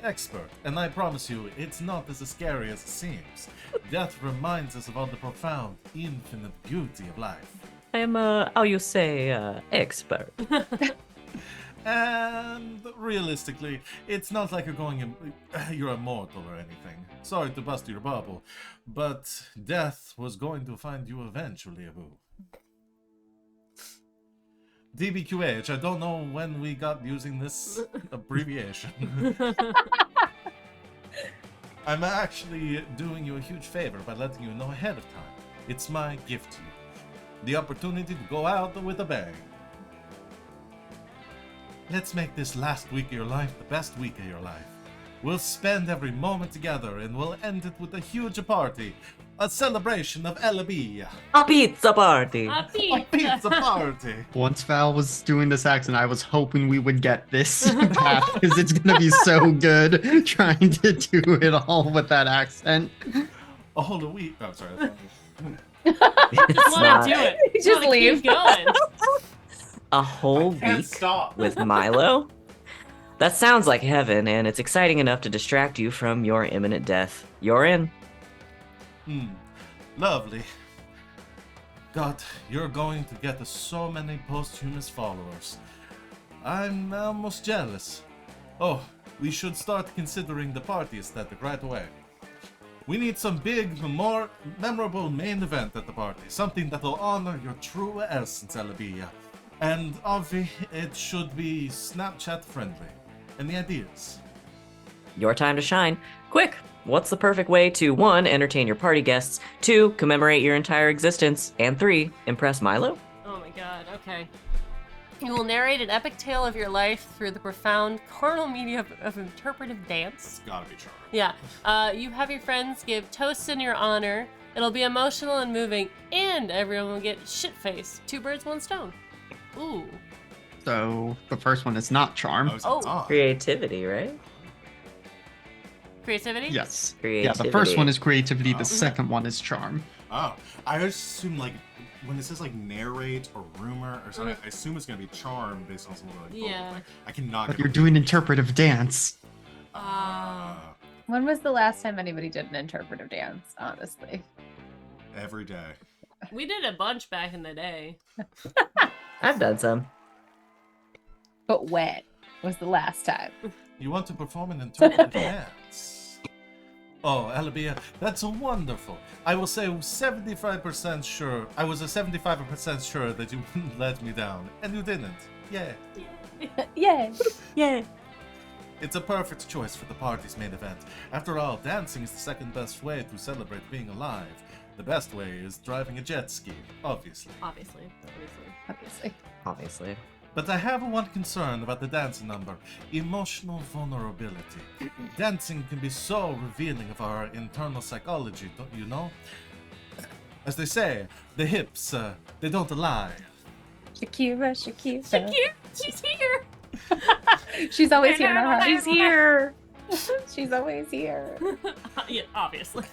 expert, and I promise you, it's not as scary as it seems. Death reminds us of all the profound, infinite beauty of life. I'm, how you say, expert. And realistically, it's not like you're immortal or anything. Sorry to bust your bubble, but death was going to find you eventually, Abu. DBQH. I don't know when we got using this abbreviation. I'm actually doing you a huge favor by letting you know ahead of time. It's my gift to you. The opportunity to go out with a bang. Let's make this last week of your life the best week of your life. We'll spend every moment together and we'll end it with a huge party. A celebration of LB. A pizza party. A A pizza. pizza party. Once Val was doing this accent, I was hoping we would get this path because it's gonna be so good trying to do it all with that accent. A whole week. Oh, sorry. It's Just want not to do it. Just Wanna keep leave. going. a whole Can't week stop. with Milo? That sounds like heaven, and it's exciting enough to distract you from your imminent death. You're in. Lovely. God, you're going to get so many posthumous followers. I'm almost jealous. Oh, we should start considering the party aesthetic right away. We need some big, more memorable main event at the party. Something that'll honor your true essence, Alabia. And Avi, it should be Snapchat friendly. Any ideas? Your time to shine. Quick! What's the perfect way to 1. Entertain your party guests, 2. Commemorate your entire existence, and 3. Impress Milo? Oh my god, okay. You will narrate an epic tale of your life through the profound carnal media of interpretive dance. It's gotta be charmed. Yeah. You have your friends give toasts in your honor. It'll be emotional and moving, and everyone will get shit-faced. 2 birds, 1 stone. Ooh. So the first one is not charm. Oh, it's Oh. on. Creativity, right? Creativity? Yes. Yeah, Creativity. the first one is creativity. The Oh. second one is charm. Oh, I always assume like when it says like narrate or rumor or something, I assume it's gonna be charm based on something like Yeah. Like, I cannot. But get you're doing interpretive dance. When was the last time anybody did an interpretive dance, honestly? every day. We did a bunch back in the day. I've done some. But when was the last time? You want to perform an interpretive dance? Oh, Alabia, that's wonderful. I will say 75% sure. I was a 75% sure that you wouldn't let me down, and you didn't. Yeah. Yay! Yeah. It's a perfect choice for the party's main event. After all, dancing is the second best way to celebrate being alive. The best way is driving a jet ski, obviously. Obviously. Obviously. Obviously. But I have one concern about the dancing number: emotional vulnerability. Dancing can be so revealing of our internal psychology, don't you know? As they say, the hips, they don't lie. Shakira, Shakira. Shakira, she's here. She's always here in our hearts. She's here. She's always here. Yeah, obviously.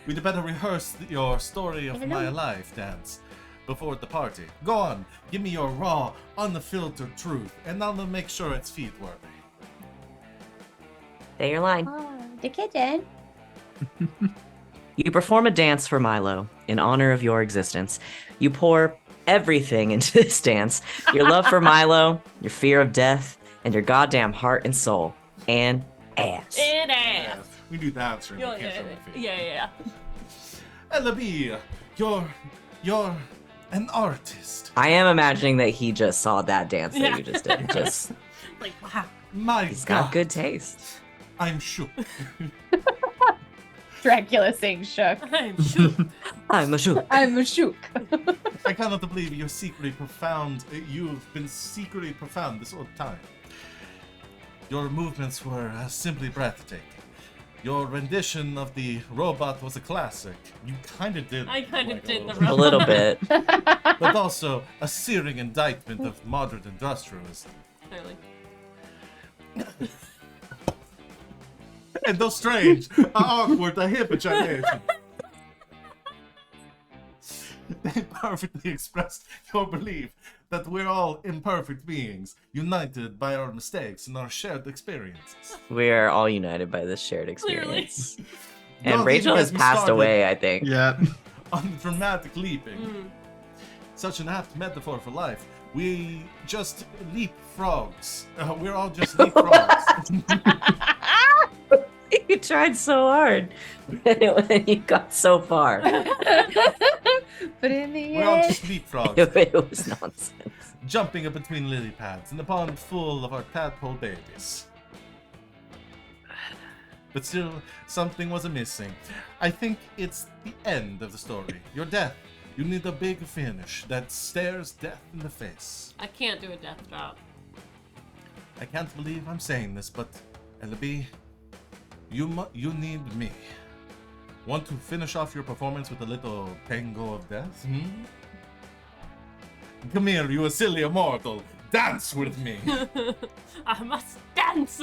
We'd better rehearse your story of my life dance before the party. Go on, give me your raw, unfiltered truth, and I'll make sure it's feet worthy. Say your line. Oh, the kitchen. You perform a dance for Milo in honor of your existence. You pour everything into this dance. Your love for Milo, your fear of death, and your goddamn heart and soul. And ass. And ass. We do that, sure. Yeah, We can't show yeah, the feet. yeah. Elabie, you're an artist. I am imagining that he just saw that dance that Yeah. you just did. Just Like, wow. My he's God, got good taste. I'm shook. Dracula saying shook. I'm shook. I'm a shook. I'm shook. I cannot believe you're secretly profound. You've been secretly profound this whole time. Your movements were simply breathtaking. Your rendition of the robot was a classic. You kind of did. I kind of like did the A little bit. but also a searing indictment of modern industrialism. Clearly. And though strange, awkward, a hip ejaculation. They perfectly expressed your belief that we're all imperfect beings, united by our mistakes and our shared experiences. We are all united by this shared Clearly. experience. And Don't Rachel even has get me passed started away, I think. Yeah. On dramatic leaping. Mm. Such an apt metaphor for life. We just leap frogs. We're all just leap frogs. You tried so hard. And you got so far. But in the We're all end, just leapfrogs, It was nonsense. jumping up between lily pads in a pond full of our tadpole babies. But still, something was missing. I think it's the end of the story. Your death. You need a big finish that stares death in the face. I can't do a death drop. I can't believe I'm saying this, but LB, you need me. Want to finish off your performance with a little tango of death? Come here, you silly immortal. Dance with me. I must dance.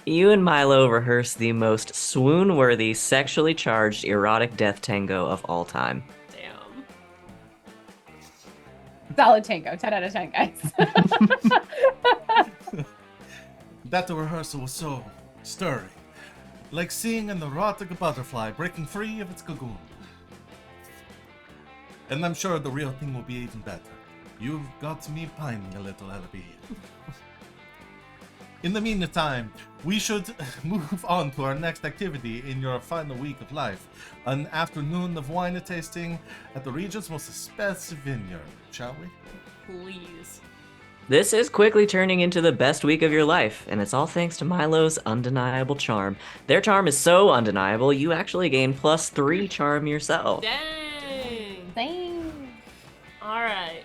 You and Milo rehearse the most swoon-worthy, sexually charged, erotic death tango of all time. Damn. solid tango. 10 out of 10, guys. That rehearsal was so stirring. Like seeing an erotic butterfly breaking free of its cocoon. And I'm sure the real thing will be even better. You've got me pining a little, LB. In the meantime, we should move on to our next activity in your final week of life. An afternoon of wine tasting at the region's most expensive vineyard, shall we? Please. This is quickly turning into the best week of your life, and it's all thanks to Milo's undeniable charm. Their charm is so undeniable, you actually gain +3 charm yourself. Dang. Dang. All right.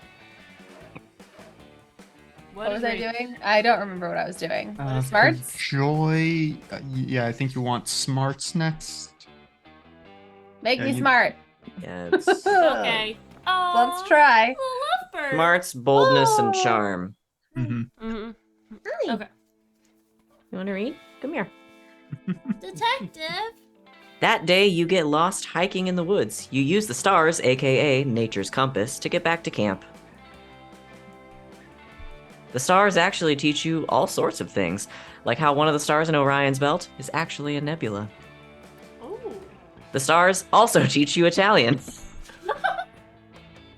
What was is I Rachel- doing? I don't remember what I was doing. For Smarts? Joy. Yeah, I think you want smarts next. Make Yeah, me you- smart. Yeah, it's Okay. Oh. Let's try. Lovebird. smarts, boldness, and Oh. charm. Mm-hmm. Okay. You want to read? Come here. Detective. That day, you get lost hiking in the woods. You use the stars, aka nature's compass, to get back to camp. The stars actually teach you all sorts of things, like how one of the stars in Orion's belt is actually a nebula. Oh. The stars also teach you Italian,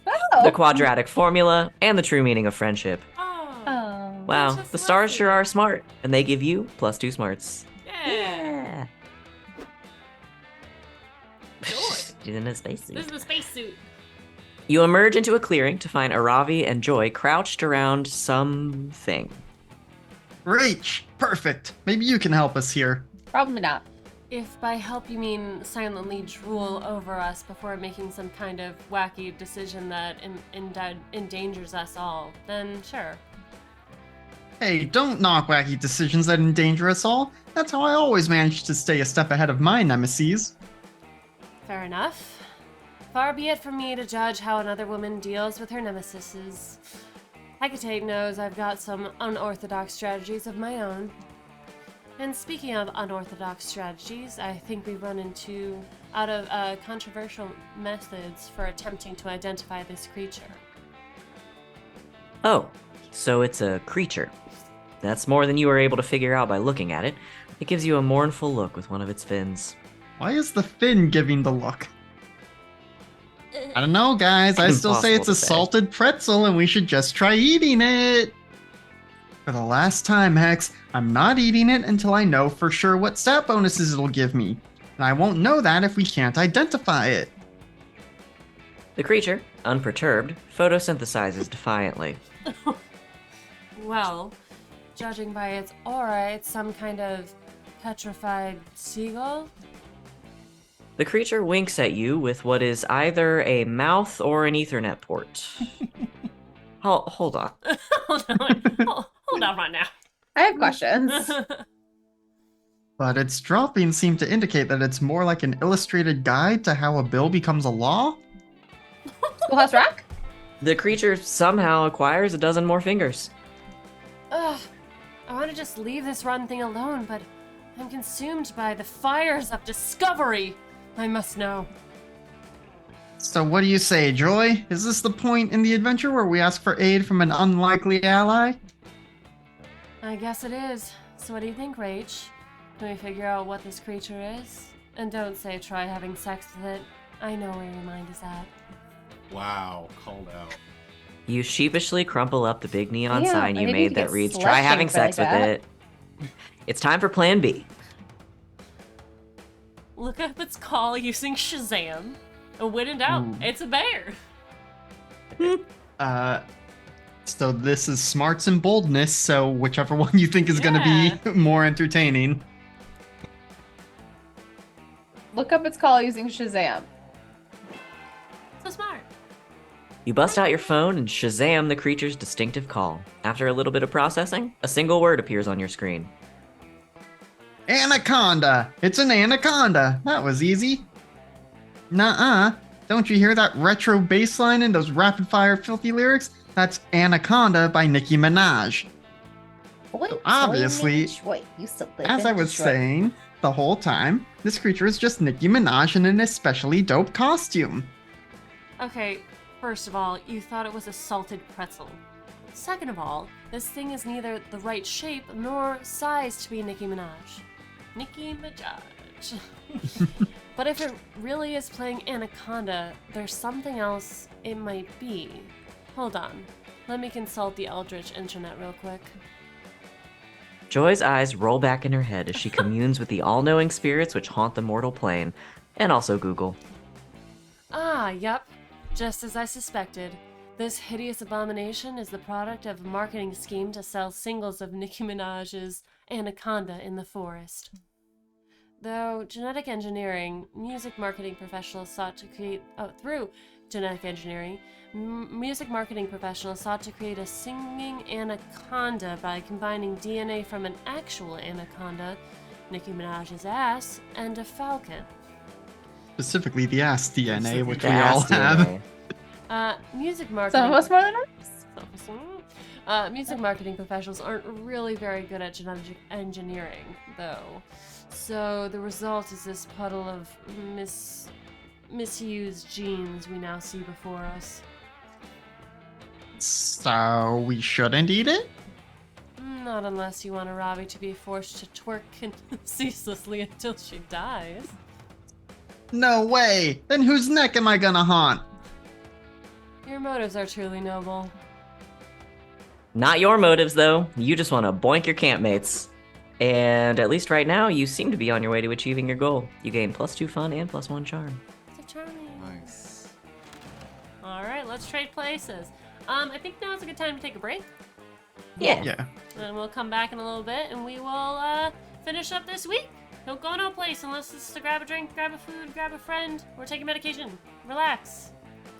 Oh. the quadratic formula, and the true meaning of friendship. Oh. Oh. Wow, just the stars lovely. sure are smart, and they give you +2 smarts. Yeah. Joy. She's in a spacesuit. This is the spacesuit. You emerge into a clearing to find Aravi and Joy crouched around something. Rach, perfect. Maybe you can help us here. Probably not. If by help you mean silently drool over us before making some kind of wacky decision that endangers us all, then sure. Hey, don't knock wacky decisions that endanger us all. That's how I always manage to stay a step ahead of my nemesis. Fair enough. Far be it from me to judge how another woman deals with her nemesis. Hecate knows I've got some unorthodox strategies of my own. And speaking of unorthodox strategies, I think we run into controversial methods for attempting to identify this creature. Oh, so it's a creature. That's more than you were able to figure out by looking at it. It gives you a mournful look with one of its fins. Why is the fin giving the look? I don't know, guys. I still say it's Impossible a to say. salted pretzel and we should just try eating it. For the last time, Hex, I'm not eating it until I know for sure what stat bonuses it'll give me. And I won't know that if we can't identify it. The creature, unperturbed, photosynthesizes defiantly. Well, judging by its aura, it's some kind of petrified seagull? The creature winks at you with what is either a mouth or an Ethernet port. Hold on. Hold on. Hold on right now. I have questions. But its droppings seem to indicate that it's more like an illustrated guide to how a bill becomes a law? Schoolhouse Rock? The creature somehow acquires a dozen more fingers. Ugh. I want to just leave this rotten thing alone, but I'm consumed by the fires of discovery. I must know. So what do you say, Joy? Is this the point in the adventure where we ask for aid from an unlikely ally? I guess it is. So what do you think, Rach? Can we figure out what this creature is? And don't say try having sex with it. I know where your mind is at. Wow, called out. You sheepishly crumple up the big neon Yeah, sign I you didn't made need to that get reads, slut try having shamed like sex with that." it. It's time for Plan B. Look up its call using Shazam. And when in doubt, Ooh. it's a bear. So this is smarts and boldness, so whichever one you think is going to be more entertaining. Look up its call using Shazam. So smart. You bust out your phone and Shazam the creature's distinctive call. After a little bit of processing, a single word appears on your screen. Anaconda! It's an anaconda! That was easy. Nuh-uh. Don't you hear that retro bass line and those rapid-fire filthy lyrics? That's Anaconda by Nicki Minaj. Boy, Obviously, Detroit. Used to live as in I was Detroit. saying the whole time, this creature is just Nicki Minaj in an especially dope costume. Okay, first of all, you thought it was a salted pretzel. Second of all, this thing is neither the right shape nor size to be Nicki Minaj. Nicki Minaj. But if it really is playing Anaconda, there's something else it might be. Hold on. Let me consult the Eldritch internet real quick. Joy's eyes roll back in her head as she communes with the all-knowing spirits which haunt the mortal plane, and also Google. Ah, yep. Just as I suspected. This hideous abomination is the product of a marketing scheme to sell singles of Nicki Minaj's Anaconda in the Forest. Though genetic engineering, music marketing professionals sought to create music marketing professionals sought to create a singing anaconda by combining DNA from an actual anaconda, Nicki Minaj's ass, and a falcon. Specifically the ass DNA, which The we all ass have. DNA. Music marketing. Some of us more than others. Music marketing professionals aren't really very good at genetic engineering, though. So the result is this puddle of misused genes we now see before us. So we shouldn't eat it? Not unless you want a Robbie to be forced to twerk ceaselessly until she dies. No way! Then whose neck am I gonna haunt? Your motives are truly noble. Not your motives, though. You just want to boink your campmates. And at least right now, you seem to be on your way to achieving your goal. You gain +2 fun and +1 charm. So charming. Nice. Alright, let's trade places. I think now is a good time to take a break. Yeah. Yeah. And we'll come back in a little bit and we will finish up this week. Don't go no place unless it's to grab a drink, grab a food, grab a friend, or take a medication. Relax.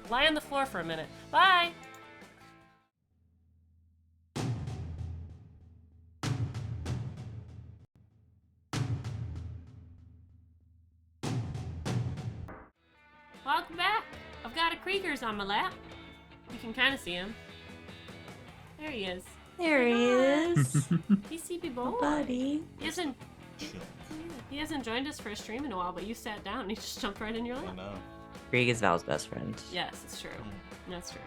Lie on the floor for a minute. Bye! Welcome back. I've got a Creakers on my lap. You can kind of see him. There he is. There he is. He's CP boy. Buddy. He hasn't joined us for a stream in a while, but you sat down and he just jumped right in your I lap. know. Krieg is Val's best friend. Yes, it's true. That's true.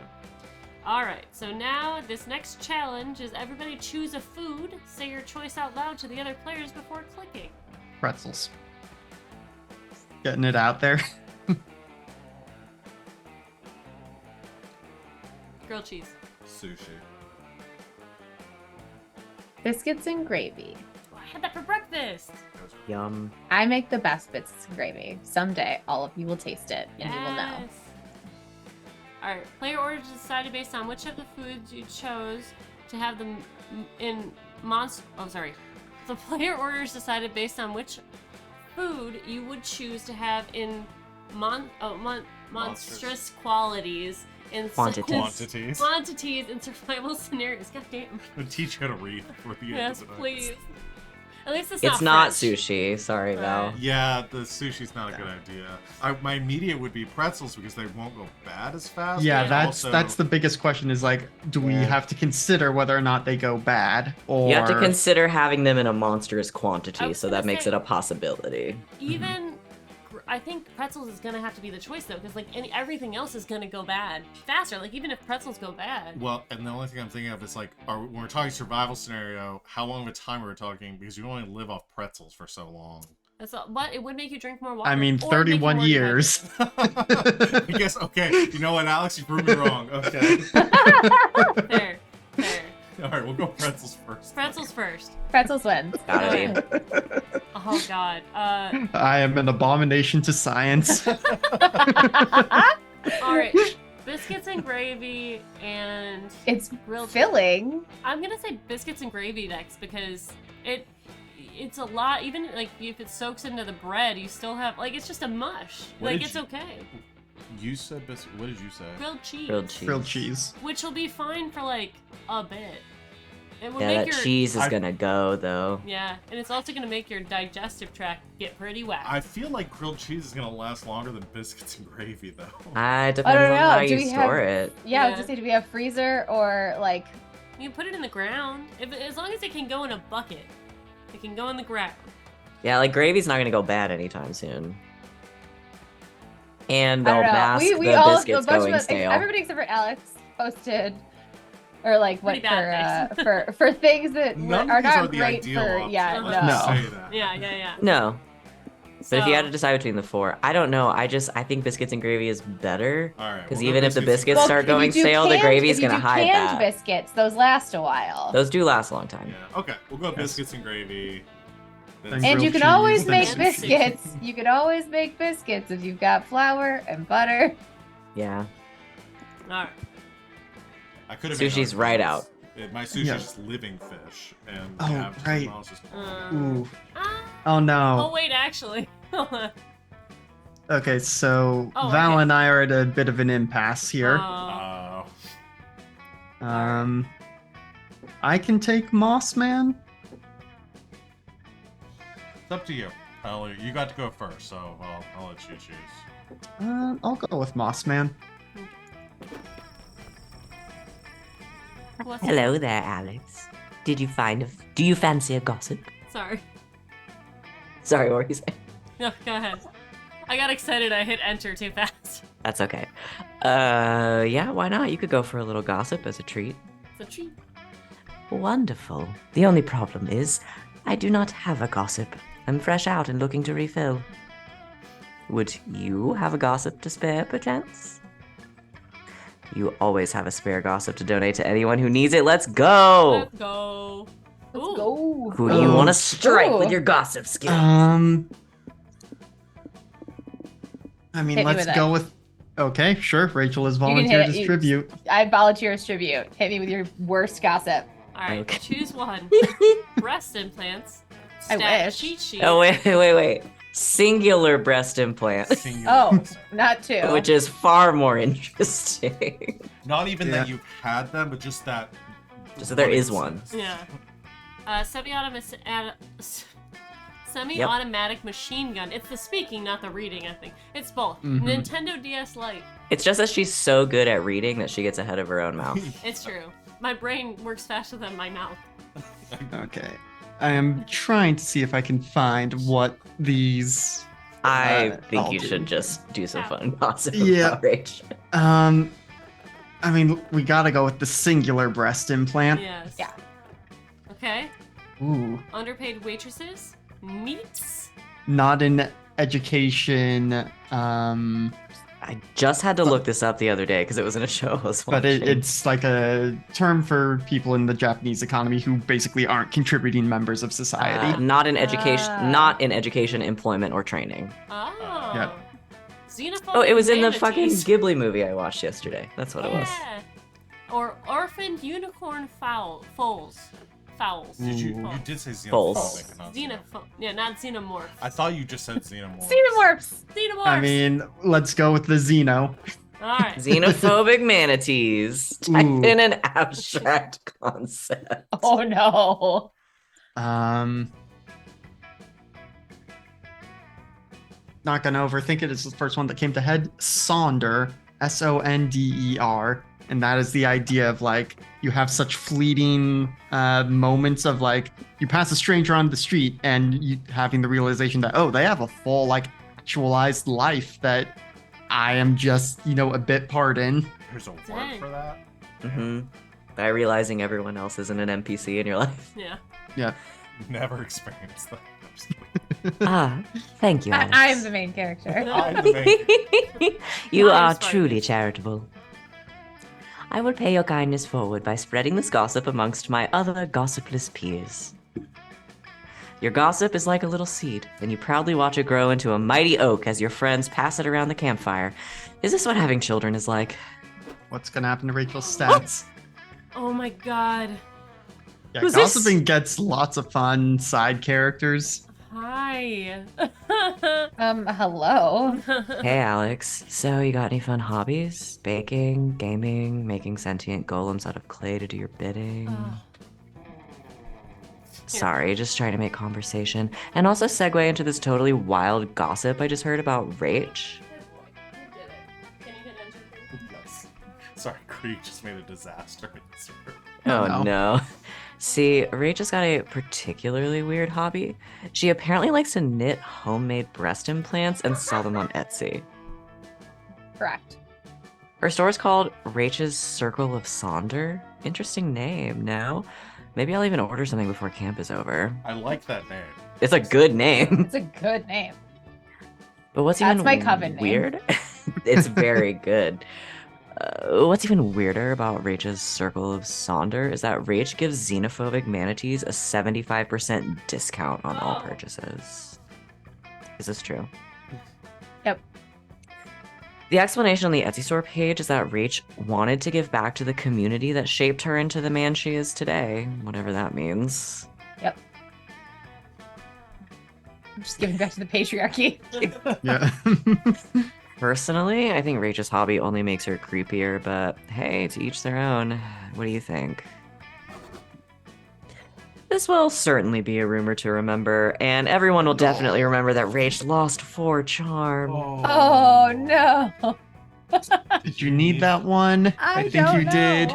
Alright, so now this next challenge is everybody choose a food, say your choice out loud to the other players before clicking. Pretzels. Getting it out there. Grilled cheese. Sushi. Biscuits and gravy. Oh, I had that for breakfast. Yum. I make the best biscuits and gravy. Someday, all of you will taste it, and you will know. Alright, player orders decided based on which of the foods you chose to have them in monster. Oh, sorry. The player orders decided based on which food you would choose to have in monstrous qualities in Quantities. quantities in survival scenarios. God damn. I'll teach you how to read for the Yes, episode. please. At least it's It's not French. sushi. Sorry, Val. Yeah, the sushi's not a good idea. My immediate would be pretzels because they won't go bad as fast. Yeah, but that's also- the biggest question is like, do we Yeah. have to consider whether or not they go bad? Or You have to consider having them in a monstrous I quantity, was so gonna that makes say- it a possibility. Even I think pretzels is gonna have to be the choice though, because like everything else is gonna go bad faster. Like even if pretzels go bad. Well, and the only thing I'm thinking of is like, when we're talking survival scenario, how long of a time are we talking? Because you only live off pretzels for so long. That's all, but it would make you drink more water. I mean, or make you 31 more years. I guess, okay. You know what, Alex? You proved me wrong. Okay. dehydrated. Fair. All right, we'll go pretzels first. Pretzels first. Pretzels wins. Gotta be. Oh God. I am an abomination to science. All right. Biscuits and gravy and It's grilled. filling. I'm gonna say biscuits and gravy next because it's a lot. Even like if it soaks into the bread, you still have like it's just a mush. What Like did it's you- okay. You said biscuit. What did you say? Grilled cheese. Grilled cheese. Which will be fine for like a bit. It will Yeah, make that your cheese is I- gonna go though. yeah, and it's also gonna make your digestive tract get pretty wet. I feel like grilled cheese is gonna last longer than biscuits and gravy, though. It depends I don't on know. how Do you we store have- it. Yeah, I was Yeah. just saying, do we have freezer or like? You can put it in the ground as long as it can go in a bucket. It can go in the ground. Yeah, like gravy's not gonna go bad anytime soon. And I they'll don't know. mask We the all biscuits a bunch going of us, stale. everybody except for Alex posted, or like what Pretty bad for things that None are of these not are the great ideal for options. yeah Uh-huh. Let's no. just say that. Yeah. No, but if you had to So- decide between the four, I don't know. I think biscuits and gravy is better. All right. Because we'll go even if the biscuits and biscuits Well, start if you going do stale, the canned- gravy's if you gonna do hide canned that. biscuits, those last a while. Those do last a long time. Yeah. Okay. We'll go biscuits and gravy. And And grilled you can cheese, always then make sushi. biscuits. You can always make biscuits if you've got flour and butter. Yeah. All right. I could have. Sushi's right out. My sushi's Yeah. just living fish, and Oh, yeah, right. Just Ooh. Ah. Oh Oh no. wait, actually. Okay, so Oh, Val okay. and I are at a bit of an impasse here. Oh. I can take Moss Man. It's up to you. You got to go first, so I'll let you choose. I'll go with Moss Man. What's- Hello there, Alex. Do you fancy a gossip? Sorry. Sorry, what were you saying? No, go ahead. I got excited. I hit enter too fast. That's okay. Yeah, why not? You could go for a little gossip as a treat. It's a treat. Wonderful. The only problem is, I do not have a gossip. I'm fresh out and looking to refill. Would you have a gossip to spare, perchance? You always have a spare gossip to donate to anyone who needs it. Let's go! Let's go. Let's Ooh. go. Who do you Oh. want to strike with Ooh. your gossip skills? I mean, Hit me let's with go it. with. Okay, sure. Rachel has can hit volunteered it. as You- tribute. I volunteer as tribute. Hit me with your worst gossip. All right, Okay. choose one. Breast implants. I Stat wish. Cheat sheet. Oh, wait. Singular breast implant, Singular Oh, percent. not two. which is far more interesting. Not even Yeah. that you've had them, but just that. Just that there is one. exists. Yeah. Semi-automatic machine gun. It's the speaking, not the reading, I think. It's both. Mhm. Nintendo DS Lite. It's just that she's so good at reading that she gets ahead of her own mouth. It's true. My brain works faster than my mouth. Okay. I am trying to see if I can find what these. I think I'll you do. should just do some fun gossip Yeah. about Rach. I mean, we gotta go with the singular breast implant. Yes. Yeah. Okay. Ooh. Underpaid waitresses. Meats. Not in education. I just had to look this up the other day because it was in a show I was But watching. it's like a term for people in the Japanese economy who basically aren't contributing members of society. not in education, Ah. not in education, employment, or training. Oh. Yeah. Xenophobic Oh, it was in the fucking manatees. Ghibli movie I watched yesterday. That's what it was. Yeah. Or orphaned unicorn fowls. Fowls. Did you? Ooh. You did say False. xenophobic. Not Xenopho- yeah, not xenomorph. I thought you just said xenomorph. Xenomorphs. Xenomorphs. I mean, let's go with the Xeno. All right. Xenophobic manatees. Type Ooh. in an abstract concept. Oh no. Not gonna overthink it. It's the first one that came to head. Sonder, Sonder, and that is the idea of like you have such fleeting moments of like you pass a stranger on the street and you having the realization that they have a full like actualized life that I am just a bit part in. There's a word Dang. for that. Mm-hmm. By realizing everyone else isn't an NPC in your life. Yeah. Yeah. Never experienced that. I'm just kidding. Ah, thank you, Alex. I am the main character. I'm the main- You Nice, are Sparky. truly charitable. I would pay your kindness forward by spreading this gossip amongst my other gossipless peers. Your gossip is like a little seed, and you proudly watch it grow into a mighty oak as your friends pass it around the campfire. Is this what having children is like? What's gonna happen to Rachel's stats? Oh my god. Yeah, Who's this? gossiping gets lots of fun side characters. Hi. Hello. Hey, Alex. So, you got any fun hobbies? Baking, gaming, making sentient golems out of clay to do your bidding? Oh. Sorry, just trying to make conversation. And also segue into this totally wild gossip I just heard about Rach. Can you hit enter, please? Yes. Sorry, Krieg just made a disaster. Oh no. See, Rach has got a particularly weird hobby. She apparently likes to knit homemade breast implants and sell them on Etsy. Correct. Her store is called Rach's Circle of Sonder. Interesting name, no? Maybe I'll even order something before camp is over. I like that name. It's a good name. It's a good name. But what's That's even my coven name. weird? It's very good. What's even weirder about Rach's Circle of Sonder is that Rach gives xenophobic manatees a 75% discount on all purchases. Is this true? Yep. The explanation on the Etsy store page is that Rach wanted to give back to the community that shaped her into the man she is today, whatever that means. Yep. I'm just giving back to the patriarchy. Yeah. Personally, I think Rach's hobby only makes her creepier, but hey, to each their own. What do you think? This will certainly be a rumor to remember, and everyone will definitely remember that Rach lost 4 charm. Oh no. Did you need that one? I think don't you know. did.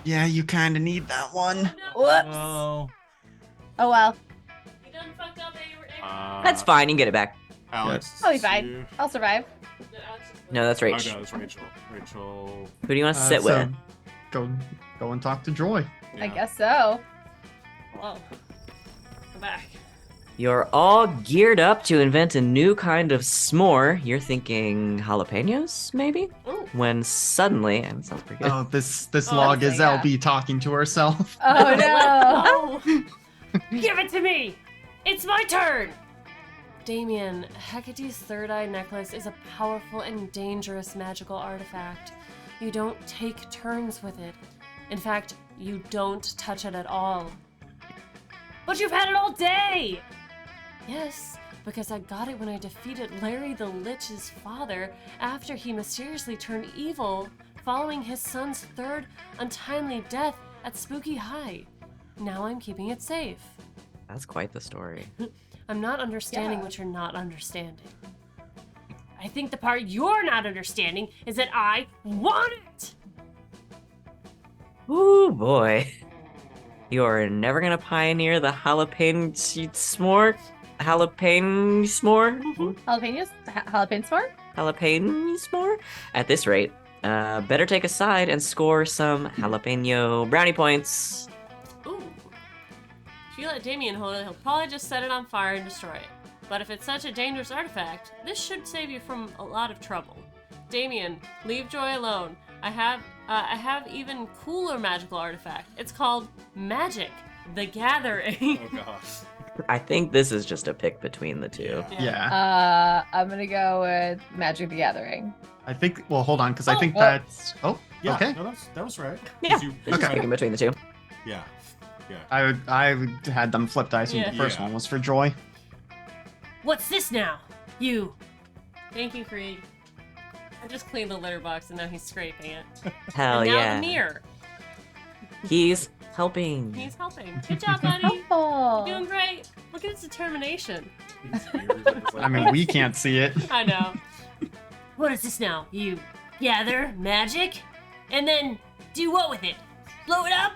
Yeah, you kind of need that one. Whoops. Oh. Oh well. You done fucked up, That's fine, you can get it back. Alex. I'll be it's fine. you. I'll survive. No, that's Oh, Rach. no, it's Rachel. Rachel. Who do you want to sit So, with? go and talk to Joy. I Yeah. guess so. Whoa. Go back. You're all geared up to invent a new kind of s'more. You're thinking jalapenos, maybe? Ooh. When suddenly, and that sounds pretty good. Oh, this Oh, log is honestly, yeah. LB talking to herself. Oh no. No! Give it to me! It's my turn! Damien, Hecate's third eye necklace is a powerful and dangerous magical artifact. You don't take turns with it. In fact, you don't touch it at all. But you've had it all day! Yes, because I got it when I defeated Larry the Lich's father after he mysteriously turned evil following his son's third untimely death at Spooky High. Now I'm keeping it safe. That's quite the story. I'm not understanding Yeah. what you're not understanding. I think the part you're not understanding is that I want it! Ooh, boy. You're never gonna pioneer the jalapeno s'more? Jalapeno s'more? Jalapenos? Jalapeno s'more? Jalapeno s'more? At this rate, better take a side and score some jalapeno brownie points. Ooh. If you let Damien hold it, he'll probably just set it on fire and destroy it. But if it's such a dangerous artifact, this should save you from a lot of trouble. Damien, leave Joy alone. I have even cooler magical artifact. It's called Magic the Gathering. Oh gosh. I think this is just a pick between the two. Yeah. I'm gonna go with Magic the Gathering. I think. Well, hold on, because I Oh, think oh. that's. Oh, Yeah, okay. no, that was right. Yeah. 'Cause you- Just Okay. picking between the two. Yeah. I had them flipped. I assumed Yeah. the first Yeah. one was for Joy. What's this now? You. Thank you, Krieg. I just cleaned the litter box and now he's scraping it. Hell and now yeah. the mirror. He's helping. He's helping. Good job, buddy. Oh. You're doing great. Look at his determination. I mean, we can't see it. I know. What is this now? You gather magic? And then do what with it? Blow it up?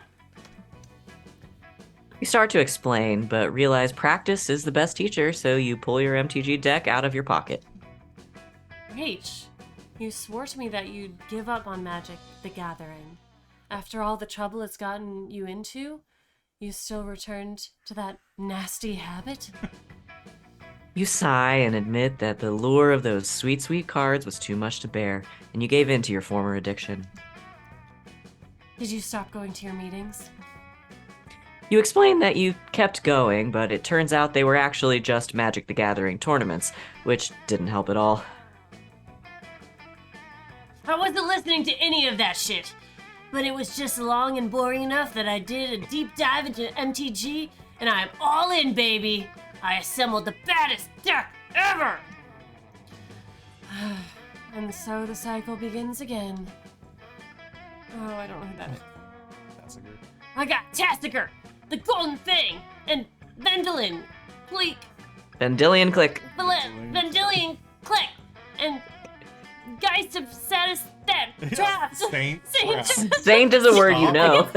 You start to explain, but realize practice is the best teacher, so you pull your MTG deck out of your pocket. Rach, you swore to me that you'd give up on Magic the Gathering. After all the trouble it's gotten you into, you still returned to that nasty habit? You sigh and admit that the lure of those sweet, sweet cards was too much to bear, and you gave in to your former addiction. Did you stop going to your meetings? You explain that you kept going, but it turns out they were actually just Magic the Gathering tournaments, which didn't help at all. I wasn't listening to any of that shit. But it was just long and boring enough that I did a deep dive into MTG, and I'm all in, baby. I assembled the baddest deck ever! And so the cycle begins again. Oh, I don't know who that is. That's a good. I got Tastiker, the Golden Fang, and Vendilion, Click, Vendilion click. Vendilion Click, and Geist of Satisfaction. Saint. Saint is a word you know.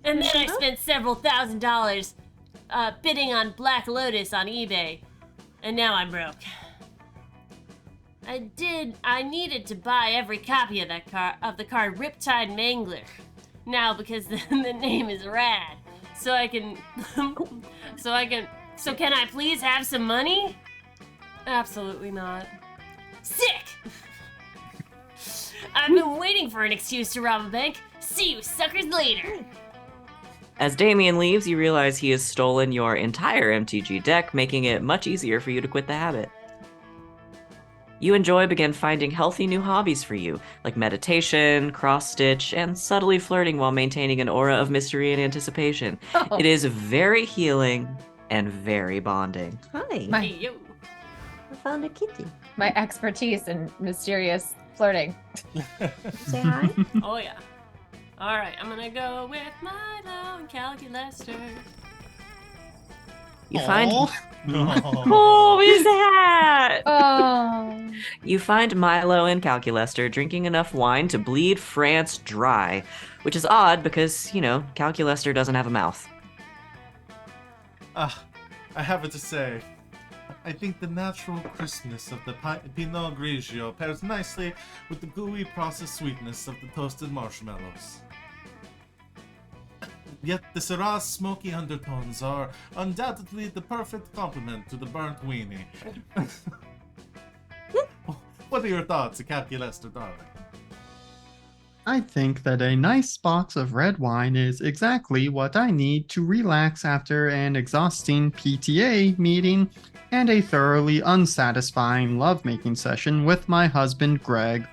And then I spent several $1,000s bidding on Black Lotus on eBay. And now I'm broke. I needed to buy every copy of the card Riptide Mangler. Now because the name is rad. So can I please have some money? Absolutely not. Sick! I've been waiting for an excuse to rob a bank. See you suckers later. As Damien leaves, you realize he has stolen your entire MTG deck, making it much easier for you to quit the habit. You and Joy begin finding healthy new hobbies for you, like meditation, cross-stitch, and subtly flirting while maintaining an aura of mystery and anticipation. Oh. It is very healing and very bonding. Hi, My- Hey, yo. I found a kitty. My expertise in mysterious flirting. Say hi. Oh, yeah. All right, I'm gonna go with Milo and Calculester. You find... No. Oh, his hat! Oh. You find Milo and Calculester drinking enough wine to bleed France dry, which is odd because, Calculester doesn't have a mouth. I have it to say. I think the natural crispness of the Pinot Grigio pairs nicely with the gooey processed sweetness of the toasted marshmallows. Yet the Syrah's smoky undertones are undoubtedly the perfect complement to the burnt weenie. What are your thoughts, Calculester, darling? I think that a nice box of red wine is exactly what I need to relax after an exhausting PTA meeting and a thoroughly unsatisfying lovemaking session with my husband, Greg.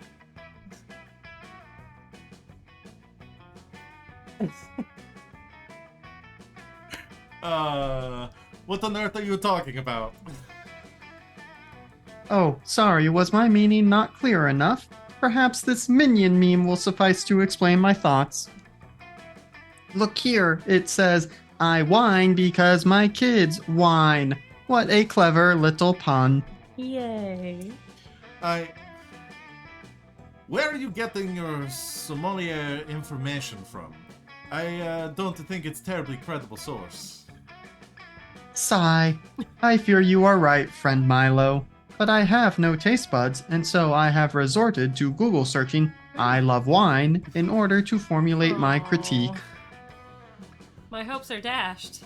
What on earth are you talking about? Oh, sorry, was my meaning not clear enough? Perhaps this minion meme will suffice to explain my thoughts. Look here, it says, I whine because my kids whine. What a clever little pun. Yay. Where are you getting your sommelier information from? I don't think it's terribly credible source. Sigh. I fear you are right, friend Milo. But I have no taste buds, and so I have resorted to Google searching I love wine in order to formulate my critique. My hopes are dashed.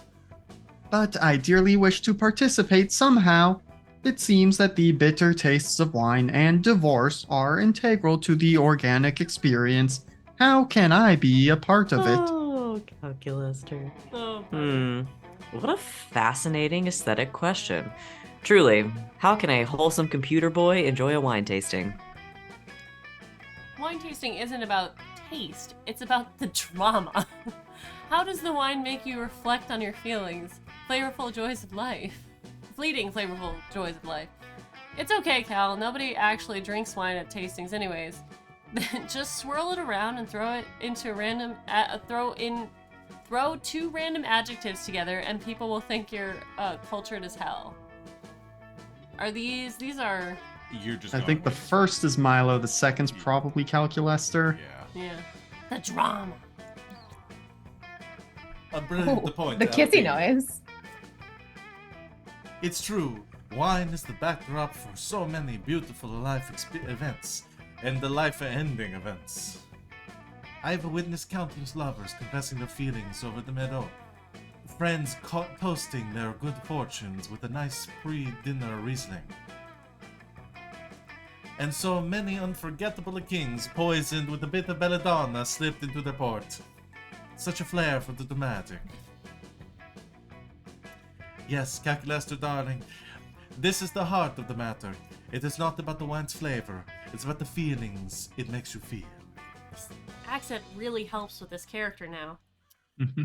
But I dearly wish to participate somehow. It seems that the bitter tastes of wine and divorce are integral to the organic experience. How can I be a part of it? Oh, Calculester. Oh, What a fascinating aesthetic question. Truly, how can a wholesome computer boy enjoy a wine tasting? wine tasting isn't about taste, it's about the drama. How does the wine make you reflect on your feelings? Flavorful joys of life. Fleeting flavorful joys of life. It's okay, Cal. Nobody actually drinks wine at tastings anyways. Just swirl it around and throw it into random throw two random adjectives together and people will think you're cultured as hell. Are these are You're just. I going think the with- first is Milo, the second's probably Calculester. Yeah. yeah. The drama. Brilliant the Ooh, point. the kissy Alfie. noise. It's true. Wine is the backdrop for so many beautiful life events and the life-ending events. I've witnessed countless lovers confessing their feelings over the meadow. friends toasting their good fortunes with a nice pre-dinner Riesling. And so many unforgettable kings poisoned with a bit of belladonna slipped into their port. Such a flair for the dramatic. Yes, Calculaster darling, this is the heart of the matter. It is not about the wine's flavor, it's about the feelings it makes you feel. Accent really helps with this character now.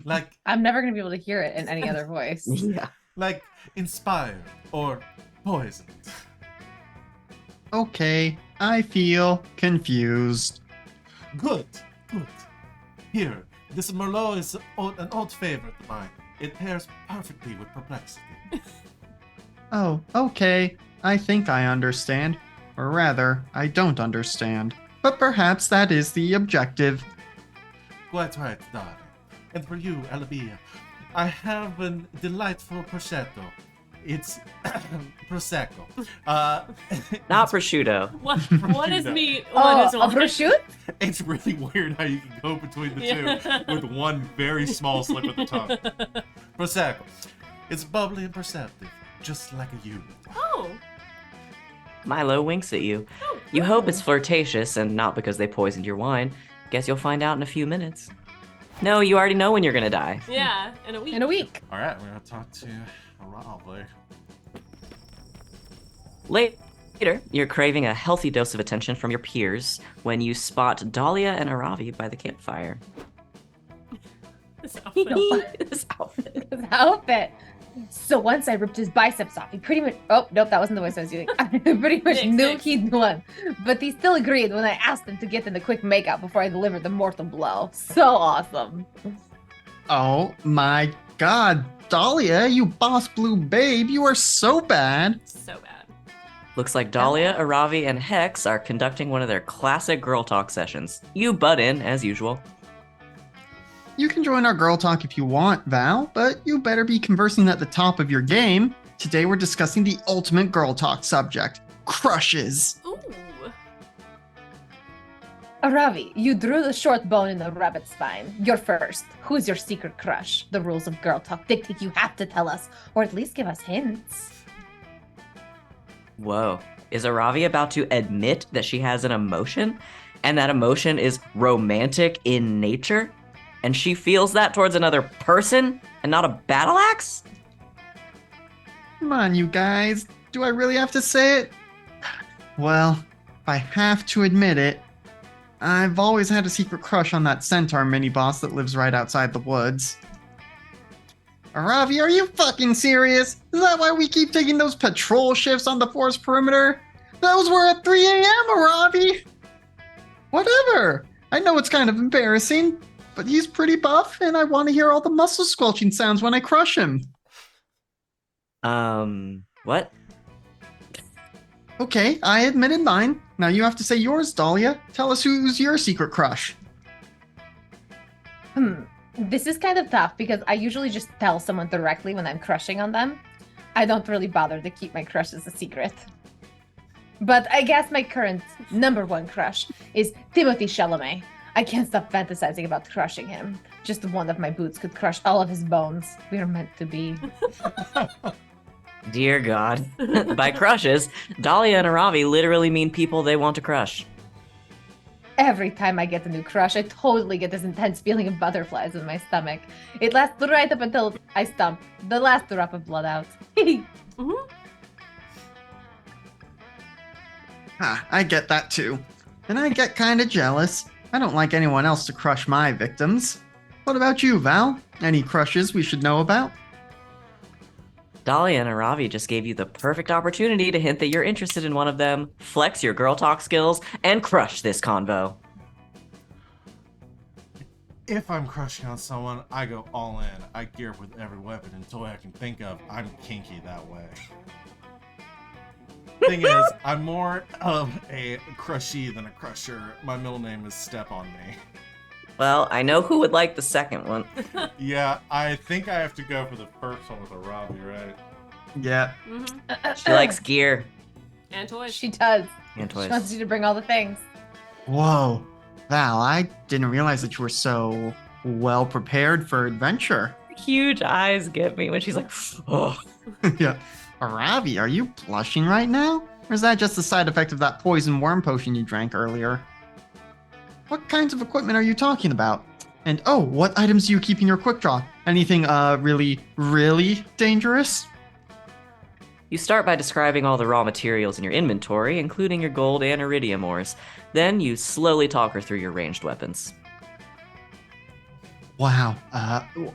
Like, I'm never gonna be able to hear it in any other voice. Yeah. like inspired or poisoned. Okay, I feel confused. Good, good. Here, this Merlot is an old favorite of mine. It pairs perfectly with perplexity. Oh, okay. I think I understand. Or rather, I don't understand. But perhaps that is the objective. Quite right, darling. And for you, Alabia, I have a delightful prosciutto. It's prosecco. Not prosciutto. What is Prosciutto. meat? Oh, What is a wine? prosciutto? It's really weird how you can go between the Yeah. two with one very small slip of the tongue. Prosecco. It's bubbly and perceptive, just like a youth. Oh, Milo winks at you. You hope it's flirtatious and not because they poisoned your wine. Guess you'll find out in a few minutes. No, you already know when you're gonna die. yeah, in a week. In a week. All right, we're gonna talk to Raleigh. Later, you're craving a healthy dose of attention from your peers when you spot Dahlia and Aravi by the campfire. This outfit. This outfit. His outfit. So once I ripped his biceps off, he pretty much. Oh, nope, that wasn't the voice I was using. I pretty much Thanks, knew thanks. he'd won. But he still agreed when I asked him to get in the quick makeout before I delivered the mortal blow. So awesome. Oh my god, Dahlia, you boss blue babe, you are so bad. So bad. Looks like Dahlia, Aravi, and Hex are conducting one of their classic girl talk sessions. You butt in, as usual. You can join our girl talk if you want, Val, but you better be conversing at the top of your game. Today we're discussing the ultimate girl talk subject, crushes. Ooh. Aravi, you drew the short bone in the rabbit's spine. You're first. Who's your secret crush? The rules of girl talk dictate you have to tell us, or at least give us hints. Whoa. Is Aravi about to admit that she has an emotion? And that emotion is romantic in nature? And she feels that towards another person and not a battle axe? Come on, you guys. Do I really have to say it? Well, if I have to admit it, I've always had a secret crush on that centaur mini-boss that lives right outside the woods. Aravi, are you fucking serious? Is that why we keep taking those patrol shifts on the forest perimeter? Those were at 3 a.m., Aravi! Whatever. I know it's kind of embarrassing, but he's pretty buff, and I want to hear all the muscle squelching sounds when I crush him. What? Okay, I admitted mine. Now you have to say yours, Dahlia. Tell us who's your secret crush. This is kind of tough because I usually just tell someone directly when I'm crushing on them. I don't really bother to keep my crushes a secret. But I guess my current number one crush is Timothy Chalamet. I can't stop fantasizing about crushing him. Just one of my boots could crush all of his bones. We're meant to be. Dear God. By crushes, Dahlia and Aravi literally mean people they want to crush. Every time I get a new crush, I totally get this intense feeling of butterflies in my stomach. It lasts right up until I stump the last drop of blood out. Mm-hmm. Ah, I get that too. And I get kinda jealous. I don't like anyone else to crush my victims. What about you, Val? Any crushes we should know about? Dahlia and Aravi just gave you the perfect opportunity to hint that you're interested in one of them, flex your girl talk skills, and crush this convo. If I'm crushing on someone, I go all in. I gear up with every weapon and toy I can think of. I'm kinky that way. Thing is, I'm more of a crushee than a crusher. My middle name is Step On Me. Well, I know who would like the second one. Yeah, I think I have to go for the first one with a Robbie, right? Yeah. Mm-hmm. She likes gear And toys. She does. and She toys. wants you to bring all the things. Whoa. Val, I didn't realize that you were so well prepared for adventure. huge eyes get me when she's like, oh. Yeah. Ravi, are you blushing right now? Or is that just a side effect of that poison worm potion you drank earlier? What kinds of equipment are you talking about? And oh, what items do you keep in your quick draw? Anything really, really dangerous? You start by describing all the raw materials in your inventory, including your gold and iridium ores. Then you slowly talk her through your ranged weapons. Wow.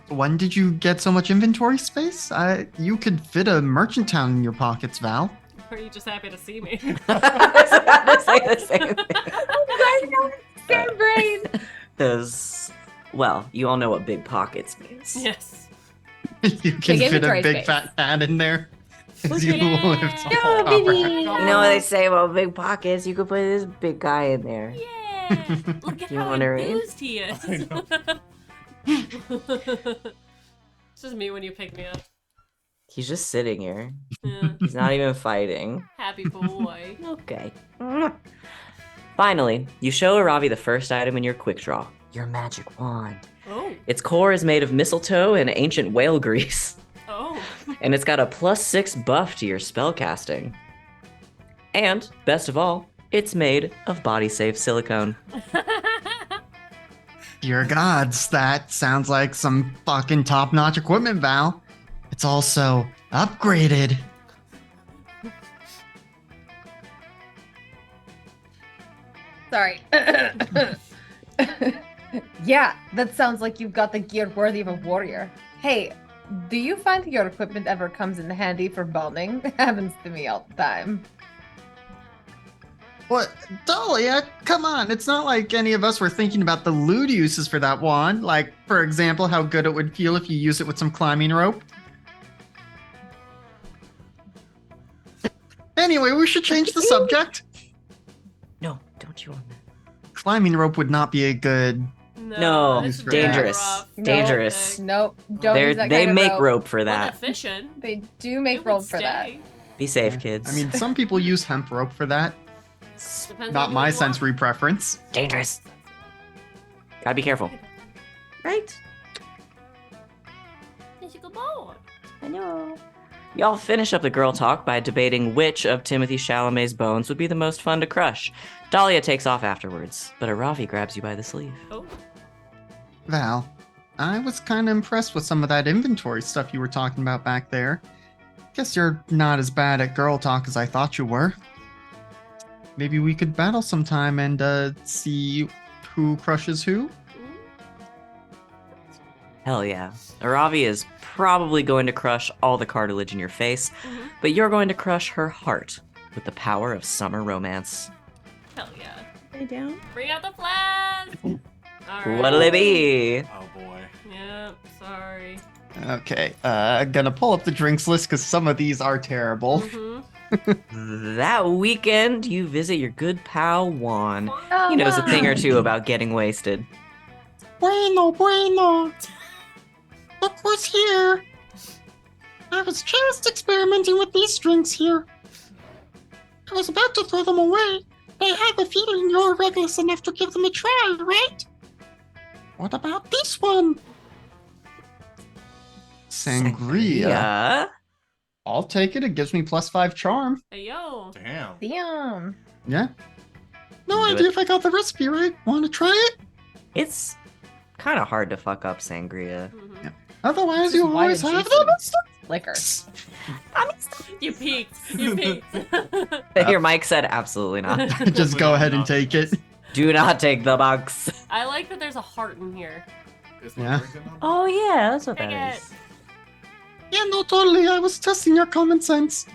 When did you get so much inventory space? You could fit a merchant town in your pockets, Val. Or are you just happy to see me? I was about to say the same thing. Same brain. Because, well, you all know what big pockets means. Yes. You can fit a inventory big space. fat hat in there. Look As you at lift that. all No, baby. over. You know what they say about big pockets? You could put this big guy in there. Yeah. Look at You how wonder- enthused he is. I know. It's just me when you pick me up. He's just sitting here. Yeah. He's not even fighting. Happy boy. Okay. Finally, you show Aravi the first item in your quick draw, your magic wand. Oh. Its core is made of mistletoe and ancient whale grease, Oh. and it's got a +6 buff to your spell casting. And, best of all, it's made of body-safe silicone. Dear gods, that sounds like some fucking top-notch equipment, Val. It's also upgraded. Sorry. Yeah, that sounds like you've got the gear worthy of a warrior. Hey, do you find your equipment ever comes in handy for bombing? Happens to me all the time. What? Dahlia, come on. It's not like any of us were thinking about the lewd uses for that wand. Like, for example, how good it would feel if you use it with some climbing rope. Anyway, we should change the subject. No, don't you want that? Climbing rope would not be a good... No, it's dangerous. rough. No. Dangerous. Nope, don't use that They kind of make rope. rope for Well, that. efficient. They do make It rope would for that. stay. Be safe, kids. I mean, some people use hemp rope for that. Depends Not on my what you want. sensory preference. dangerous. Gotta be careful. Right? It's a good boy. I know. Y'all finish up the girl talk by debating which of Timothy Chalamet's bones would be the most fun to crush. Dahlia takes off afterwards, but Aravi grabs you by the sleeve. Oh. Val, I was kind of impressed with some of that inventory stuff you were talking about back there. Guess you're not as bad at girl talk as I thought you were. Maybe we could battle sometime and see who crushes who? Hell yeah. Aravi is probably going to crush all the cartilage in your face, Mhm. but you're going to crush her heart with the power of summer romance. Hell yeah. Lay down. Bring out the flask. All right. What'll it be? Oh boy. Yep. Sorry. Okay, gonna pull up the drinks list because some of these are terrible. Mhm. That weekend, you visit your good pal Juan. Oh, He knows a thing or wow. two about getting wasted. Bueno, bueno. Look who's here. I was just experimenting with these drinks here. I was about to throw them away, but I have a feeling you're reckless enough to give them a try, right? What about this one? Sangria. I'll take it. It gives me +5 charm. Hey yo. Damn. Damn. Yeah. No Do idea it. if I got the recipe right. Want to try it? It's kind of hard to fuck up sangria. Mhm. Otherwise, This you is always wine and have juice. them. Liquor. You peeked. You peeked. Your mic said absolutely not. Just go ahead and take it. Do not take the box. I like that there's a heart in here. Is my Yeah. drinking number? Oh yeah, that's what Take that it. is. Yeah, no, totally. I was testing your common sense.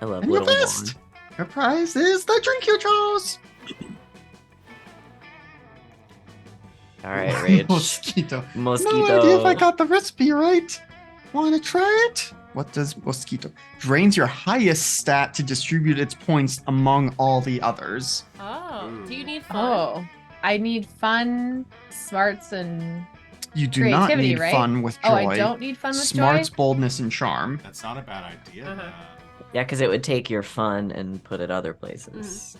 I love And your little best. Juan. Your prize is the drink you chose. All right, Rage. Mosquito. Mosquito. No idea if I got the recipe right. Want to try it? What does mosquito? Drains your highest stat to distribute its points among all the others. Oh. Do you need fun? Oh, I need fun, smarts, and You do not Creativity, need right? fun with joy. oh, I don't need fun with Smarts, joy. boldness, and charm. That's not a bad idea. Uh-huh. man. Yeah, because it would take your fun and put it other places.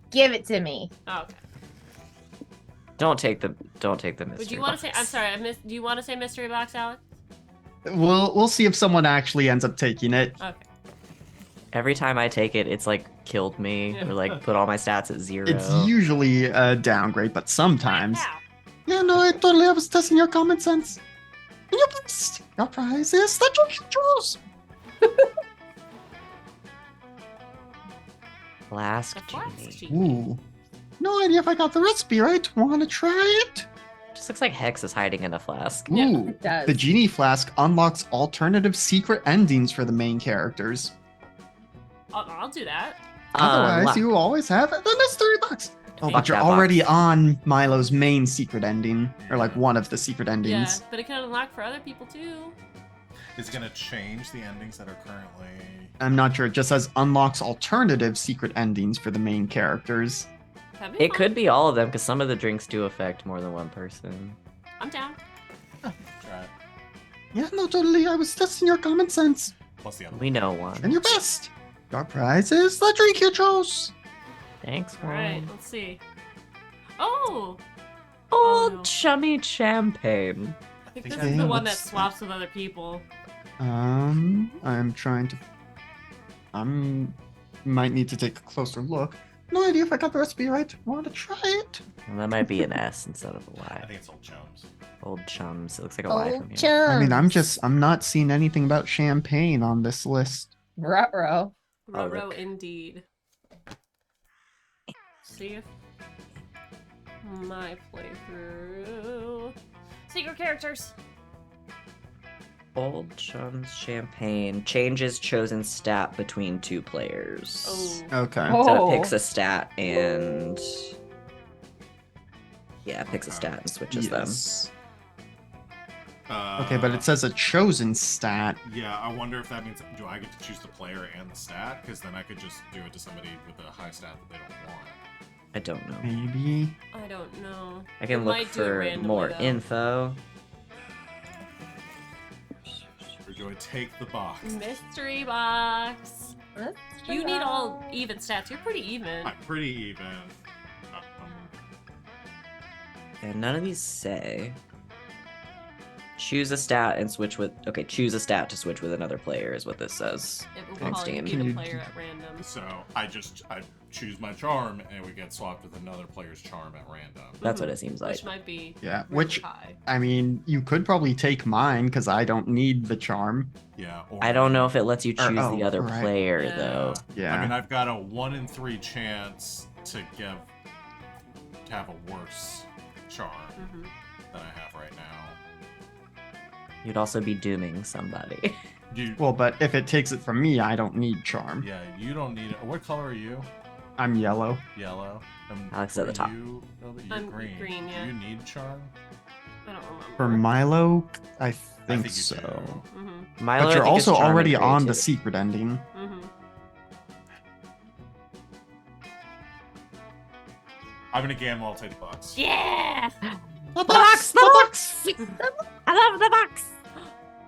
Give it to me. Oh, okay. Don't take the mystery. Would you want to say? box. I'm sorry. Do you want to say mystery box, Alex? We'll see if someone actually ends up taking it. Okay. Every time I take it, it's like killed me or like put all my stats at 0. It's usually a downgrade, but sometimes. Wow. Yeah, no, I was testing your common sense. And your best. Your prize is the Drink Juice. Flask The flask genie. genie. Ooh. No idea if I got the recipe right. Wanna try it? Just looks like Hex is hiding in a flask. Yeah, Ooh. It does. The Genie Flask unlocks alternative secret endings for the main characters. I'll do that. Otherwise, Unlock- you always have the mystery box. Oh, Fuck but you're that already box. on Milo's main secret ending, or like one of the secret Yeah, endings. but it can unlock for other people too. Is it gonna change the endings that are currently? I'm not sure. It just says unlocks alternative secret endings for the main characters. That'd be It fun. could be all of them because some of the drinks do affect more than one person. I'm down. Try it. Yeah, no, totally. I was testing your common sense. What's the other? We know one. And your best. Your prize is the drink you chose. Thanks, All right, Mom. let's see. Oh, Old no. chummy champagne. I think think this I is the know one that what's- swaps with other people. I'm trying to. Might need to take a closer look. No idea if I got the recipe right. Want to try it? And that might be an S instead of a I Y. think it's old chums. Old chums. It looks like a Y from Old here. chum. I mean, I'm not seeing anything about champagne on this list. Ruh-roh. Oh, Ruh-roh look. indeed. See if my playthrough. Secret characters. Old chums champagne changes chosen stat between 2 players. Oh. Okay. Oh. So it picks a stat and yeah, it picks a stat and switches them. Yes. Okay, but it says a chosen stat. Yeah, I wonder if that means do I get to choose the player and the stat? Because then I could just do it to somebody with a high stat that they don't want. I don't know. Maybe. I don't know. I can It look might do it for randomly, more though. info. Or do I take the box? Mystery box. You need all even stats. You're pretty even. I'm pretty even. And none of these say. Choose a stat and switch with. Okay, choose a stat to switch with another player is what this says. It will Thanks, probably Dan. be Can the you- player at random. So I choose my charm and it would get swapped with another player's charm at random. That's what it seems like. Which might be Yeah, really which high. I mean, you could probably take mine because I don't need the charm. Yeah. Or I don't know if it lets you choose oh, the other right. player Yeah. though. Yeah. I mean, I've got a 1 in 3 chance to have a worse charm Mhm. than I have right now. You'd also be dooming somebody. You, Well, but if it takes it from me, I don't need charm. yeah, you don't need it. What color are you? I'm yellow. Yellow. And Alex at the are top. You, Elby? You're I'm green. green, yeah. Do you need charm? I don't remember. For Milo, I I think you so. do. Mm-hmm. Milo, But I you're think, is also charm and already on the creativity. secret ending. Mm-hmm. I'm gonna gamble. I'll take the box. Yeah! The box! The box! I love the box.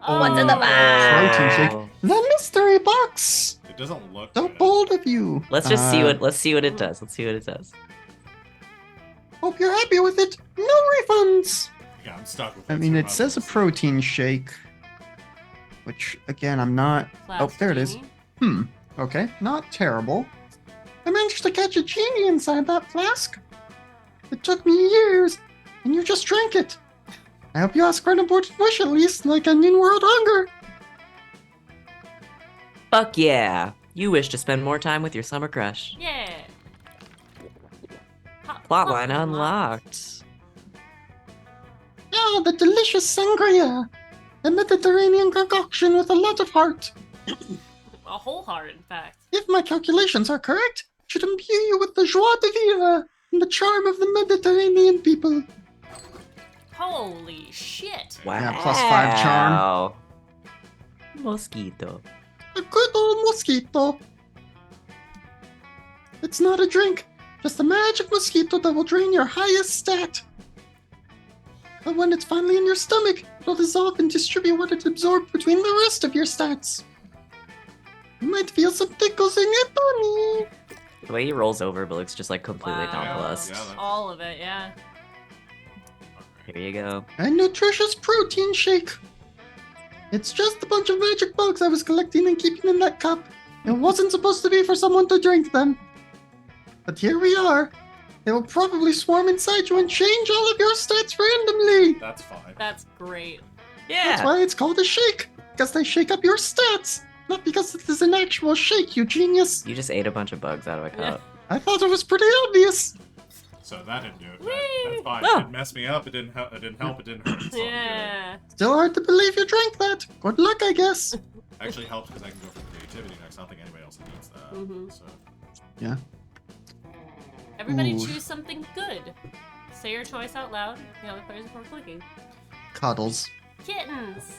Oh, What's in the box? Protein shake. The mystery box! It doesn't look. So good. bold of you. Let's just see what it does. Let's see what it does. Hope you're happy with it. No refunds. Yeah, I'm stuck with. I it, mean, so it might says a as well protein shake. Which, again, I'm not. Oh, there it is. Genie. Okay, not terrible. I managed to catch a genie inside that flask. It took me years, and you just drank it. I hope you ask for an important wish at least, like ending world hunger. Fuck yeah! You wish to spend more time with your summer crush. Yeah. Plotline unlocked. Ah, the delicious sangria. A Mediterranean concoction with a lot of heart. A whole heart, in fact. If my calculations are correct, it should imbue you with the joie de vivre and the charm of the Mediterranean people. Holy shit. Wow. Yeah, +5 charm. Mosquito. A good old mosquito. It's not a drink, just a magic mosquito that will drain your highest stat. But when it's finally in your stomach, it'll dissolve and distribute what it absorbed between the rest of your stats. You might feel some tickles in your tummy. The way he rolls over, but looks just like completely Wow. nonplussed. Yeah, that's- All of it, yeah. Here you go. A nutritious protein shake. It's just a bunch of magic bugs I was collecting and keeping in that cup. It wasn't supposed to be for someone to drink them. But here we are. They will probably swarm inside you and change all of your stats randomly. That's fine. That's great. That's Yeah. why it's called a shake. Because they shake up your stats. Not because it is an actual shake, you genius. You just ate a bunch of bugs out of a cup. I thought it was pretty obvious. So that didn't do it. Whee! That's fine. Oh. It messed me up. It didn't help. It didn't help. It didn't hurt. It's all Yeah. Still hard to believe you drank that. Good luck, I guess. good. Actually helps because I can go for creativity next. I don't think anybody else needs that. Mhm. So Yeah. Everybody Ooh. choose something good. Say your choice out loud. The other players before clicking. Cuddles. Kittens.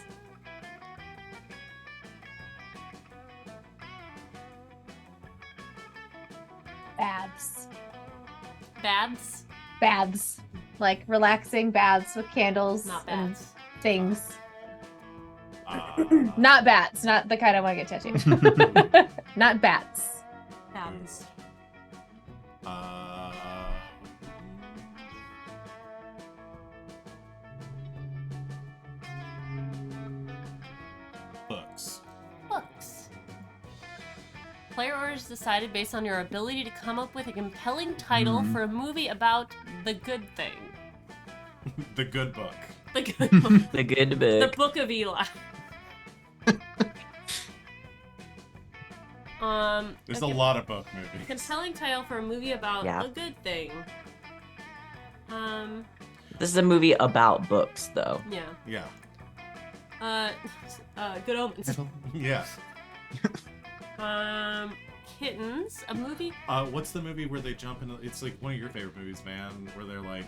Baths. Baths. Baths. Like relaxing baths with candles Not and baths. things. uh, Not bats. Not the kind I want to get tattooed. Not bats. Baths. uh, books. Books. Player orders decided based on your ability to come up with a compelling title for a movie about the good thing. The good book. The good book. The good The book. Book of Eli. There's a a lot of book movies. compelling title for a movie about Yeah. a good thing. This is a movie about books, though. Yeah. Yeah. Good Omens. Yeah. Kittens. A movie. What's the movie where they jump into? It's like one of your favorite movies, man. Where they're like,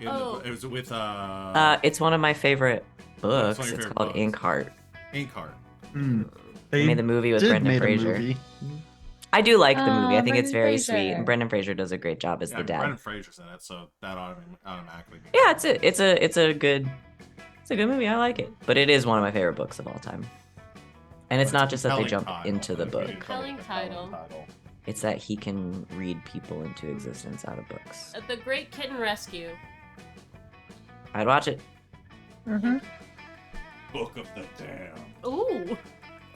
Oh. it was with It's one of my favorite books. one of your It's favorite called books. Inkheart. Inkheart. They made the movie with did Brendan made a Fraser. movie. I do like the movie. I Oh, think it's Brendan very Fraser. sweet, and Brendan Fraser does a great job as Yeah, the dad. Brendan Fraser's in it, so that automatically. Means Yeah, it's a good movie. I like it, but it is one of my favorite books of all time. And it's But not just that they compelling jump title. into the Like, we book. need to call it a Compelling compelling title. It's that he can read people into existence out of books. The Great Kitten Rescue. I'd watch it. Mm-hmm. Book of the Damned. Ooh.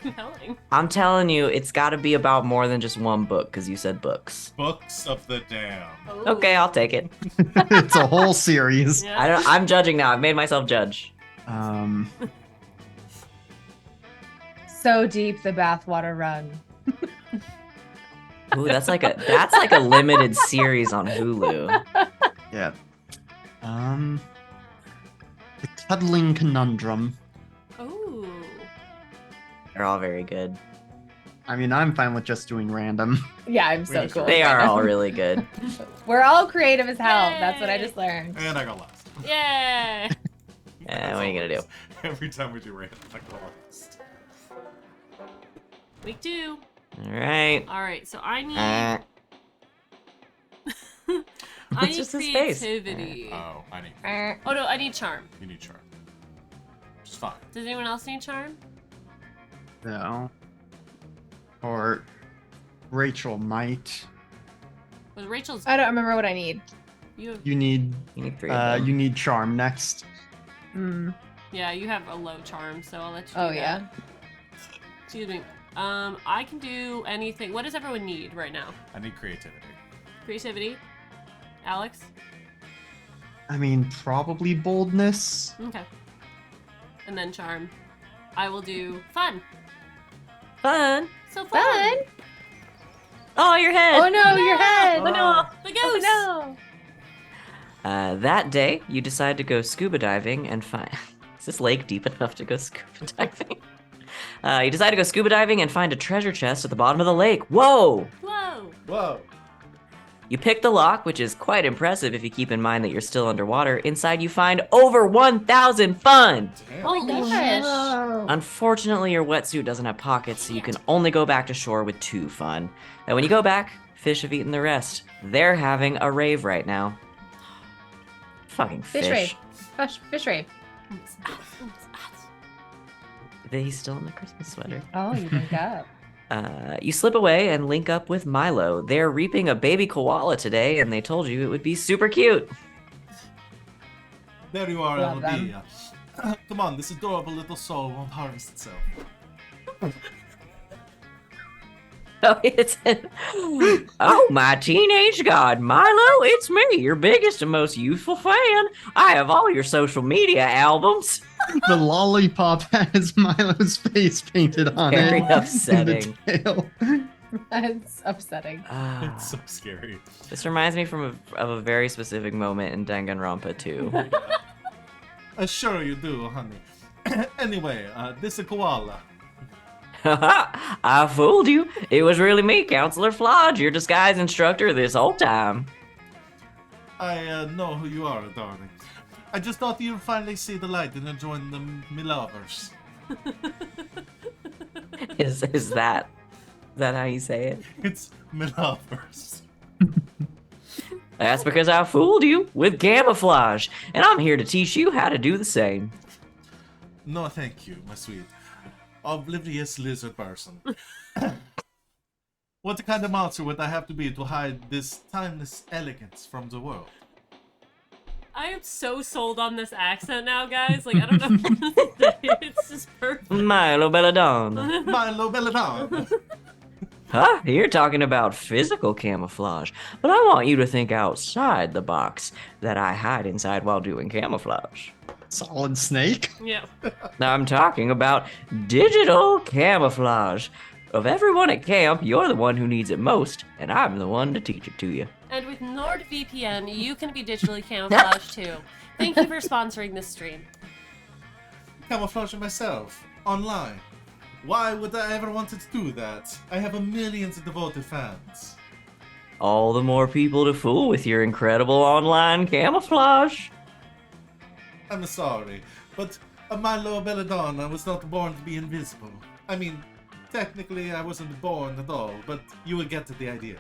Compelling. I'm telling you, it's got to be about more than just one book, because you said books. Books of the Damned. Ooh. Okay, I'll take it. It's a whole series. Yeah. I'm judging now. I've made myself judge. So deep the bathwater run. Ooh, that's like a limited series on Hulu. Yeah. The Cuddling Conundrum. Ooh. They're all very good. I mean, I'm fine with just doing random. Yeah, I'm so Really cool. They with are that. all really good. We're all creative as hell. That's what I Yay. just learned. And I go last. Yay. What are you gonna do? Every time we do random, I go last. Week 2. All right. All right, so I need Uh, I It's need just his face. creativity. Oh, I need. Oh no, I need charm. You need charm. Which is fine. Does anyone else need charm? No. Or Rachel might. Was Rachel's I don't remember what I need. you have, You need you need 3 of them. you need charm next. Mm. yeah, you have a low charm, so I'll let you Oh do yeah. that. Excuse me. I can do anything. What does everyone need right now? I need creativity. Creativity? Alex? I mean, probably boldness. Okay. And then charm. I will do fun. Fun. So fun. Fun. Oh, your head. Oh no, your head. Oh, no. The goose. Oh no. That day, you decide to go scuba diving and find. Is this lake deep enough to go scuba diving? You decide to go scuba diving and find a treasure chest at the bottom of the lake. Whoa! Whoa. Whoa. You pick the lock, which is quite impressive if you keep in mind that you're still underwater. Inside, you find over 1,000 fun! Damn. Holy Gosh. shit. Unfortunately, your wetsuit doesn't have pockets, so you can only go back to shore with 2 fun. And when you go back, fish have eaten the rest. They're having a rave right now. Fucking fish. Fish rave. Fish rave. He's still in the Christmas sweater. Oh, you wake up. You slip away and link up with Milo. They're reaping a baby koala today, and they told you it would be super cute. There you are, Love them. Elodie. Come on, this adorable little soul won't harvest itself. Oh, oh, my teenage god, Milo, it's me, your biggest and most youthful fan. I have all your social media albums. The lollipop has Milo's face painted on Very it. upsetting. In the tail. That's upsetting. It's so scary. This reminds me of a very specific moment in Danganronpa 2. Sure you do, honey. Anyway, this is a koala. I fooled you. It was really me, Counselor Flodge, your disguise instructor this whole time. I know who you are, darling. I just thought you'd finally see the light and join the Milovers. Is that how you say it? It's Milovers. That's because I fooled you with camouflage, and I'm here to teach you how to do the same. No, thank you, my sweet. Oblivious lizard person. What kind of monster would I have to be to hide this timeless elegance from the world? I am so sold on this accent now, guys. Like, I don't know what to say. It's just perfect. Milo Belladonna. Milo Belladonna. Huh? You're talking about physical camouflage, but I want you to think outside the box that I hide inside while doing camouflage. Solid Snake? Yeah. I'm talking about digital camouflage. Of everyone at camp, you're the one who needs it most, and I'm the one to teach it to you. And with NordVPN, you can be digitally camouflaged too. Thank you for sponsoring this stream. Camouflaging myself online. Why would I ever wanted to do that? I have a millions of devoted fans. All the more people to fool with your incredible online camouflage. I'm sorry, but Milo Belladonna was not born to be invisible. I mean, technically I wasn't born at all, but you will get to the idea.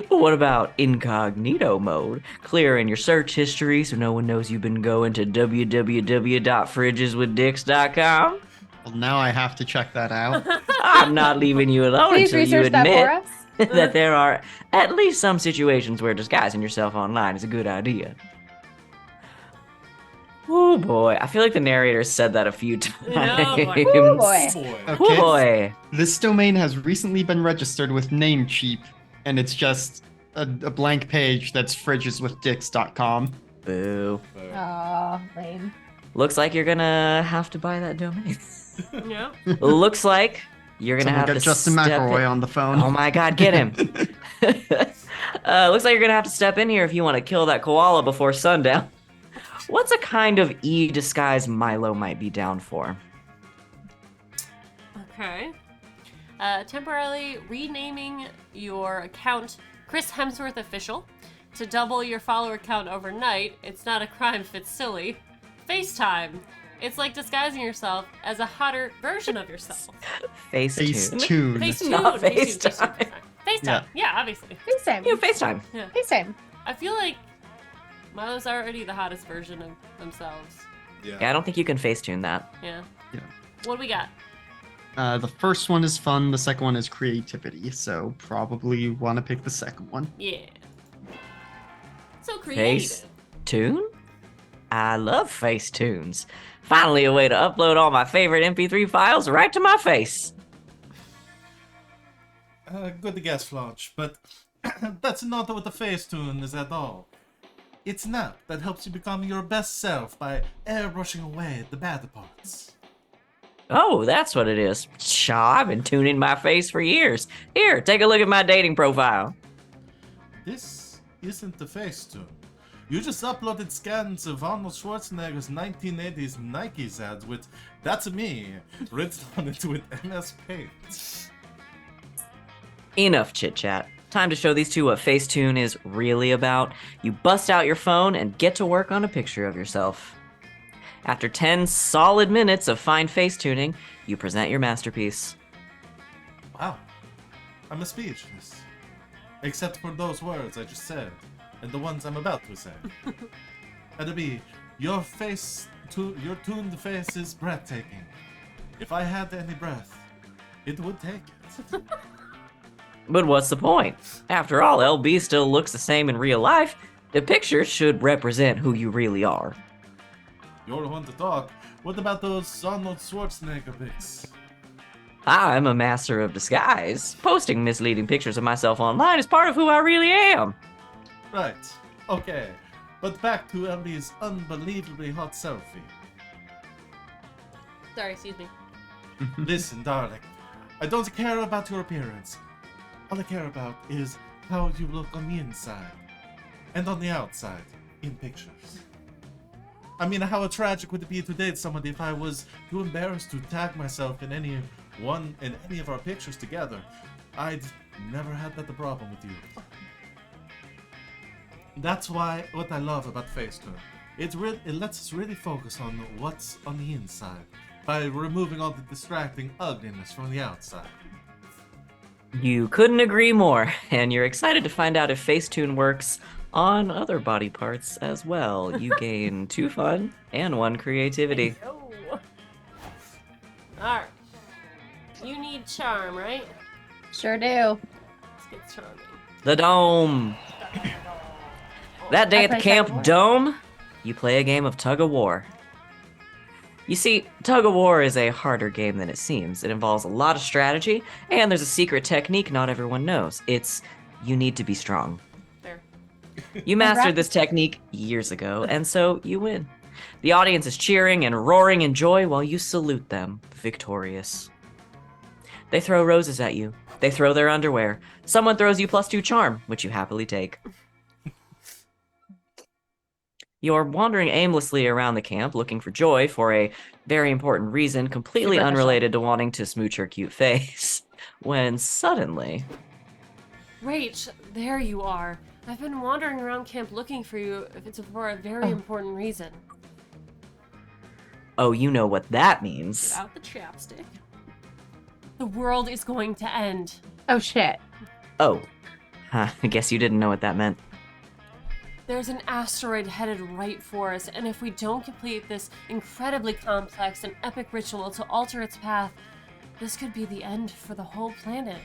But what about incognito mode? Clearing your search history so no one knows you've been going to www.fridgeswithdicks.com? Well, now I have to check that out. I'm not leaving you alone Please until you research that for admit us. that there are at least some situations where disguising yourself online is a good idea. Oh boy, I feel like the narrator said that a few times. No, boy. Oh boy. Boy. Oh Okay. boy. This domain has recently been registered with Namecheap, and it's just a blank page that's fridgeswithdicks.com. Boo. Aw, lame. Looks like you're gonna have to buy that domain. Yeah. Looks like you're gonna Someone have got to Justin step McElroy in. on the phone. Oh my god, get him. Looks like you're gonna have to step in here if you want to kill that koala before sundown. What's a kind of disguise Milo might be down for? Okay. Temporarily renaming your account Chris Hemsworth Official to double your follower count overnight. It's not a crime if it's silly. FaceTime. It's like disguising yourself as a hotter version of yourself. Facetune. Facetune. Facetune. Not FaceTime. FaceTime. FaceTime. Yeah, obviously. FaceTime. Yeah, FaceTime. FaceTime. I feel like Milo's already the hottest version of themselves. Yeah, I don't think you can Facetune that. Yeah. Yeah. What do we got? The first one is fun, the second one is creativity, so probably want to pick the second one. Yeah. So creative. Facetune? I love Facetunes. Finally a way to upload all my favorite MP3 files right to my face. Good guess, Flodge, but that's not what the Facetune is at all. It's an app that helps you become your best self by airbrushing away the bad parts. Oh, that's what it is. Shaw, I've been tuning my face for years. Here, take a look at my dating profile. This isn't the Facetune. You just uploaded scans of Arnold Schwarzenegger's 1980s Nike's ads with "That's me" written on it with MS Paint. Enough chit-chat. Time to show these two what Facetune is really about. You bust out your phone and get to work on a picture of yourself. After 10 solid minutes of fine Facetuning, you present your masterpiece. Wow, I'm speechless. Except for those words I just said, and the ones I'm about to say. That'd be, your tuned face is breathtaking. If I had any breath, it would take it. But what's the point? After all, LB still looks the same in real life. The picture should represent who you really are. you're the one to talk. What about those Arnold Schwarzenegger pics? I'm a master of disguise. Posting misleading pictures of myself online is part of who I really am. Right. Okay. But back to Ellie's unbelievably hot selfie. Sorry, excuse me. Listen, darling. I don't care about your appearance. All I care about is how you look on the inside. And on the outside. In pictures. I mean, how tragic would it be to date somebody if I was too embarrassed to tag myself in any of our pictures together? I'd never had that a problem with you. That's what I love about Facetune. It lets us really focus on what's on the inside by removing all the distracting ugliness from the outside. You couldn't agree more, and you're excited to find out if Facetune works on other body parts as well. You gain 2 fun and 1 creativity. Oh. Alright. You need charm, right? Sure do. Let's get charming. The Dome. That day I at the play camp tug of war. Dome, you play a game of tug of war. You see, tug of war is a harder game than it seems. It involves a lot of strategy, and there's a secret technique not everyone knows. It's you need to be strong. There. You mastered this technique years ago, and so you win. The audience is cheering and roaring in joy while you salute them, victorious. They throw roses at you. They throw their underwear. Someone throws you +2 charm, which you happily take. You're wandering aimlessly around the camp looking for Joy for a very important reason completely Superficial. unrelated to wanting to smooch her cute face. When suddenly... Rach, there you are. I've been wandering around camp looking for you if it's for a very important reason. Oh, you know what that means. Get out the chapstick. The world is going to end. Oh shit. Oh. Huh, I guess you didn't know what that meant. There's an asteroid headed right for us, and if we don't complete this incredibly complex and epic ritual to alter its path, this could be the end for the whole planet.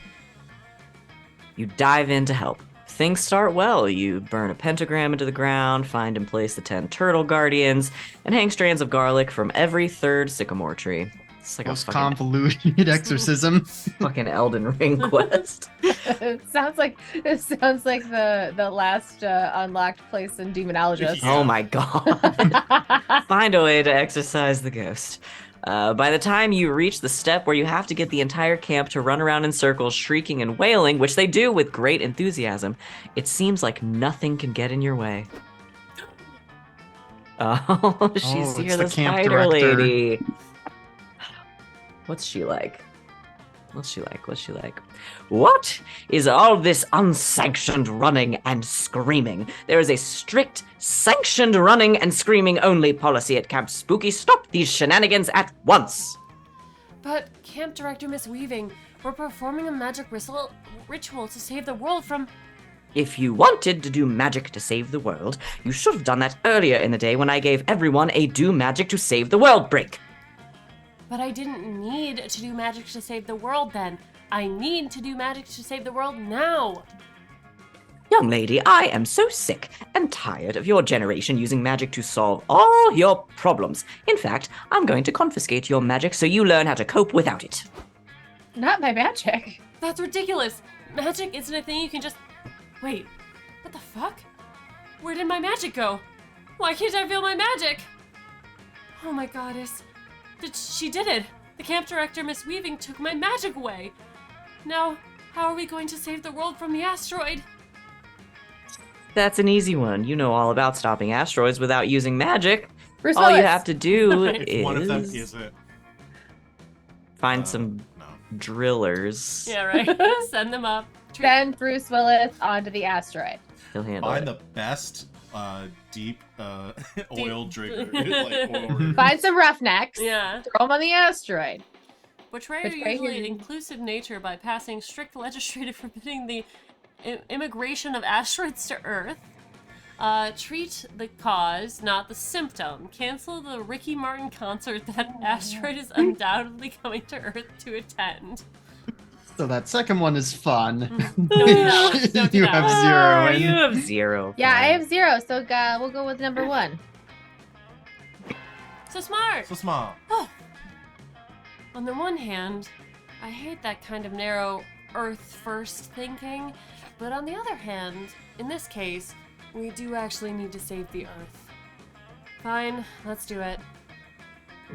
You dive in to help. Things start well. You burn a pentagram into the ground, find and place the 10 turtle guardians, and hang strands of garlic from every 3rd sycamore tree. It's like Most a fucking, convoluted exorcism. fucking Elden Ring quest. It sounds like the last unlocked place in Demonologist. Oh my god. Find a way to exorcise the ghost. By the time you reach the step where you have to get the entire camp to run around in circles shrieking and wailing, which they do with great enthusiasm, it seems like nothing can get in your way. Oh, she's Oh, here, it's the the camp spider director. lady. What's she like? What's she like? What is all this unsanctioned running and screaming? There is a strict, sanctioned running and screaming only policy at Camp Spooky. Stop these shenanigans at once! But, Camp Director Miss Weaving, we're performing a magic ritual to save the world from... If you wanted to do magic to save the world, you should have done that earlier in the day when I gave everyone a do magic to save the world break. But I didn't need to do magic to save the world then. I need to do magic to save the world now. Young lady, I am so sick and tired of your generation using magic to solve all your problems. In fact, I'm going to confiscate your magic so you learn how to cope without it. Not my magic. That's ridiculous. Magic isn't a thing you can just... Wait, what the fuck? Where did my magic go? Why can't I feel my magic? Oh my goddess. She did it! The camp director, Miss Weaving, took my magic away! Now, how are we going to save the world from the asteroid? That's an easy one. You know all about stopping asteroids without using magic. Bruce All you Willis. have to do If is One of them isn't. find some No. drillers. Yeah, right. Send them up. Send Bruce Willis onto the asteroid. He'll handle Find it. the best deep oil trigger. Like, oil. Find some roughnecks. Yeah. Throw them on the asteroid. Portray Portray usually your- inclusive nature by passing strict legislative forbidding the immigration of asteroids to Earth. Treat the cause, not the symptom. Cancel the Ricky Martin concert that asteroid is undoubtedly coming to Earth to attend. So that second one is fun. Don't do that one. Don't do You that have one. zero. Oh, in. you have 0. Yeah, I Fine. have 0, so we'll go with number 1. So smart! So smart. On the one hand, I hate that kind of narrow Earth-first thinking, but on the other hand, in this case, we do actually need to save the Earth. Fine, let's do it.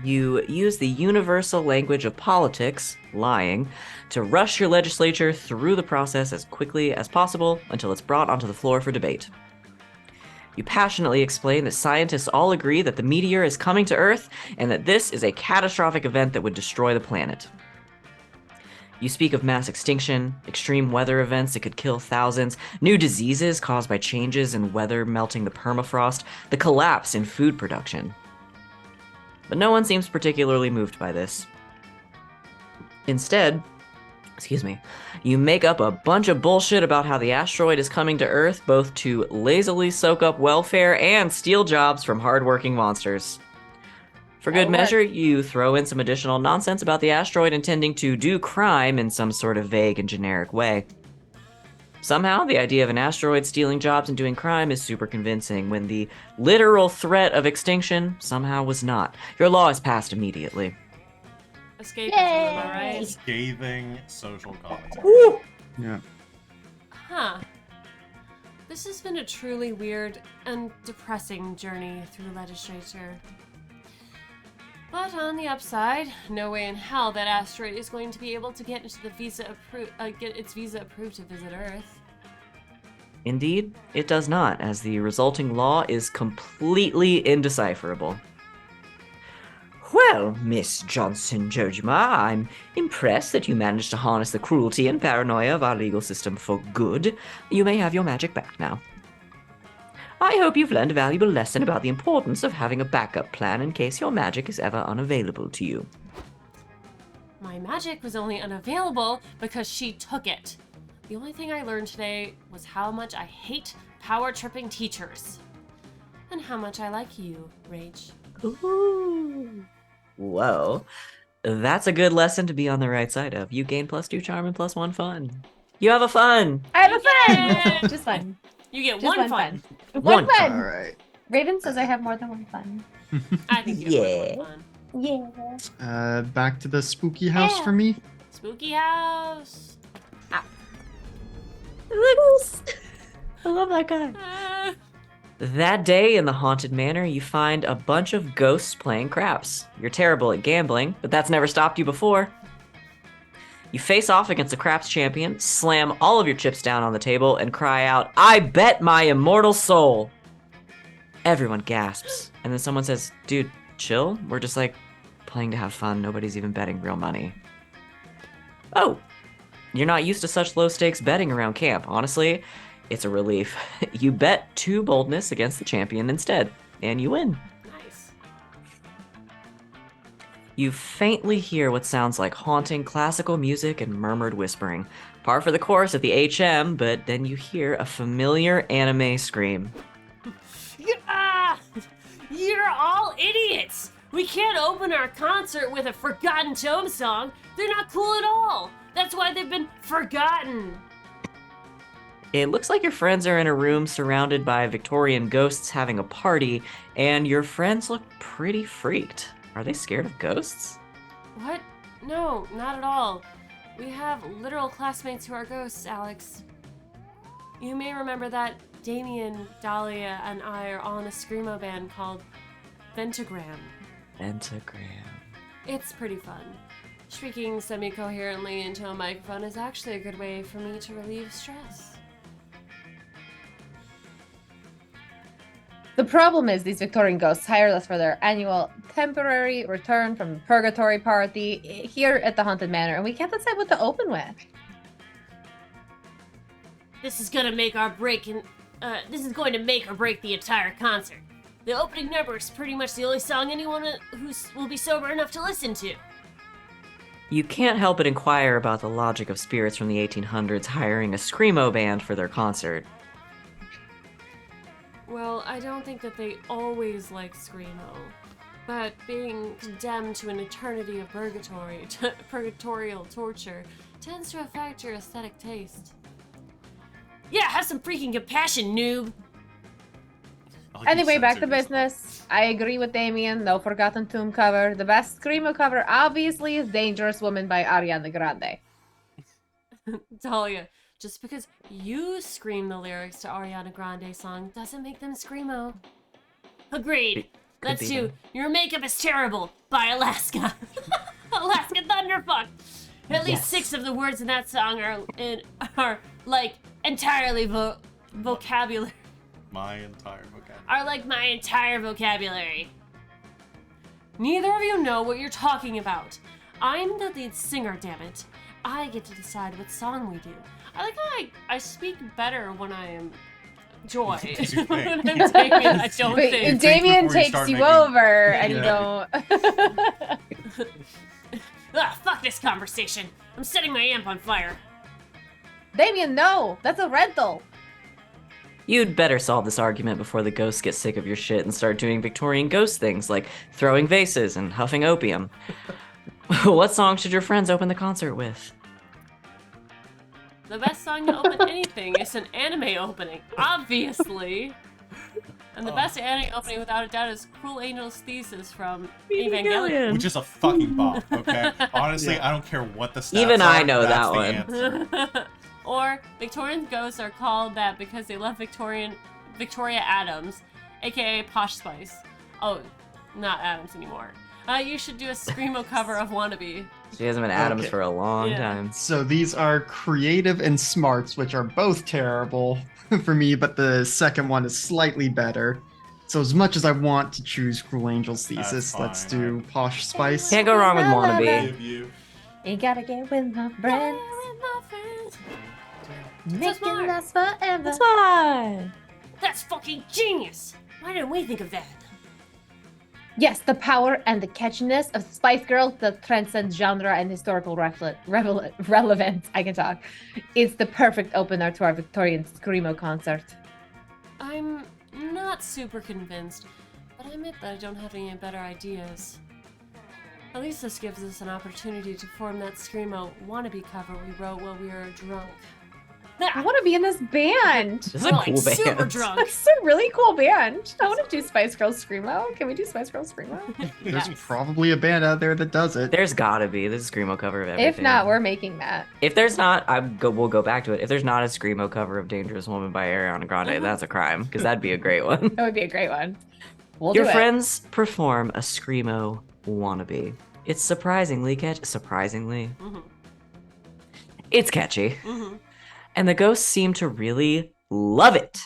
You use the universal language of politics, lying, to rush your legislature through the process as quickly as possible until it's brought onto the floor for debate. You passionately explain that scientists all agree that the meteor is coming to Earth and that this is a catastrophic event that would destroy the planet. You speak of mass extinction, extreme weather events that could kill thousands, new diseases caused by changes in weather melting the permafrost, the collapse in food production. But no one seems particularly moved by this. Instead, you make up a bunch of bullshit about how the asteroid is coming to Earth both to lazily soak up welfare and steal jobs from hardworking monsters. For good measure, you throw in some additional nonsense about the asteroid intending to do crime in some sort of vague and generic way. Somehow, the idea of an asteroid stealing jobs and doing crime is super convincing, when the literal threat of extinction somehow was not. Your law is passed immediately. Escapism, am I right? Scathing social commentary. Woo! Yeah. Huh. This has been a truly weird and depressing journey through legislature. But on the upside, no way in hell that asteroid is going to be able to get into the get its visa approved to visit Earth. Indeed, it does not, as the resulting law is completely indecipherable. Well, Miss Johnson-Jojima, I'm impressed that you managed to harness the cruelty and paranoia of our legal system for good. You may have your magic back now. I hope you've learned a valuable lesson about the importance of having a backup plan in case your magic is ever unavailable to you. My magic was only unavailable because she took it. The only thing I learned today was how much I hate power-tripping teachers. And how much I like you, Rach. Ooh. Whoa. That's a good lesson to be on the right side of. You gain +2 charm and +1 fun. You have a fun! I have a Yay! fun! Just fun. You get Just one fun. One fun! All right. Raven says I have more than one fun. I think you get Yeah. one fun. Yeah. Back to the spooky house for me. Spooky house. I love that guy. Ah. That day in the haunted manor, you find a bunch of ghosts playing craps. You're terrible at gambling, but that's never stopped you before. You face off against the craps champion, slam all of your chips down on the table, and cry out, "I bet my immortal soul!" Everyone gasps, and then someone says, "Dude, chill. We're just playing to have fun. Nobody's even betting real money." Oh, you're not used to such low stakes betting around camp. Honestly, it's a relief. You bet 2 boldness against the champion instead, and you win. Nice. You faintly hear what sounds like haunting classical music and murmured whispering. Par for the course at the HM, but then you hear a familiar anime scream. Ah! You're all idiots! We can't open our concert with a Forgotten Tome song. They're not cool at all. That's why they've been forgotten. It looks like your friends are in a room surrounded by Victorian ghosts having a party, and your friends look pretty freaked. Are they scared of ghosts? What? No, not at all. We have literal classmates who are ghosts, Alex. You may remember that Damien, Dahlia, and I are all in a screamo band called Ventagram. Pentagram. It's pretty fun. Speaking semi-coherently into a microphone is actually a good way for me to relieve stress. The problem is these Victorian ghosts hired us for their annual temporary return from purgatory party here at the Haunted Manor, and we can't decide what to open with. This is gonna make or break the entire concert. The opening number is pretty much the only song anyone who will be sober enough to listen to. You can't help but inquire about the logic of spirits from the 1800s hiring a screamo band for their concert. Well, I don't think that they always like screamo, but being condemned to an eternity of purgatorial torture tends to affect your aesthetic taste. Yeah, have some freaking compassion, noob! I like you Anyway, back to censored yourself. business. I agree with Damien. No Forgotten Tomb cover. The best Screamo cover, obviously, is Dangerous Woman by Ariana Grande. Dahlia, just because you scream the lyrics to Ariana Grande's song doesn't make them screamo. Agreed. Could Let's be, do though. Your Makeup is Terrible by Alaska. Alaska Thunderfuck. At least Yes. 6 of the words in that song are like entirely vocabulary. My entire vocabulary. Are like my entire vocabulary. Neither of you know what you're talking about. I'm the lead singer, damn it. I get to decide what song we do. I like how I speak better when I am Joy. Does you When think? I'm Damien, I don't But think. Damien before you takes start you making- over, and you Yeah. don't. Fuck this conversation. I'm setting my amp on fire. Damien, no! That's a rental! You'd better solve this argument before the ghosts get sick of your shit and start doing Victorian ghost things like throwing vases and huffing opium. What song should your friends open the concert with? The best song to open anything is an anime opening, obviously. And the best anime opening, without a doubt, is Cruel Angel's Thesis from Evangelion. Which is a fucking bop, okay? Honestly, Yeah. I don't care what the stats Even are, I know that's that the one. answer. Or Victorian ghosts are called that because they love Victoria Adams, aka Posh Spice. Oh, not Adams anymore. You should do a screamo cover of Wannabe. She hasn't been Adams Okay. for a long Yeah. time. So these are creative and smarts, which are both terrible for me, but the second one is slightly better. So as much as I want to choose Cruel Angel's That's Thesis, let's fine. do Posh Spice. Can't go wrong with Wannabe. Give you. You gotta get with my friends, make it smart. last forever. Fine. That's fucking genius! Why didn't we think of that? Yes, the power and the catchiness of Spice Girls that transcends genre and historical relevance. I can talk. It's the perfect opener to our Victorian Screamo concert. I'm not super convinced, but I admit that I don't have any better ideas. At least this gives us an opportunity to form that Screamo wannabe cover we wrote while we were drunk. I want to be in this band. This is We're a like cool super band. drunk. It's a really cool band. I want to do Spice Girls Screamo. Can we do Spice Girls Screamo? There's Yes. probably a band out there that does it. There's gotta be. This is a Screamo cover of everything. If not, we're making that. If there's not, we'll go back to it. If there's not a Screamo cover of Dangerous Woman by Ariana Grande, that's a crime, because that'd be a great one. That would be a great one. We'll Your do it. friends perform a Screamo wannabe. It's surprisingly catchy. Surprisingly? Mhm. It's catchy. Mhm. And the ghosts seem to really love it.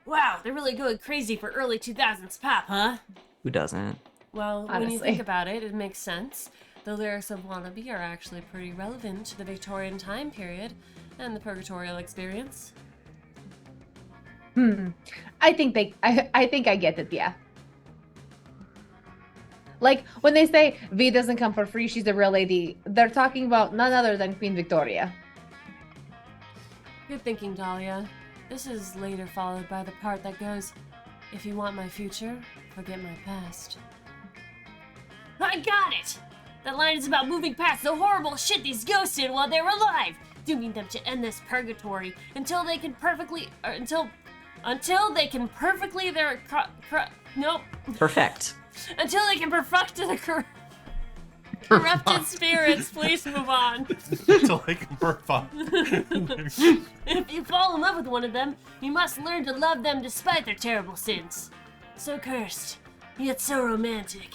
Wow, they're really going crazy for early 2000s pop, huh? Who doesn't? Well, when you Honestly. think about it, it makes sense. The lyrics of Wannabe are actually pretty relevant to the Victorian time period and the purgatorial experience. I think I get it, yeah. Like when they say V doesn't come for free, she's a real lady, they're talking about none other than Queen Victoria. Good thinking, Dahlia. This is later followed by the part that goes, if you want my future, forget my past. I got it! That line is about moving past the horrible shit these ghosts did while they were alive, dooming them to end this purgatory until they can perfectly, until they can perfectly nope. Perfect. Until they can perfect the corrupted spirits. Please move on. Until they can perform. If you fall in love with one of them, you must learn to love them despite their terrible sins. So cursed, yet so romantic.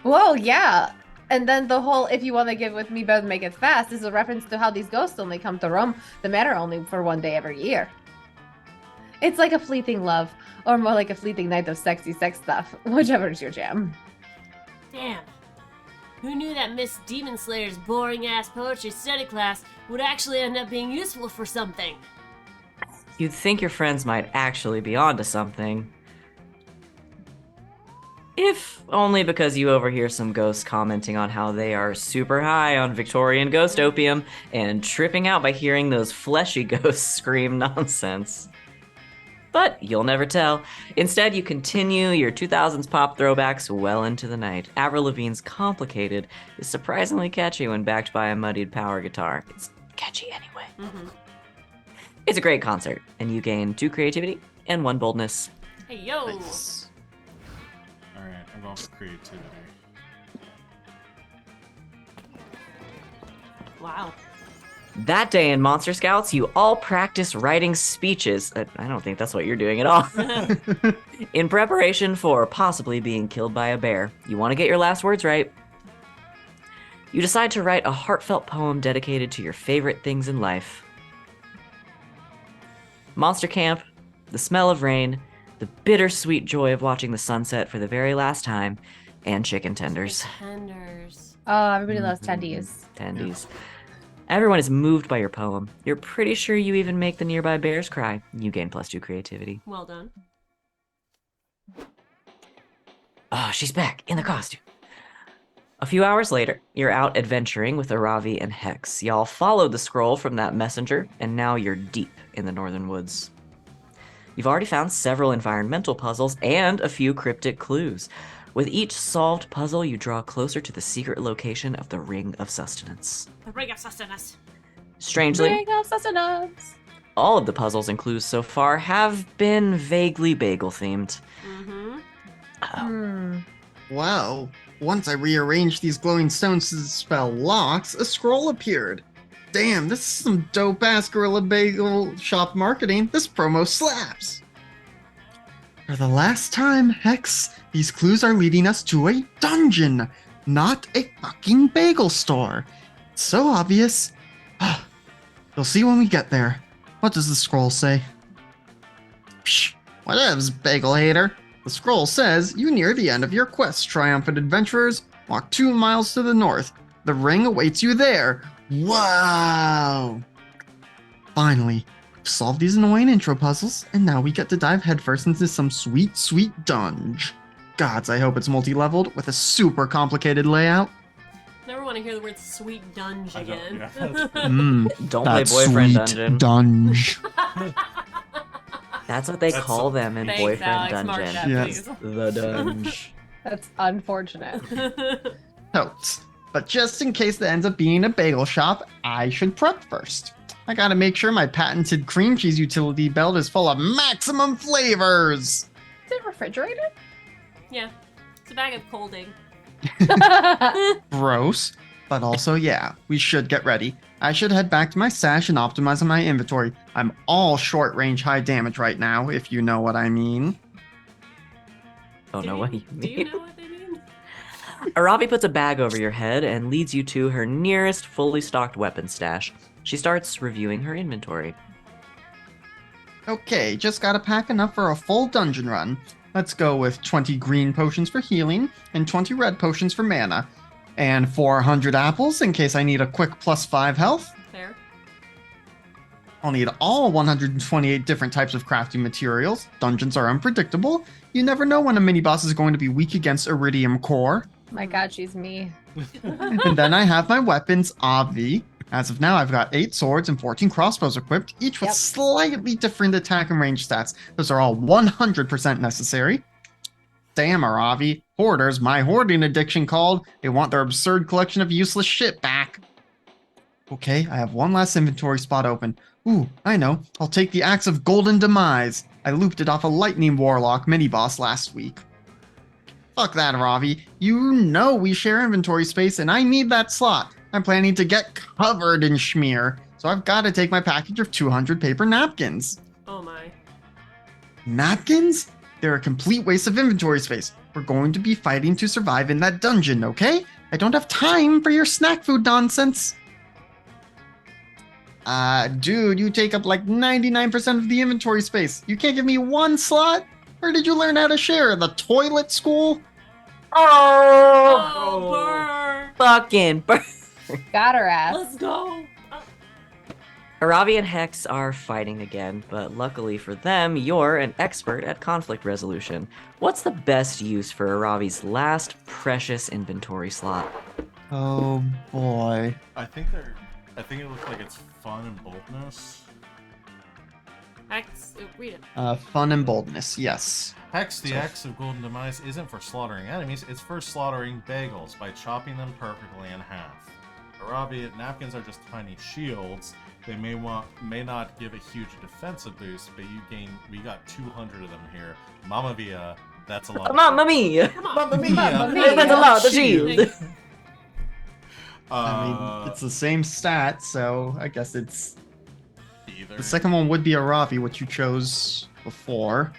Whoa, yeah. And then the whole if you want to get with me, better make it fast is a reference to how these ghosts only come to Rome, the manor only for one day every year. It's like a fleeting love, or more like a fleeting night of sexy sex stuff, whichever is your jam. Damn. Who knew that Miss Demon Slayer's boring-ass poetry study class would actually end up being useful for something? You'd think your friends might actually be onto something. If only because you overhear some ghosts commenting on how they are super high on Victorian ghost opium and tripping out by hearing those fleshy ghosts scream nonsense. But you'll never tell. Instead, you continue your 2000s pop throwbacks well into the night. Avril Lavigne's Complicated is surprisingly catchy when backed by a muddied power guitar. It's catchy anyway. Mm-hmm. It's a great concert, and you gain 2 creativity and 1 boldness. Hey, yo! Nice. Alright, I'm going for creativity. Wow. That day in Monster Scouts, you all practice writing speeches. I don't think that's what you're doing at all. In preparation for possibly being killed by a bear. You want to get your last words right. You decide to write a heartfelt poem dedicated to your favorite things in life. Monster Camp, the smell of rain, the bittersweet joy of watching the sunset for the very last time, and chicken tenders. Tenders. Oh, everybody loves tendies. Tendies. Everyone is moved by your poem. You're pretty sure you even make the nearby bears cry. You gain +2 creativity. Well done. Oh, she's back in the costume. A few hours later, you're out adventuring with Aravi and Hex. Y'all followed the scroll from that messenger, and now you're deep in the northern woods. You've already found several environmental puzzles and a few cryptic clues. With each solved puzzle, you draw closer to the secret location of the Ring of Sustenance. The ring of sustenance. Strangely, Ring of sustenance. all of the puzzles and clues so far have been vaguely bagel-themed. Mm-hmm. Wow. Once I rearranged these glowing stones to dispel locks, a scroll appeared. Damn, this is some dope-ass Gorilla Bagel Shop marketing. This promo slaps. For the last time, Hex, these clues are leading us to a dungeon, not a fucking bagel store. It's so obvious. You'll see when we get there. What does the scroll say? Psh, whatevs, bagel hater. The scroll says, you near the end of your quest, triumphant adventurers. Walk 2 miles to the north. The ring awaits you there. Wow! Finally, we've solved these annoying intro puzzles, and now we get to dive headfirst into some sweet, sweet dunge. Gods, I hope it's multi-leveled with a super complicated layout. Never want to hear the word sweet dunge I don't- again. yeah. Don't play Boyfriend Dungeon. dunge. That's what they That's call them in Thanks, Boyfriend Alex. Mark Dungeon. that, Yes. please. The dunge. That's unfortunate. Totes. But just in case that ends up being a bagel shop, I should prep first. I gotta make sure my patented cream cheese utility belt is full of maximum flavors. Is it refrigerated? Yeah. It's a bag of colding. Gross. But also, yeah, we should get ready. I should head back to my stash and optimize on my inventory. I'm all short range high damage right now, if you know what I mean. Don't know what you Do you mean. know what they mean? Aravi puts a bag over your head and leads you to her nearest fully stocked weapon stash. She starts reviewing her inventory. Okay, just gotta pack enough for a full dungeon run. Let's go with 20 green potions for healing and 20 red potions for mana. And 400 apples in case I need a quick +5 health. Fair. I'll need all 128 different types of crafting materials. Dungeons are unpredictable. You never know when a mini-boss is going to be weak against Iridium Core. My god, she's me. And then I have my weapons, Avi. As of now, I've got 8 swords and 14 crossbows equipped, each with Yep. slightly different attack and range stats. Those are all 100% necessary. Damn, Aravi. Hoarders, my hoarding addiction called. They want their absurd collection of useless shit back. Okay, I have one last inventory spot open. Ooh, I know. I'll take the Axe of Golden Demise. I looped it off a Lightning Warlock mini-boss last week. Fuck that, Ravi. You know we share inventory space and I need that slot. I'm planning to get covered in schmear, so I've got to take my package of 200 paper napkins. Oh my. Napkins? They're a complete waste of inventory space. We're going to be fighting to survive in that dungeon, okay? I don't have time for your snack food nonsense. Dude, you take up like 99% of the inventory space. You can't give me one slot? Where did you learn how to share? The toilet school? Oh, burn! Fucking burn. Got her ass. Let's go! Aravi and Hex are fighting again, but luckily for them, you're an expert at conflict resolution. What's the best use for Aravi's last precious inventory slot? Oh boy. I think it looks like it's fun and boldness. Read it. Fun and boldness, yes. Hex, the Axe of Golden Demise, isn't for slaughtering enemies, it's for slaughtering bagels by chopping them perfectly in half. Arabi, napkins are just tiny shields. They may not give a huge defensive boost, but we got 200 of them here. Mamma Mia, that's a lot. Mamma mia! Mamma Mia! Mamma Mia. That's a lot of shield. I mean, it's the same stat, so I guess it's... either. The second one would be a Ravi, which you chose before.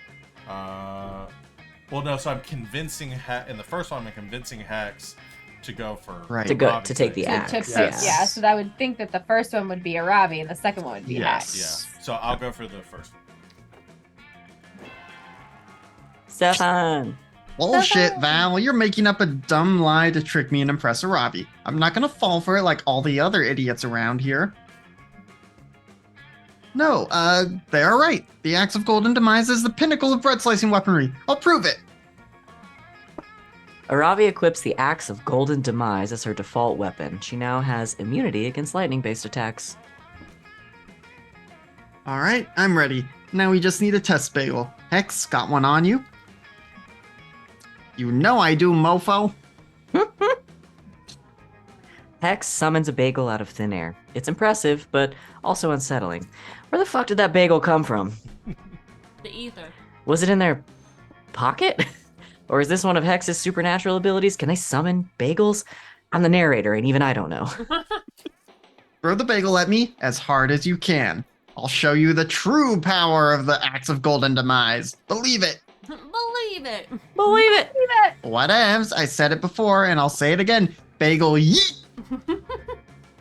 Well, no. So I'm convincing in the first one. I'm convincing Hex to go for Right. Ravi take the thing. axe. Yes. Yeah, so I would think that the first one would be a Ravi and the second one would be Yes. Hex. Yeah. So I'll go for the first one. Stefan. Bullshit, Val. You're making up a dumb lie to trick me and impress a Ravi. I'm not gonna fall for it like all the other idiots around here. No, they're right. The Axe of Golden Demise is the pinnacle of bread slicing weaponry. I'll prove it. Aravi equips the Axe of Golden Demise as her default weapon. She now has immunity against lightning-based attacks. Alright, I'm ready. Now we just need a test bagel. Hex, got one on you? You know I do, mofo. Hex summons a bagel out of thin air. It's impressive, but also unsettling. Where the fuck did that bagel come from? The ether. Was it in their pocket? Or is this one of Hex's supernatural abilities? Can they summon bagels? I'm the narrator, and even I don't know. Throw the bagel at me as hard as you can. I'll show you the true power of the Axe of Golden Demise. Believe it. Believe it. Believe it! Whatevs, I said it before and I'll say it again. Bagel yeet!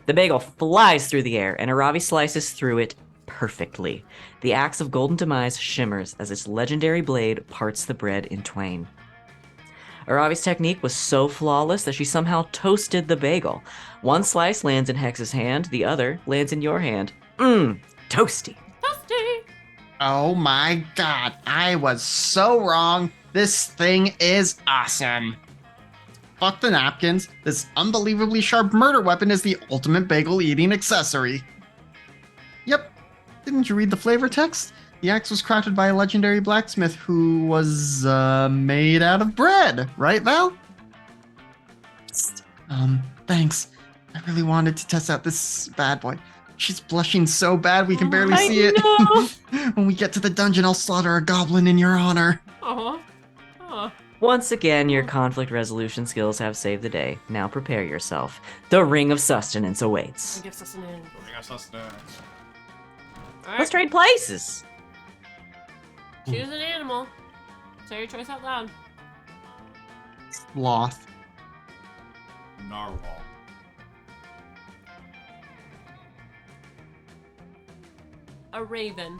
The bagel flies through the air, and Aravi slices through it perfectly. The Axe of Golden Demise shimmers as its legendary blade parts the bread in twain. Aravi's technique was so flawless that she somehow toasted the bagel. One slice lands in Hex's hand, the other lands in your hand. Mmm, toasty. Toasty. Oh my god, I was so wrong. This thing is awesome. Fuck the napkins. This unbelievably sharp murder weapon is the ultimate bagel eating accessory. Yep. Didn't you read the flavor text? The axe was crafted by a legendary blacksmith who was made out of bread, right, Val? Thanks. I really wanted to test out this bad boy. She's blushing so bad we can barely see it. When we get to the dungeon, I'll slaughter a goblin in your honor. Uh-huh. Oh. Once again, your conflict resolution skills have saved the day. Now prepare yourself. The Ring of Sustenance awaits. Gives us an end. All Let's right. trade places. Choose an animal. Say your choice out loud. Sloth. Narwhal. A raven.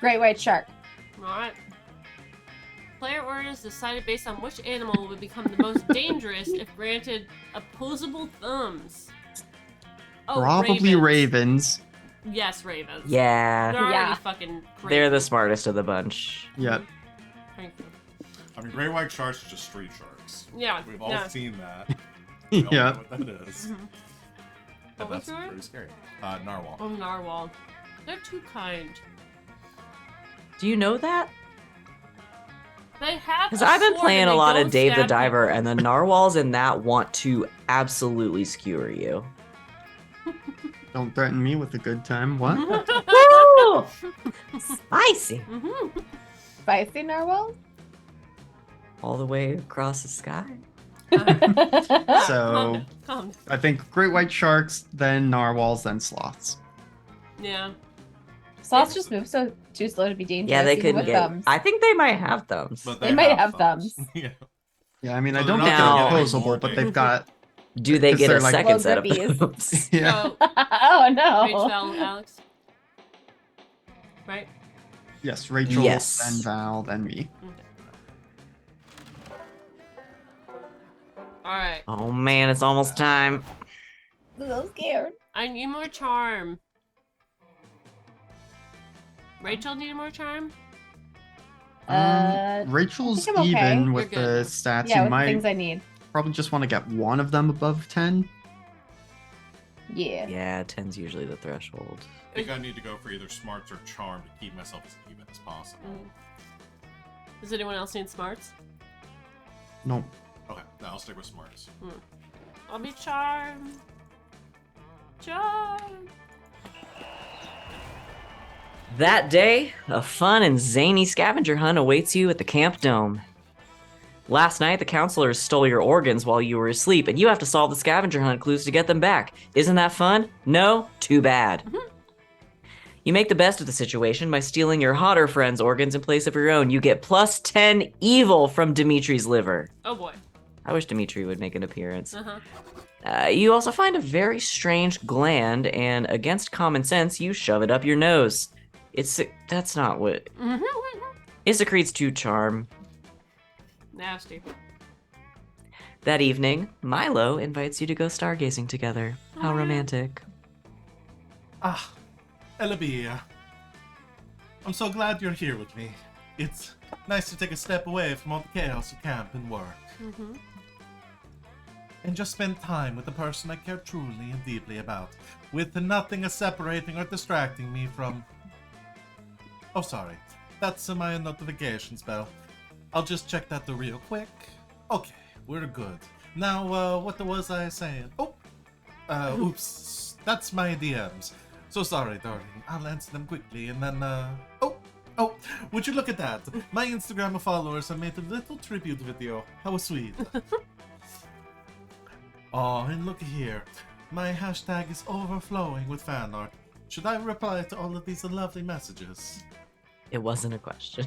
Great white shark. Alright. Player order is decided based on which animal would become the most dangerous if granted opposable thumbs. Oh, Probably ravens. Yes, ravens. Yeah, They're already Yeah. fucking crazy. they're the smartest of the bunch. Yep. Thank you. I mean, great white sharks are just street sharks. Yeah. We've all yeah. seen that. We all Yeah. know what that is. Mhm. And What was that's yours? pretty scary. Narwhal. Oh, narwhal. They're too kind. Do you know that? They have. Because a I've been sword playing and a they lot of don't Dave the stab Diver, people. and the narwhals in that want to absolutely skewer you. Don't threaten me with a good time. What? Woo! Spicy. Mhm. Spicy narwhal? All the way across the sky. So Calm down. I think great white sharks, then narwhals, then sloths. Yeah. Sloths just move so too slow to be dangerous. Yeah, they even couldn't with get. thumbs. I think they might have thumbs. But They might have thumbs. yeah. Yeah, I mean, I So don't they're think not they're gonna get opposable, more but they've got. Do they 'cause get they're a like- second Well, set of grippies. boobs? Yeah. So, Oh no. Rachel, Alex. Right? Yes, Rachel, Yes. then Val, then me. Alright. Oh man, it's almost time. I'm so scared. I need more charm. Rachel need more charm? Rachel's I think I'm okay. even with You're the good. stats. Yeah, you with the might things I need. probably just want to get one of them above 10. Yeah. Yeah, 10's usually the threshold. I think I need to go for either smarts or charm to keep myself as even as possible. Does anyone else need smarts? No. Okay, no, I'll stick with smarts. I'll be charmed. Charmed. That day, a fun and zany scavenger hunt awaits you at the Camp Dome. Last night, the counselors stole your organs while you were asleep, and you have to solve the scavenger hunt clues to get them back. Isn't that fun? No? Too bad. You make the best of the situation by stealing your hotter friend's organs in place of your own. You get plus 10 evil from Dimitri's liver. Oh boy. I wish Dimitri would make an appearance. Uh-huh. You also find a very strange gland, and against common sense, you shove it up your nose. That's not what... It secretes 2 charm. Nasty. That evening, Milo invites you to go stargazing together. How romantic. Ah, Elabia. I'm so glad you're here with me. It's nice to take a step away from all the chaos of camp and work. And just spend time with the person I care truly and deeply about, with nothing separating or distracting me from... Oh, sorry. That's my notifications bell. I'll just check that real quick. Okay, we're good. Now, what was I saying? Oh, oops. That's my DMs. So sorry, darling. I'll answer them quickly and then, Oh, would you look at that? My Instagram followers have made a little tribute video. How sweet. Oh, and look here. My hashtag is overflowing with fan art. Should I reply to all of these lovely messages? It wasn't a question.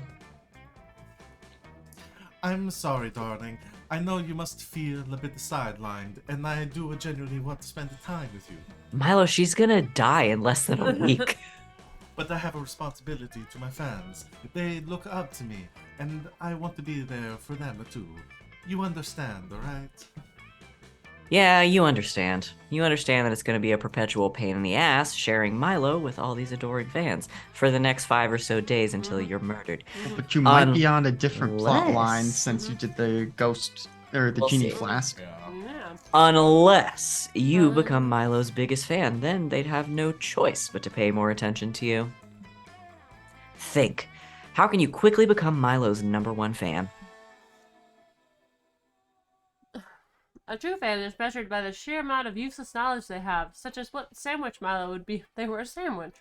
I'm sorry, darling. I know you must feel a bit sidelined, and I do genuinely want to spend the time with you. Milo, she's gonna die in less than a week. But I have a responsibility to my fans. They look up to me, and I want to be there for them too. You understand, alright? Yeah, you understand. You understand that it's going to be a perpetual pain in the ass sharing Milo with all these adoring fans for the next 5 or so days until you're murdered. But you might be on a different plot Unless- line since you did the ghost or the We'll genie see. flask. Yeah. Unless you become Milo's biggest fan, then they'd have no choice but to pay more attention to you. Think. How can you quickly become Milo's #1 fan? A true fan is measured by the sheer amount of useless knowledge they have, such as what sandwich Milo would be if they were a sandwich.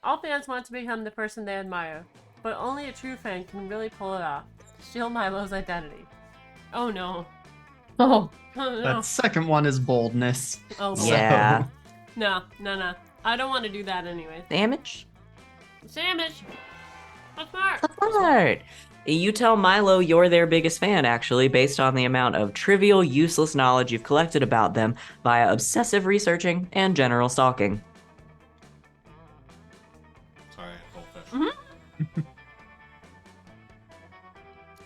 All fans want to become the person they admire, but only a true fan can really pull it off. Steal Milo's identity. Oh no. Oh, Oh no. That second one is boldness. Oh boy. Yeah. No. I don't want to do that anyway. Damage? Sandwich! What's smart? Smart. You tell Milo you're their biggest fan, actually, based on the amount of trivial, useless knowledge you've collected about them via obsessive researching and general stalking. Sorry, goldfish.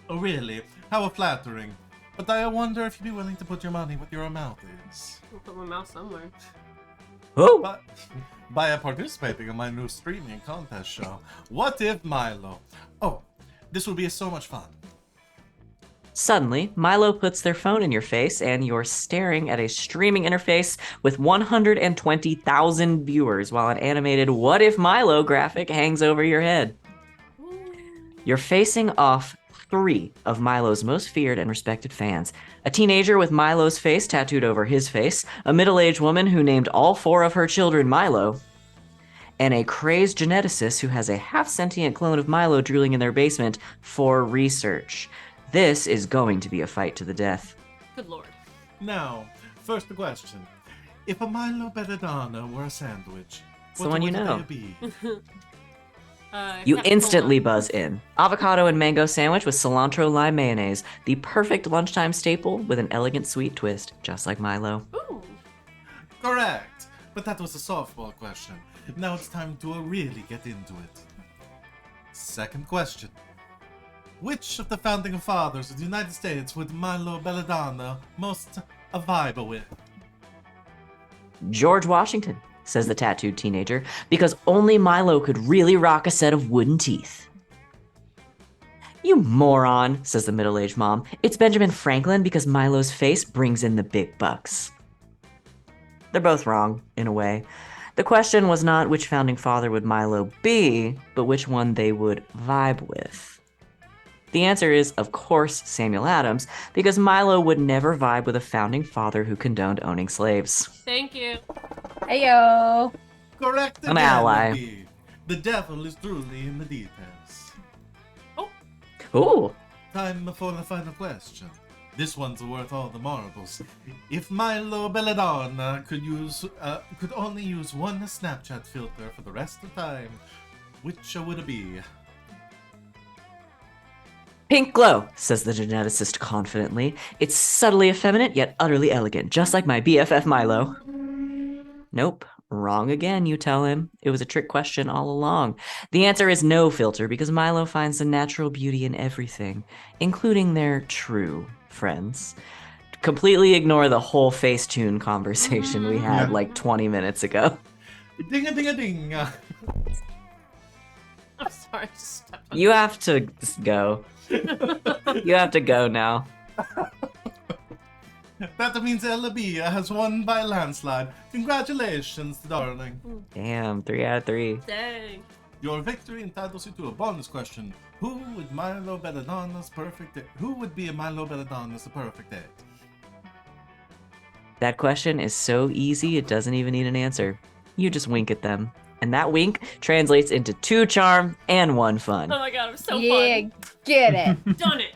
Oh, really? How flattering. But I wonder if you'd be willing to put your money where your mouth is. I'll put my mouth somewhere. Oh! But by participating in my new streaming contest show, What If Milo? Oh, this will be so much fun. Suddenly, Milo puts their phone in your face, and you're staring at a streaming interface with 120,000 viewers while an animated What If Milo graphic hangs over your head. You're facing off 3 of Milo's most feared and respected fans. A teenager with Milo's face tattooed over his face, a middle-aged woman who named all 4 of her children Milo, and a crazed geneticist who has a half-sentient clone of Milo drooling in their basement for research. This is going to be a fight to the death. Good lord. Now, first question. If a Milo Belladonna were a sandwich, the one you would know. they be? You Capicola. instantly buzz in. Avocado and mango sandwich with cilantro lime mayonnaise. The perfect lunchtime staple with an elegant sweet twist, just like Milo. Ooh. Correct. But that was a softball question. Now it's time to really get into it. Second question. Which of the founding fathers of the United States would Milo Belladonna most vibe with? George Washington, says the tattooed teenager, because only Milo could really rock a set of wooden teeth. You moron, says the middle-aged mom. It's Benjamin Franklin because Milo's face brings in the big bucks. They're both wrong, in a way. The question was not which founding father would Milo be, but which one they would vibe with. The answer is, of course, Samuel Adams, because Milo would never vibe with a founding father who condoned owning slaves. Thank you. Heyo. Correct An again, ally. indeed. The devil is truly in the details. Ooh. Time for the final question. This one's worth all the marbles. If Milo Belladonna could only use one Snapchat filter for the rest of the time, which would it be? Pink glow, says the geneticist confidently. It's subtly effeminate, yet utterly elegant, just like my BFF Milo. Nope. Wrong again, you tell him. It was a trick question all along. The answer is no filter, because Milo finds the natural beauty in everything, including their true friends. Completely ignore the whole Facetune conversation we had Yeah. like 20 minutes ago. Ding-a-ding-a-ding! I'm sorry. Just stepped on You have to just go. You have to go now. That means Ella B has won by landslide. Congratulations, darling. Damn, 3 out of 3. Dang. Your victory entitles you to a bonus question. Who would be a Milo Belladonna's perfect date? That question is so easy it doesn't even need an answer. You just wink at them. And that wink translates into 2 charm and 1 fun. Oh my god, I'm so Yeah, get it. fun. Done it.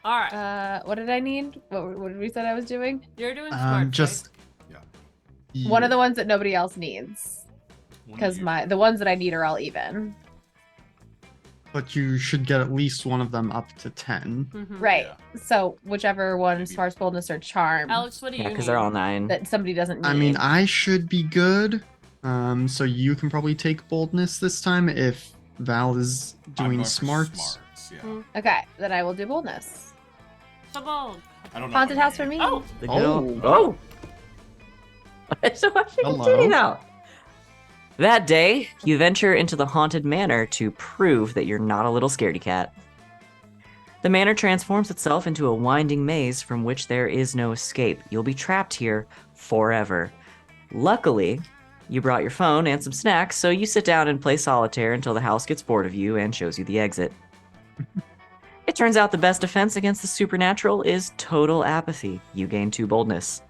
All right. What did I need? What did we said I was doing? You're doing smart. Just One of the ones that nobody else needs. Because the ones that I need are all even. But you should get at least one of them up to 10. Mm-hmm. Right. So whichever one, as far as boldness or charm, Alex, what do you Yeah, need? because they're all 9. that somebody doesn't need. I mean, I should be good. So you can probably take boldness this time if Val is I'm doing going for smarts. Yeah. Okay, then I will do boldness. So bold. I don't know. Haunted what house I for need. me. Oh. The good old- Oh. So why should you Hello. do now? That day, you venture into the haunted manor to prove that you're not a little scaredy cat. The manor transforms itself into a winding maze from which there is no escape. You'll be trapped here forever. Luckily, you brought your phone and some snacks, so you sit down and play solitaire until the house gets bored of you and shows you the exit. It turns out the best defense against the supernatural is total apathy. You gain 2 boldness.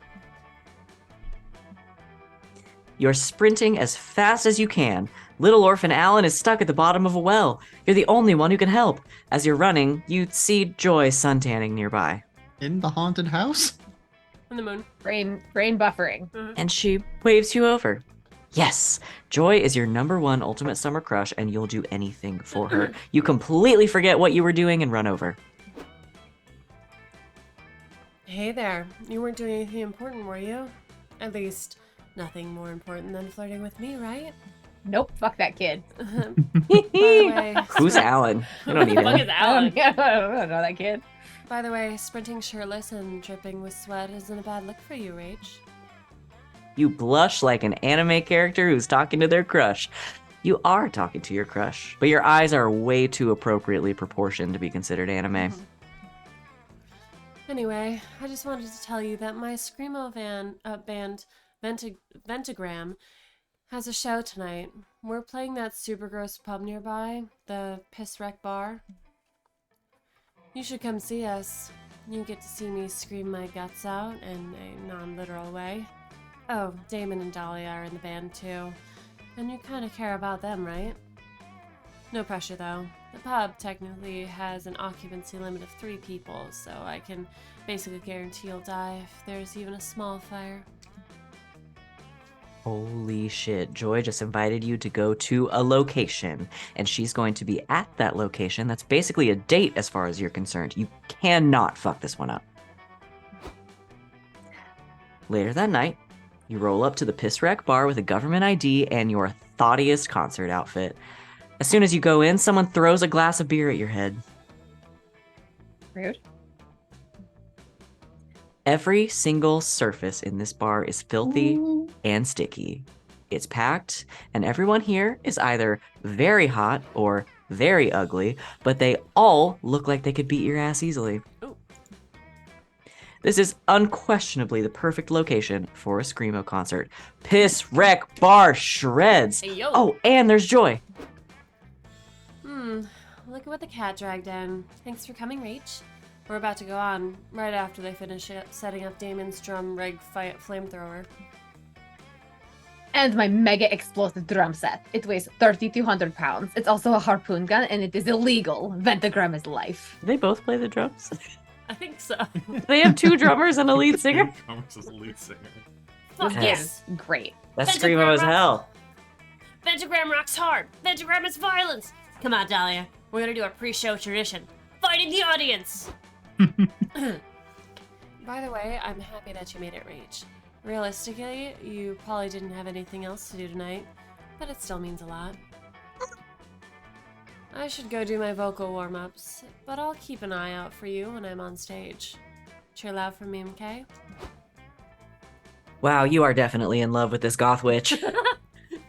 You're sprinting as fast as you can. Little orphan Alan is stuck at the bottom of a well. You're the only one who can help. As you're running, you see Joy suntanning nearby. In the haunted house? On the moon. Brain buffering. And she waves you over. Yes, Joy is your #1 ultimate summer crush, and you'll do anything for her. You completely forget what you were doing and run over. Hey there. You weren't doing anything important, were you? At least, nothing more important than flirting with me, right? Nope, fuck that kid. By the way, Who's Alan? You don't need Fuck is him. Alan? I don't know that kid. By the way, sprinting shirtless and dripping with sweat isn't a bad look for you, Rach. You blush like an anime character who's talking to their crush. You are talking to your crush, but your eyes are way too appropriately proportioned to be considered anime. Anyway, I just wanted to tell you that my Screamo band, Ventagram, has a show tonight. We're playing that super gross pub nearby, the Piss Wreck Bar. You should come see us. You get to see me scream my guts out in a non-literal way. Oh, Damon and Dahlia are in the band too. And you kind of care about them, right? No pressure though. The pub technically has an occupancy limit of 3 people, so I can basically guarantee you'll die if there's even a small fire. Holy shit, Joy just invited you to go to a location, and she's going to be at that location. That's basically a date as far as you're concerned. You cannot fuck this one up. Later that night, you roll up to the Piss Wreck Bar with a government ID and your thoughtiest concert outfit. As soon as you go in, someone throws a glass of beer at your head. Rude. Every single surface in this bar is filthy and sticky. It's packed, and everyone here is either very hot or very ugly, but they all look like they could beat your ass easily. Ooh. This is unquestionably the perfect location for a Screamo concert. Piss Wreck Bar shreds. Hey, yo! Oh, and there's Joy. look at what the cat dragged in. Thanks for coming, Rach. We're about to go on, right after they finish it, setting up Damon's drum rig flamethrower. And my mega explosive drum set. It weighs 3,200 pounds. It's also a harpoon gun, and it is illegal. Ventagram is life. Do they both play the drums? I think so. They have 2 drummers and a lead singer? Drummers as lead singer. Fuck Yeah. yes. Great. That's screamo as hell. Ventagram rocks hard. Ventagram is violence. Come on, Dahlia. We're gonna do our pre-show tradition. Fighting the audience! By the way, I'm happy that you made it, Rach. Realistically, you probably didn't have anything else to do tonight, but it still means a lot. I should go do my vocal warm-ups, but I'll keep an eye out for you when I'm on stage. Cheer loud for me, okay? Wow, you are definitely in love with this goth witch.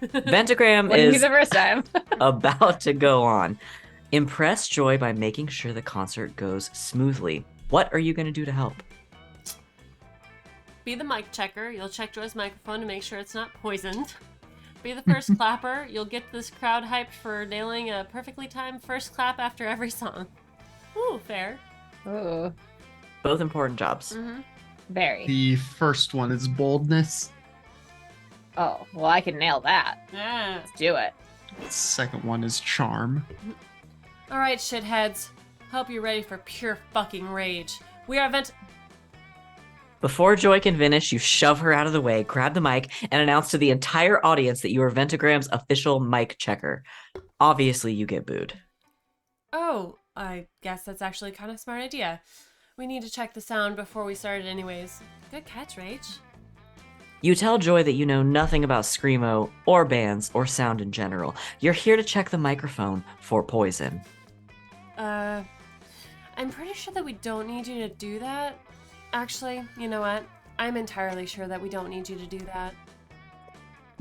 Ventagram Wouldn't be is the first time. about to go on. Impress Joy by making sure the concert goes smoothly. What are you going to do to help? Be the mic checker. You'll check Joy's microphone to make sure it's not poisoned. Be the first clapper. You'll get this crowd hyped for nailing a perfectly timed first clap after every song. Ooh, fair. Ooh, Both important jobs. Mm-hmm. very. The first one is boldness. Oh, well, I can nail that. Yeah. Let's do it. The second one is charm. Alright, shitheads. Hope you're ready for pure fucking rage. We are Before Joy can finish, you shove her out of the way, grab the mic, and announce to the entire audience that you are Ventagram's official mic checker. Obviously, you get booed. Oh, I guess that's actually kind of a smart idea. We need to check the sound before we started anyways. Good catch, Rach. You tell Joy that you know nothing about screamo, or bands, or sound in general. You're here to check the microphone for poison. I'm pretty sure that we don't need you to do that. Actually, you know what? I'm entirely sure that we don't need you to do that.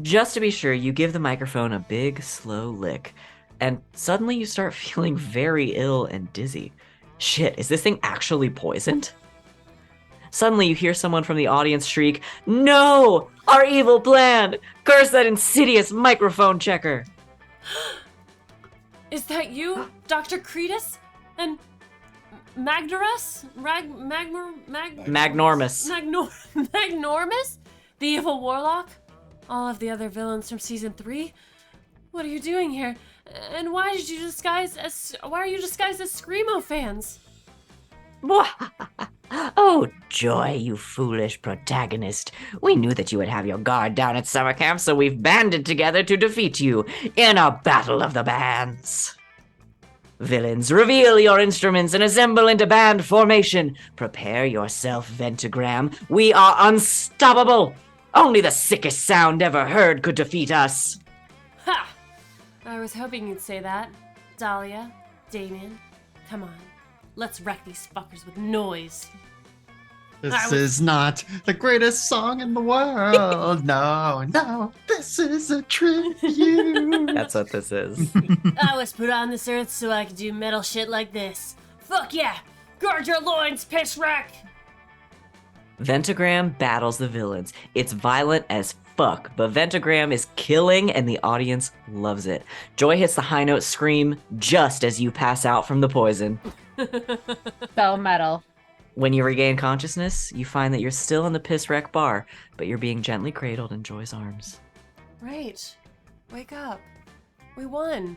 Just to be sure, you give the microphone a big, slow lick, and suddenly you start feeling very ill and dizzy. Shit, is this thing actually poisoned? Suddenly you hear someone from the audience shriek, "No! Our evil plan! Curse that insidious microphone checker!" Is that you, Dr. Cretus? And Magnorus? Magnormus. Magnormus? The evil warlock? All of the other villains from season 3? What are you doing here? And why are you disguised as Screamo fans? Oh, Joy, you foolish protagonist. We knew that you would have your guard down at summer camp, so we've banded together to defeat you in a battle of the bands. Villains, reveal your instruments and assemble into band formation. Prepare yourself, Ventagram. We are unstoppable. Only the sickest sound ever heard could defeat us. Ha! I was hoping you'd say that. Dahlia, Damien, come on. Let's wreck these fuckers with noise. This is not the greatest song in the world. No, this is a tribute. That's what this is. I was put on this earth so I could do metal shit like this. Fuck yeah! Guard your loins, piss wreck! Ventagram battles the villains. It's violent as fuck, but Ventagram is killing and the audience loves it. Joy hits the high note scream just as you pass out from the poison. So metal. When you regain consciousness, you find that you're still in the piss wreck bar, but you're being gently cradled in Joy's arms. Right. Wake up. We won.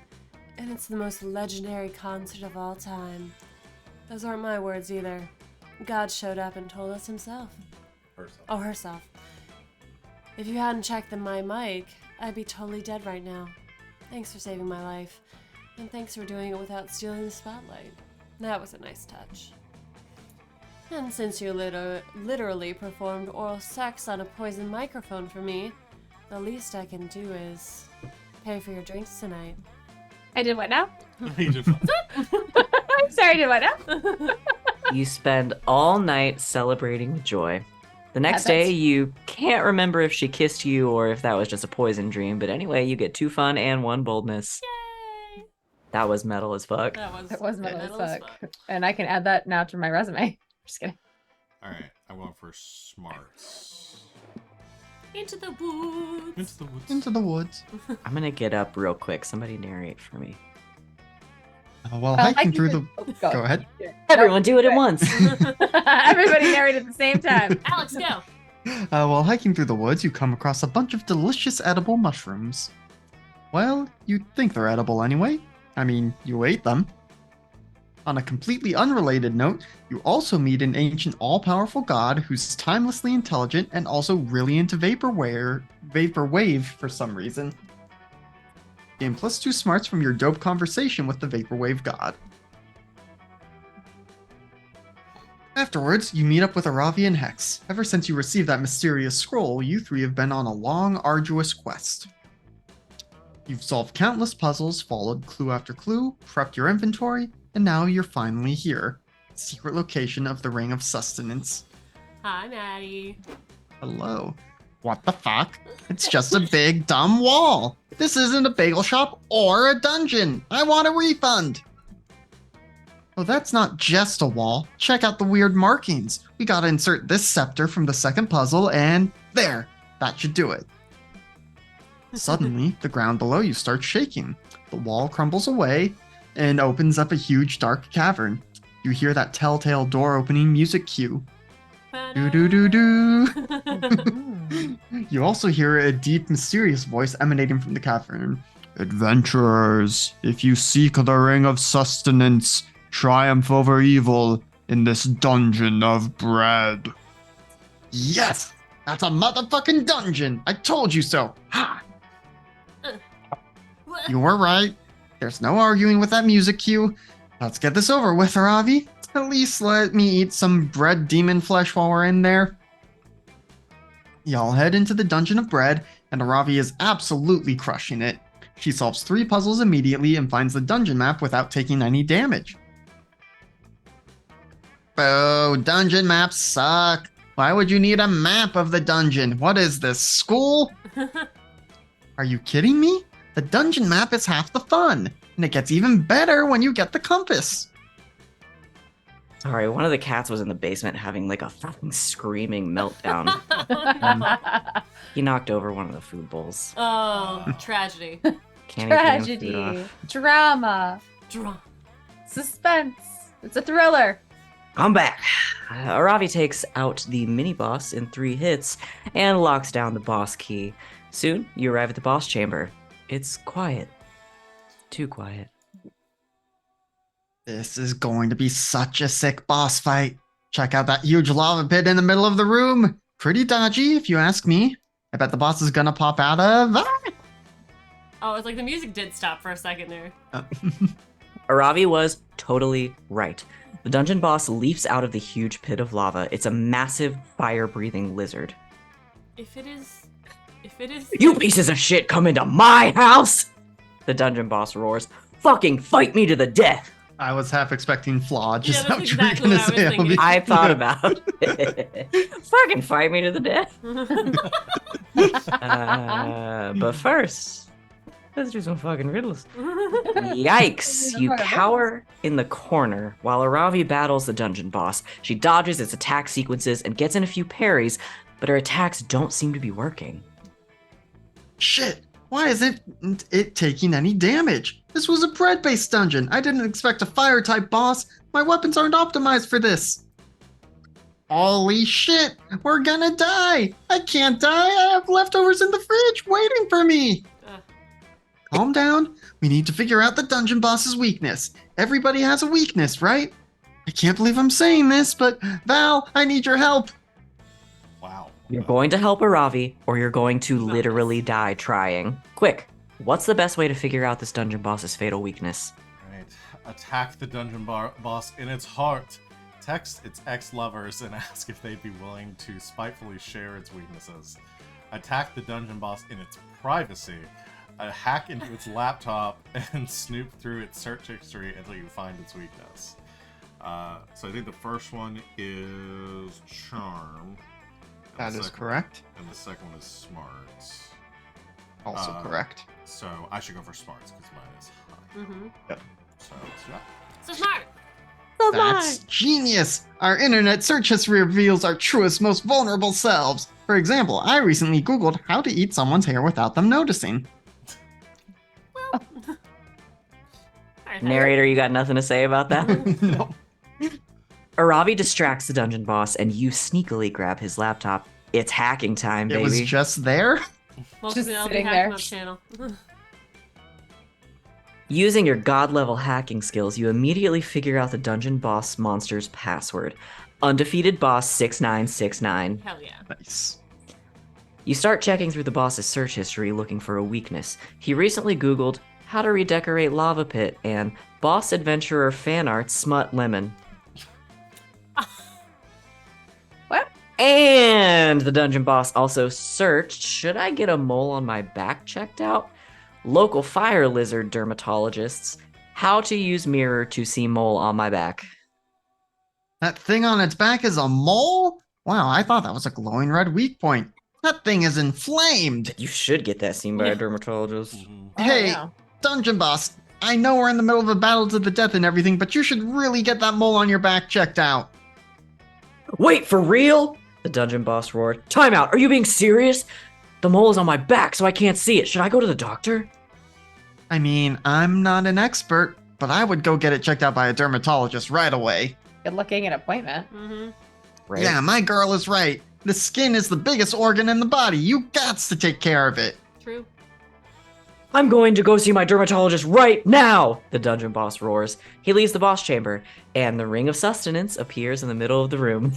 And it's the most legendary concert of all time. Those aren't my words either. God showed up and told us himself. Herself. Oh, herself. If you hadn't checked my mic, I'd be totally dead right now. Thanks for saving my life. And thanks for doing it without stealing the spotlight. That was a nice touch. And since you literally performed oral sex on a poisoned microphone for me, the least I can do is pay for your drinks tonight. I did what now? You did fine. I'm sorry, I did what now? You spend all night celebrating with Joy. The next Yeah, that's- day, you can't remember if she kissed you or if that was just a poison dream, but anyway, you get 2 fun and 1 boldness. Yay! That was metal as fuck. That was metal as fuck. And I can add that now to my resume. Just kidding. All right, I'm going for smarts. Into the woods. Into the woods. Into the woods. I'm gonna get up real quick. Somebody narrate for me. While hiking through the... Oh, Go ahead. Everyone do it at once. Everybody narrate at the same time. Alex, go. While hiking through the woods, you come across a bunch of delicious edible mushrooms. Well, you think they're edible anyway. I mean, you ate them. On a completely unrelated note, you also meet an ancient all-powerful god who's timelessly intelligent and also really into vaporwave for some reason. Gain +2 smarts from your dope conversation with the vaporwave god. Afterwards, you meet up with Aravi and Hex. Ever since you received that mysterious scroll, you three have been on a long, arduous quest. You've solved countless puzzles, followed clue after clue, prepped your inventory, and now you're finally here. Secret location of the Ring of Sustenance. Hi, Maddie. Hello. What the fuck? It's just a big, dumb wall. This isn't a bagel shop or a dungeon. I want a refund. Oh, that's not just a wall. Check out the weird markings. We gotta insert this scepter from the second puzzle, and there. That should do it. Suddenly, the ground below you starts shaking. The wall crumbles away and opens up a huge dark cavern. You hear that telltale door-opening music cue. Do-do-do-do. You also hear a deep, mysterious voice emanating from the cavern. Adventurers, if you seek the Ring of Sustenance, triumph over evil in this dungeon of bread. Yes! That's a motherfucking dungeon! I told you so! Ha! You were right. There's no arguing with that music cue. Let's get this over with, Aravi. At least let me eat some bread demon flesh while we're in there. Y'all head into the Dungeon of Bread, and Aravi is absolutely crushing it. She solves 3 puzzles immediately and finds the dungeon map without taking any damage. Boo, dungeon maps suck. Why would you need a map of the dungeon? What is this, school? Are you kidding me? The dungeon map is half the fun, and it gets even better when you get the compass. Sorry, one of the cats was in the basement having like a fucking screaming meltdown. He knocked over one of the food bowls. Oh, tragedy. Can't even get food Tragedy, off. drama, suspense. It's a thriller. I'm back. Aravi takes out the mini boss in 3 hits and locks down the boss key. Soon, you arrive at the boss chamber. It's quiet. Too quiet. This is going to be such a sick boss fight. Check out that huge lava pit in the middle of the room. Pretty dodgy, if you ask me. I bet the boss is gonna pop out of... Oh, it's like the music did stop for a second there. Aravi was totally right. The dungeon boss leaps out of the huge pit of lava. It's a massive, fire-breathing lizard. If it is... You pieces of shit come into my house! The dungeon boss roars. Fucking fight me to the death! I was half expecting flaw, just Yeah, how that's you were exactly gonna what I was say. thinking. I thought about it. Fucking fight me to the death. But first, let's do some fucking riddles. Yikes! You cower in the corner while Aravi battles the dungeon boss. She dodges its attack sequences and gets in a few parries, but her attacks don't seem to be working. Shit! Why isn't it taking any damage? This was a bread-based dungeon. I didn't expect a fire-type boss. My weapons aren't optimized for this. Holy shit! We're gonna die! I can't die! I have leftovers in the fridge waiting for me! Calm down. We need to figure out the dungeon boss's weakness. Everybody has a weakness, right? I can't believe I'm saying this, but Val, I need your help. Wow. You're going to help Aravi, or you're going to literally die trying. Quick, what's the best way to figure out this dungeon boss's fatal weakness? Right. Attack the dungeon boss in its heart. Text its ex-lovers and ask if they'd be willing to spitefully share its weaknesses. Attack the dungeon boss in its privacy. Hack into its laptop and snoop through its search history until you find its weakness. So I think the first one is charm. That is correct. And the second one is smarts. Also correct. So I should go for smarts because mine is high. Mm-hmm. Yep. So yeah. So smart. That's genius! Our internet search history reveals our truest, most vulnerable selves. For example, I recently Googled how to eat someone's hair without them noticing. All right, Narrator, you got nothing to say about that? No. Aravi distracts the dungeon boss, and you sneakily grab his laptop. It's hacking time, It baby. was just there? Welcome to the LB sitting Hack there. 'em Up channel. Using your god-level hacking skills, you immediately figure out the dungeon boss monster's password. Undefeated boss 6969. Hell yeah. Nice. You start checking through the boss's search history looking for a weakness. He recently googled how to redecorate lava pit and boss adventurer fan art smut lemon. What? And the dungeon boss also searched, should I get a mole on my back checked out? Local fire lizard dermatologists, how to use mirror to see mole on my back. That thing on its back is a mole? Wow, I thought that was a glowing red weak point. That thing is inflamed. You should get that seen by a dermatologist. Mhm. Hey, Oh, Dungeon Boss, I know we're in the middle of a battle to the death and everything, but you should really get that mole on your back checked out. Wait, for real? The dungeon boss roared. Time out, are you being serious? The mole is on my back, so I can't see it. Should I go to the doctor? I mean, I'm not an expert, but I would go get it checked out by a dermatologist right away. good looking an appointment. Mm-hmm. Right. Yeah, my girl is right. The skin is the biggest organ in the body. You gots to take care of it. True. I'm going to go see my dermatologist right now, the dungeon boss roars. He leaves the boss chamber, and the ring of sustenance appears in the middle of the room.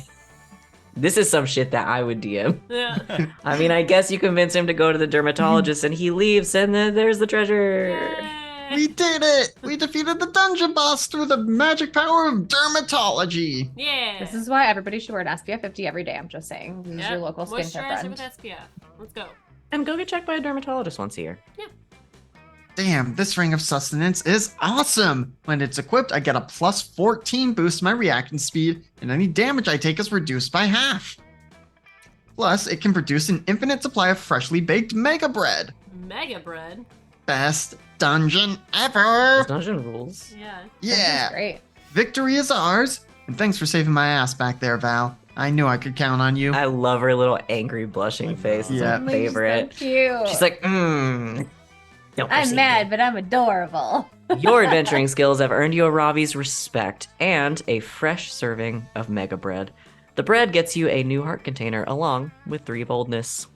This is some shit that I would DM. Yeah. I mean, I guess you convince him to go to the dermatologist, and he leaves, and then there's the treasure. Yay. We did it! We defeated the Dungeon Boss through the magic power of dermatology. Yeah. This is why everybody should wear an SPF 50 every day. I'm just saying. Use Yep. your local skincare Moisturizer friend. with SPF. Let's go. And go get checked by a dermatologist once a year. Damn, this ring of sustenance is awesome! When it's equipped, I get a plus 14 boost to my reaction speed, and any damage I take is reduced by half. Plus, it can produce an infinite supply of freshly baked mega bread. Mega bread. Best dungeon ever! Those dungeon rules. Yeah. Yeah! Great. Victory is ours! And thanks for saving my ass back there, Val. I knew I could count on you. I love her little angry blushing face. It's Yeah. my favorite. So cute. She's like, Don't I'm proceed. mad, but I'm adorable. Your adventuring skills have earned you a Ravi's respect and a fresh serving of mega bread. The bread gets you a new heart container along with 3 boldness.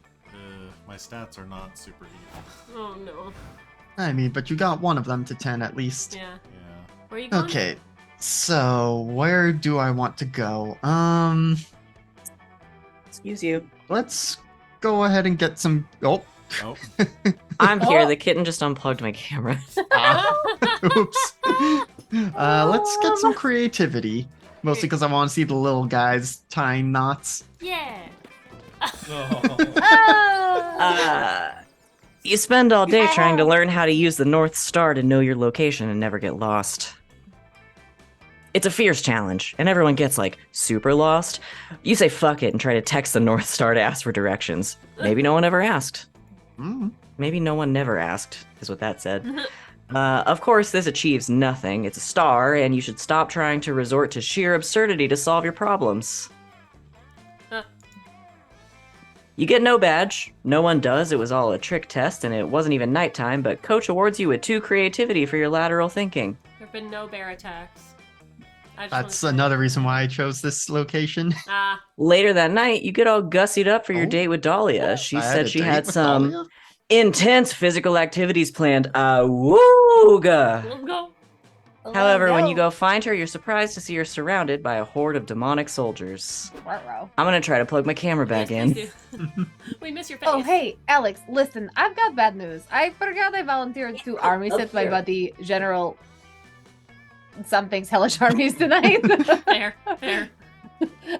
My stats are not super even. Oh no. I mean, but you got one of them to 10 at least. Yeah. Yeah. Where are you going? Okay, so where do I want to go? Excuse you. Let's go ahead and get some. Oh, Oh. I'm here. Oh. The kitten just unplugged my camera. oops. Let's get some creativity. Mostly because I want to see the little guys tying knots. Yeah. Oh. Ah! You spend all day trying to learn how to use the North Star to know your location and never get lost. It's a fierce challenge, and everyone gets, like, super lost. You say fuck it and try to text the North Star to ask for directions. Maybe no one ever asked. Mm. Maybe no one never asked, is what that said. Of course, this achieves nothing. It's a star, and you should stop trying to resort to sheer absurdity to solve your problems. You get no badge. No one does. It was all a trick test, and it wasn't even nighttime, but Coach awards you with 2 creativity for your lateral thinking. There have been no bear attacks. I just That's wanna- another reason why I chose this location. Ah. Later that night, you get all gussied up for your Oh. date with Dahlia. She I had said a she date had with some Dahlia? intense physical activities planned. Wooga! Let's go. However, when you go find her, you're surprised to see her surrounded by a horde of demonic soldiers. Ruh-roh. I'm gonna try to plug my camera back Yes, in. please do. We miss your face. Oh, hey, Alex, listen, I've got bad news. I forgot I volunteered to army sit my buddy, General something's hellish armies tonight. Fair. Fair.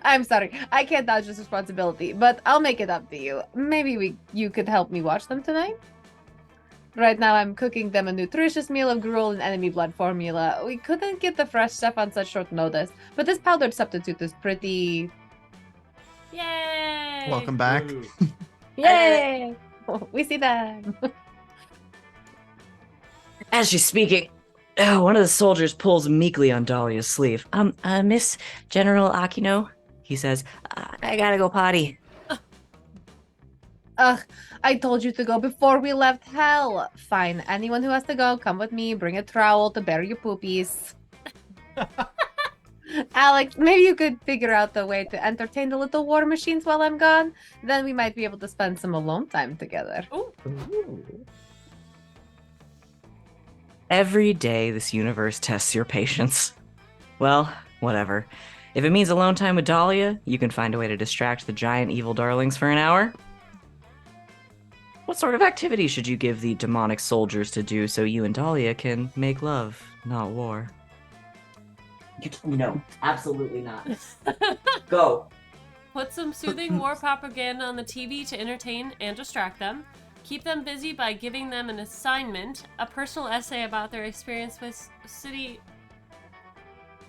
I'm sorry. I can't dodge this responsibility, but I'll make it up to you. Maybe you could help me watch them tonight? Right now, I'm cooking them a nutritious meal of gruel and enemy blood formula. We couldn't get the fresh stuff on such short notice, but this powdered substitute is pretty... Yay. Welcome back. Ooh. Yay! We see them. As she's speaking, one of the soldiers pulls meekly on Dahlia's sleeve. Miss General Aquino, he says, I gotta go potty. Ugh, I told you to go before we left hell. Fine, anyone who has to go, come with me. Bring a trowel to bury your poopies. Alex, maybe you could figure out the way to entertain the little war machines while I'm gone. Then we might be able to spend some alone time together. Ooh. Every day, this universe tests your patience. Well, whatever. If it means alone time with Dahlia, you can find a way to distract the giant evil darlings for an hour. What sort of activity should you give the demonic soldiers to do so you and Dahlia can make love, not war? No, absolutely not. Go. Put some soothing war propaganda on the TV to entertain and distract them. Keep them busy by giving them an assignment, a personal essay about their experience with city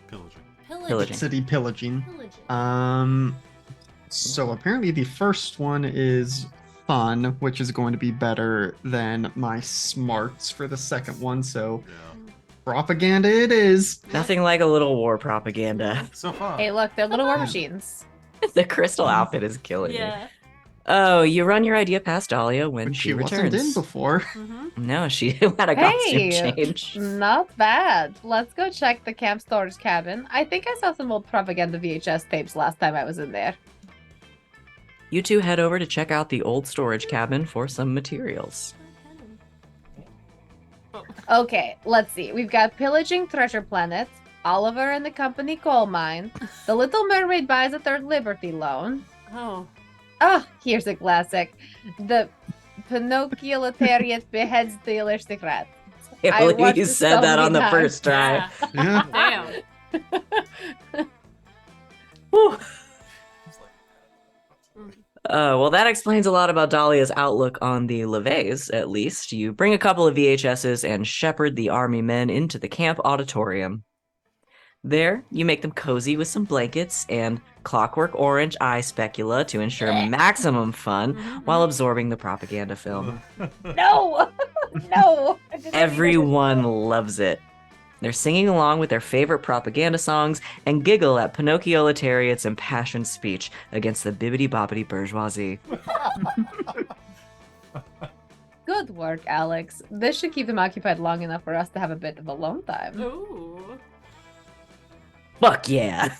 Pillaging. pillaging. City pillaging. Pillaging. So apparently the first one is fun, which is going to be better than my smarts for the second one. So Yeah. propaganda it is. Nothing like a little war propaganda. So fun. Hey, look, they're little war machines. The crystal outfit is killing me. Yeah. Oh, you run your idea past Dahlia when But she wasn't in returns. before. Mm-hmm. No, she had a costume change. Not bad. Let's go check the camp storage cabin. I think I saw some old propaganda VHS tapes last time I was in there. You two head over to check out the old storage cabin for some materials. Okay, let's see. We've got Pillaging Treasure Planet, Oliver and the Company Coal Mine, The Little Mermaid Buys a Third Liberty Loan. Oh. Oh, here's a classic. The Pinocchioletariat Beheads the Aristocrat. I I believe watched you this said so that on many the times. first try. Yeah. Damn. Whew. Well, that explains a lot about Dahlia's outlook on the levees, at least. You bring a couple of VHSs and shepherd the army men into the camp auditorium. There, you make them cozy with some blankets and clockwork orange eye specula to ensure maximum fun while absorbing the propaganda film. No! No! I didn't Everyone loves it. They're singing along with their favorite propaganda songs and giggle at Pinocchioletariat's impassioned speech against the bibbidi-bobbidi bourgeoisie. Good work, Alex. This should keep them occupied long enough for us to have a bit of alone time. Ooh. Fuck yeah!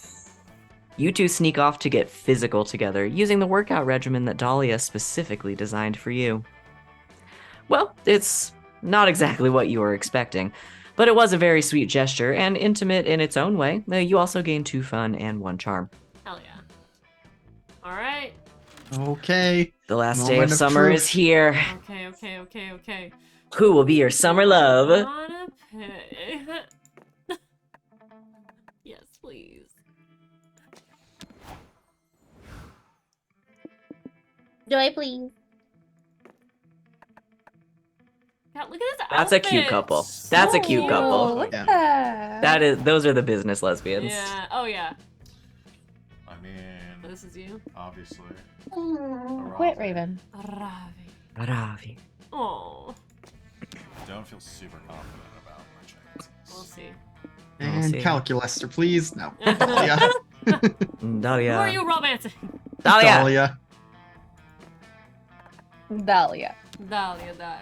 You two sneak off to get physical together, using the workout regimen that Dahlia specifically designed for you. Well, it's not exactly what you were expecting, but it was a very sweet gesture and intimate in its own way. You also gain 2 fun and 1 charm. Hell yeah. Alright. Okay. The last day Moment of of summer truth. is here. Okay. Who will be your summer love? Wanna pay? Yes, please. Joy, please. God, look at this That's a cute outfit. couple. That's a cute Oh, couple. Look Yeah. at that. Those are the business lesbians. Yeah. Oh yeah. I mean, This is you. obviously. Quit, Raven. Ravi. Ravi. Oh. Don't feel super confident about my chances. We'll see. And see. Calculaster, please. No. Who Dahlia. Dahlia. are you romancing? Dahlia. Dahlia. Dahlia. Dahlia, darling.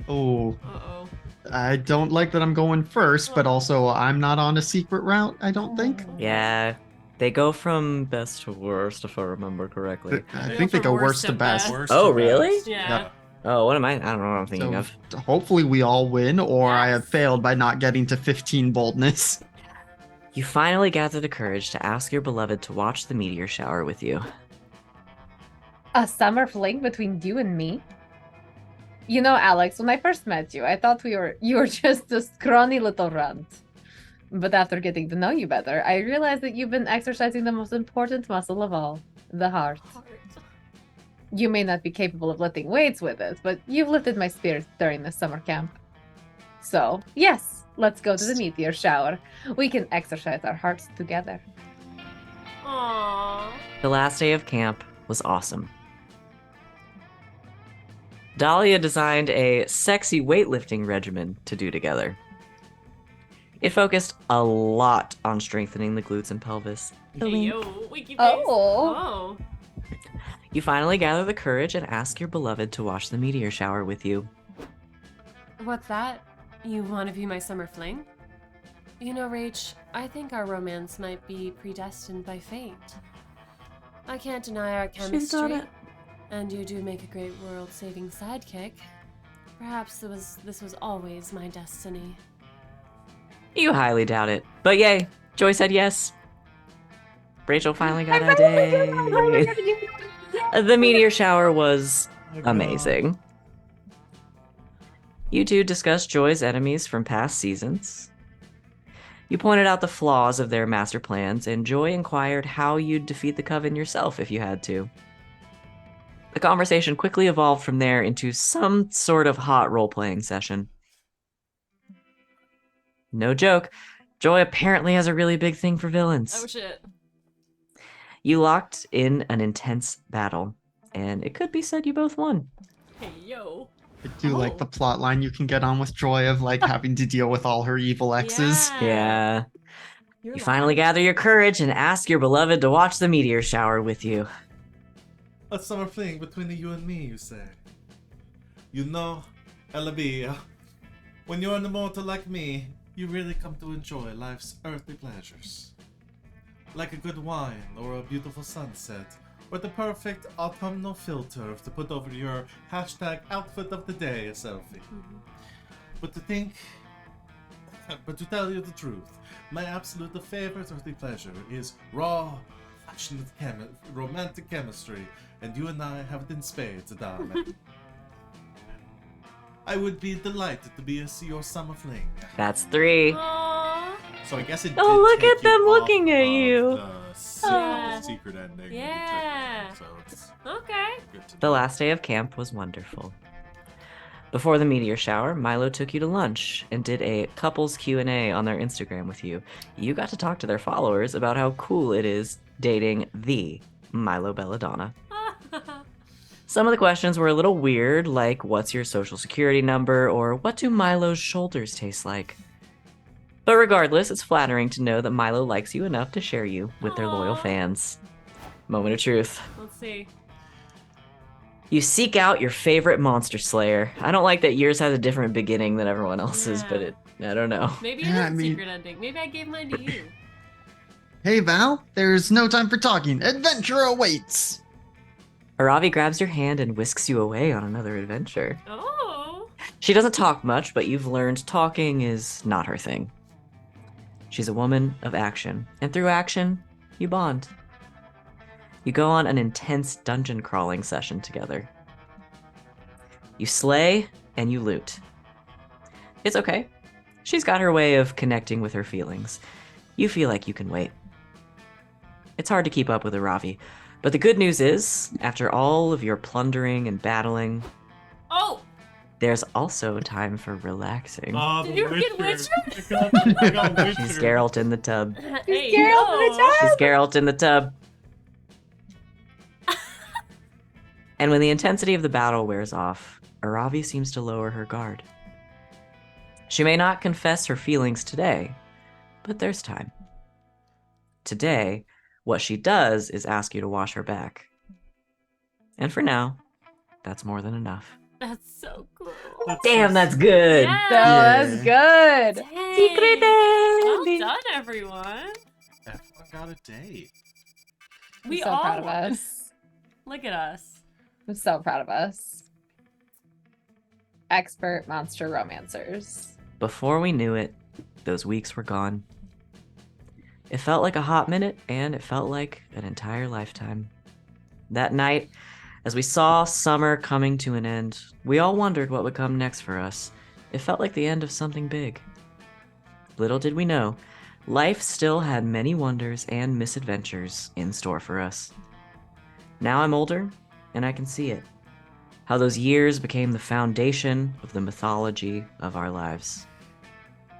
Oh, Uh-oh. I don't like that I'm going first, but also I'm not on a secret route, I don't think. Yeah. They go from best to worst, if I remember correctly. I think they go worst to best. Worst Oh, to really? best. Yeah. Oh, what am I? I don't know what I'm thinking So of. hopefully we all win, or I have Yes. failed by not getting to 15 boldness. You finally gather the courage to ask your beloved to watch the meteor shower with you. A summer fling between you and me? You know, Alex, when I first met you, I thought you were just a scrawny little runt. But after getting to know you better, I realized that you've been exercising the most important muscle of all, the heart. You may not be capable of lifting weights with it, but you've lifted my spirits during the summer camp. So, yes, let's go to the meteor shower. We can exercise our hearts together. Aww. The last day of camp was awesome. Dahlia designed a sexy weightlifting regimen to do together. It focused a lot on strengthening the glutes and pelvis. Hey, yo, wiki face. Oh. Oh. You finally gather the courage and ask your beloved to watch the meteor shower with you. What's that? You want to view my summer fling? You know, Rach, I think our romance might be predestined by fate. I can't deny our chemistry, and you do make a great world-saving sidekick. Perhaps this was always my destiny. You highly doubt it. But yay, Joy said yes. Rachel finally got a date. The meteor shower was amazing. You two discussed Joy's enemies from past seasons. You pointed out the flaws of their master plans, and Joy inquired how you'd defeat the Coven yourself if you had to. The conversation quickly evolved from there into some sort of hot role-playing session. No joke, Joy apparently has a really big thing for villains. Oh shit. You locked in an intense battle, and it could be said you both won. Hey, yo. I do like the plot line you can get on with Joy of like having to deal with all her evil exes. Yeah. You're You finally gather your courage and ask your beloved to watch the meteor shower with you. A summer fling between you and me, you say? You know, Elabia, when you're an immortal like me, you really come to enjoy life's earthly pleasures. Like a good wine or a beautiful sunset, or the perfect autumnal filter to put over your hashtag outfit of the day selfie. But to tell you the truth, my absolute favorite earthly pleasure is raw, passionate romantic chemistry, and you and I have it in spades, darling. I would be delighted to be your summer fling. That's 3. Aww. So I guess it. Oh, did look take at them you off looking at of you. The Yeah. secret ending. Yeah. So it's Okay. good to The know. last day of camp was wonderful. Before the meteor shower, Milo took you to lunch and did a couples Q&A on their Instagram with you. You got to talk to their followers about how cool it is dating the Milo Belladonna. Some of the questions were a little weird, like what's your social security number or what do Milo's shoulders taste like? But regardless, it's flattering to know that Milo likes you enough to share you with their loyal Aw. fans. Moment of truth. Let's see. You seek out your favorite monster slayer. I don't like that yours has a different beginning than everyone else's, but I don't know. Maybe it Yeah, is I a mean- secret ending. Maybe I gave mine to you. Hey Val, there's no time for talking. Adventure awaits! Aravi grabs your hand and whisks you away on another adventure. Oh. She doesn't talk much, but you've learned talking is not her thing. She's a woman of action, and through action, you bond. You go on an intense dungeon crawling session together. You slay and you loot. It's okay. She's got her way of connecting with her feelings. You feel like you can wait. It's hard to keep up with Aravi, but the good news is, after all of your plundering and battling, Oh. there's also time for relaxing. Oh, Did the you get Witcher. Witcher? I got Witcher. She's Geralt in the tub. Hey, Geralt in the yo. tub. She's Geralt in the tub. And when the intensity of the battle wears off, Aravi seems to lower her guard. She may not confess her feelings today, but there's time. Today, what she does is ask you to wash her back. And for now, that's more than enough. That's so cool. Damn, that's good! So Yeah. that's good. Dang. Secret Well ending. done, everyone. Everyone got a date. We I'm so all proud of won. us. Look at us. I'm so proud of us. Expert monster romancers. Before we knew it, those weeks were gone. It felt like a hot minute, and it felt like an entire lifetime. That night, as we saw summer coming to an end, we all wondered what would come next for us. It felt like the end of something big. Little did we know, life still had many wonders and misadventures in store for us. Now I'm older, and I can see it. How those years became the foundation of the mythology of our lives.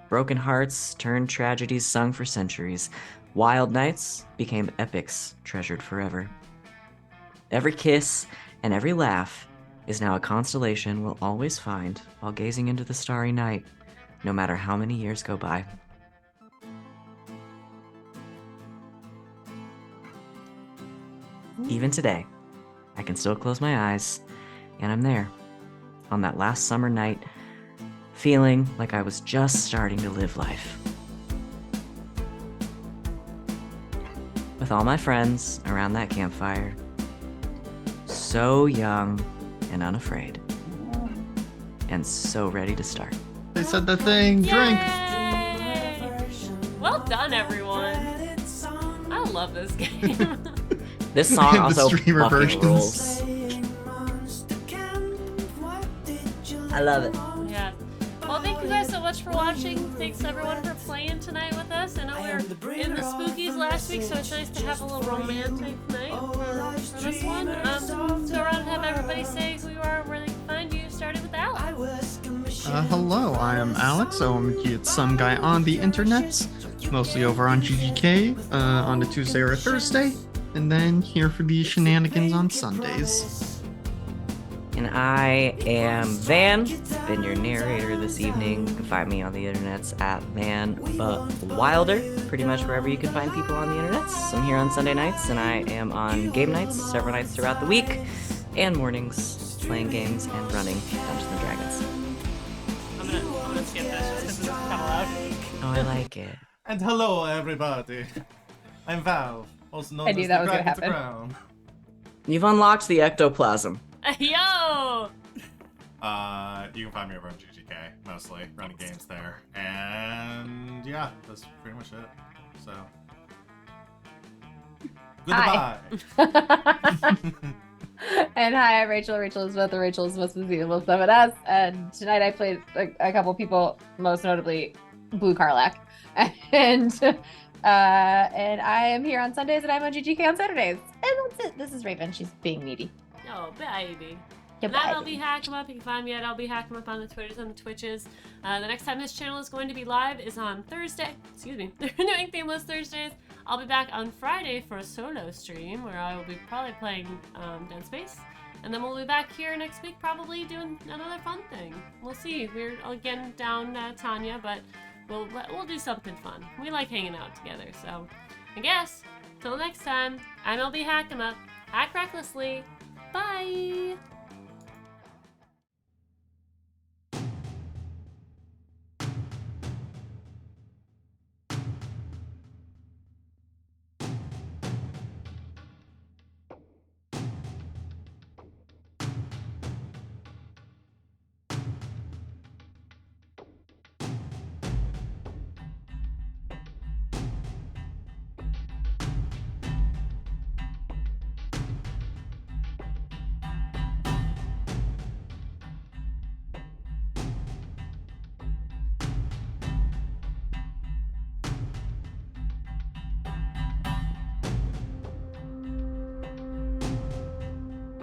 Broken hearts turned tragedies sung for centuries. Wild nights became epics treasured forever. Every kiss and every laugh is now a constellation we'll always find while gazing into the starry night, no matter how many years go by. Even today, I can still close my eyes, and I'm there, on that last summer night, feeling like I was just starting to live life. With all my friends around that campfire, so young and unafraid, and so ready to start. They said the thing. Drink. Yay! Well done, everyone. I love this game. This song The also streamer fucking versions. rules. I love it. Yeah. Well, thank you guys so much for watching. Thanks everyone for playing tonight with us. I know we were in the spookies last week, so it's nice to have a little romantic night for this one. Let's go around and have everybody say who you are, where they can find you, starting with Alex. Hello, I am Alex, OMG, it's some guy on the internet, mostly over on GGK, on a Tuesday or a Thursday, and then here for the shenanigans on Sundays. And I am Van, been your narrator this evening. You can find me on the internets at Van But Wilder, pretty much wherever you can find people on the internets. I'm here on Sunday nights, and I am on game nights several nights throughout the week, and mornings, playing games and running Dungeons and Dragons. I'm gonna skip this just because it's kind of loud. Oh, I like it. And hello, everybody. I'm Val, also known I as knew that was gonna TheKrakensCrown. You've unlocked the ectoplasm. Yo! You can find me over on GGK, mostly, running games there. And yeah, that's pretty much it. So, Hi. goodbye. And hi, I'm Rachel. Rachel is with the Seasonal 7S. And tonight I played a couple people, most notably Blue Karlak. And I am here on Sundays and I'm on GGK on Saturdays. And that's it. This is Raven. She's being needy. Oh, baby. Goodbye. And LB Hackemup. You can find me at LB Hackemup on the Twitters and the Twitches. The next time this channel is going to be live is on Thursday. Excuse me. They're doing themeless Thursdays. I'll be back on Friday for a solo stream where I will be probably playing Dead Space. And then we'll be back here next week probably doing another fun thing. We'll see. We're again down Tanya, but we'll do something fun. We like hanging out together. So I guess till next time, I'm LB Hackemup. Hack recklessly. Bye!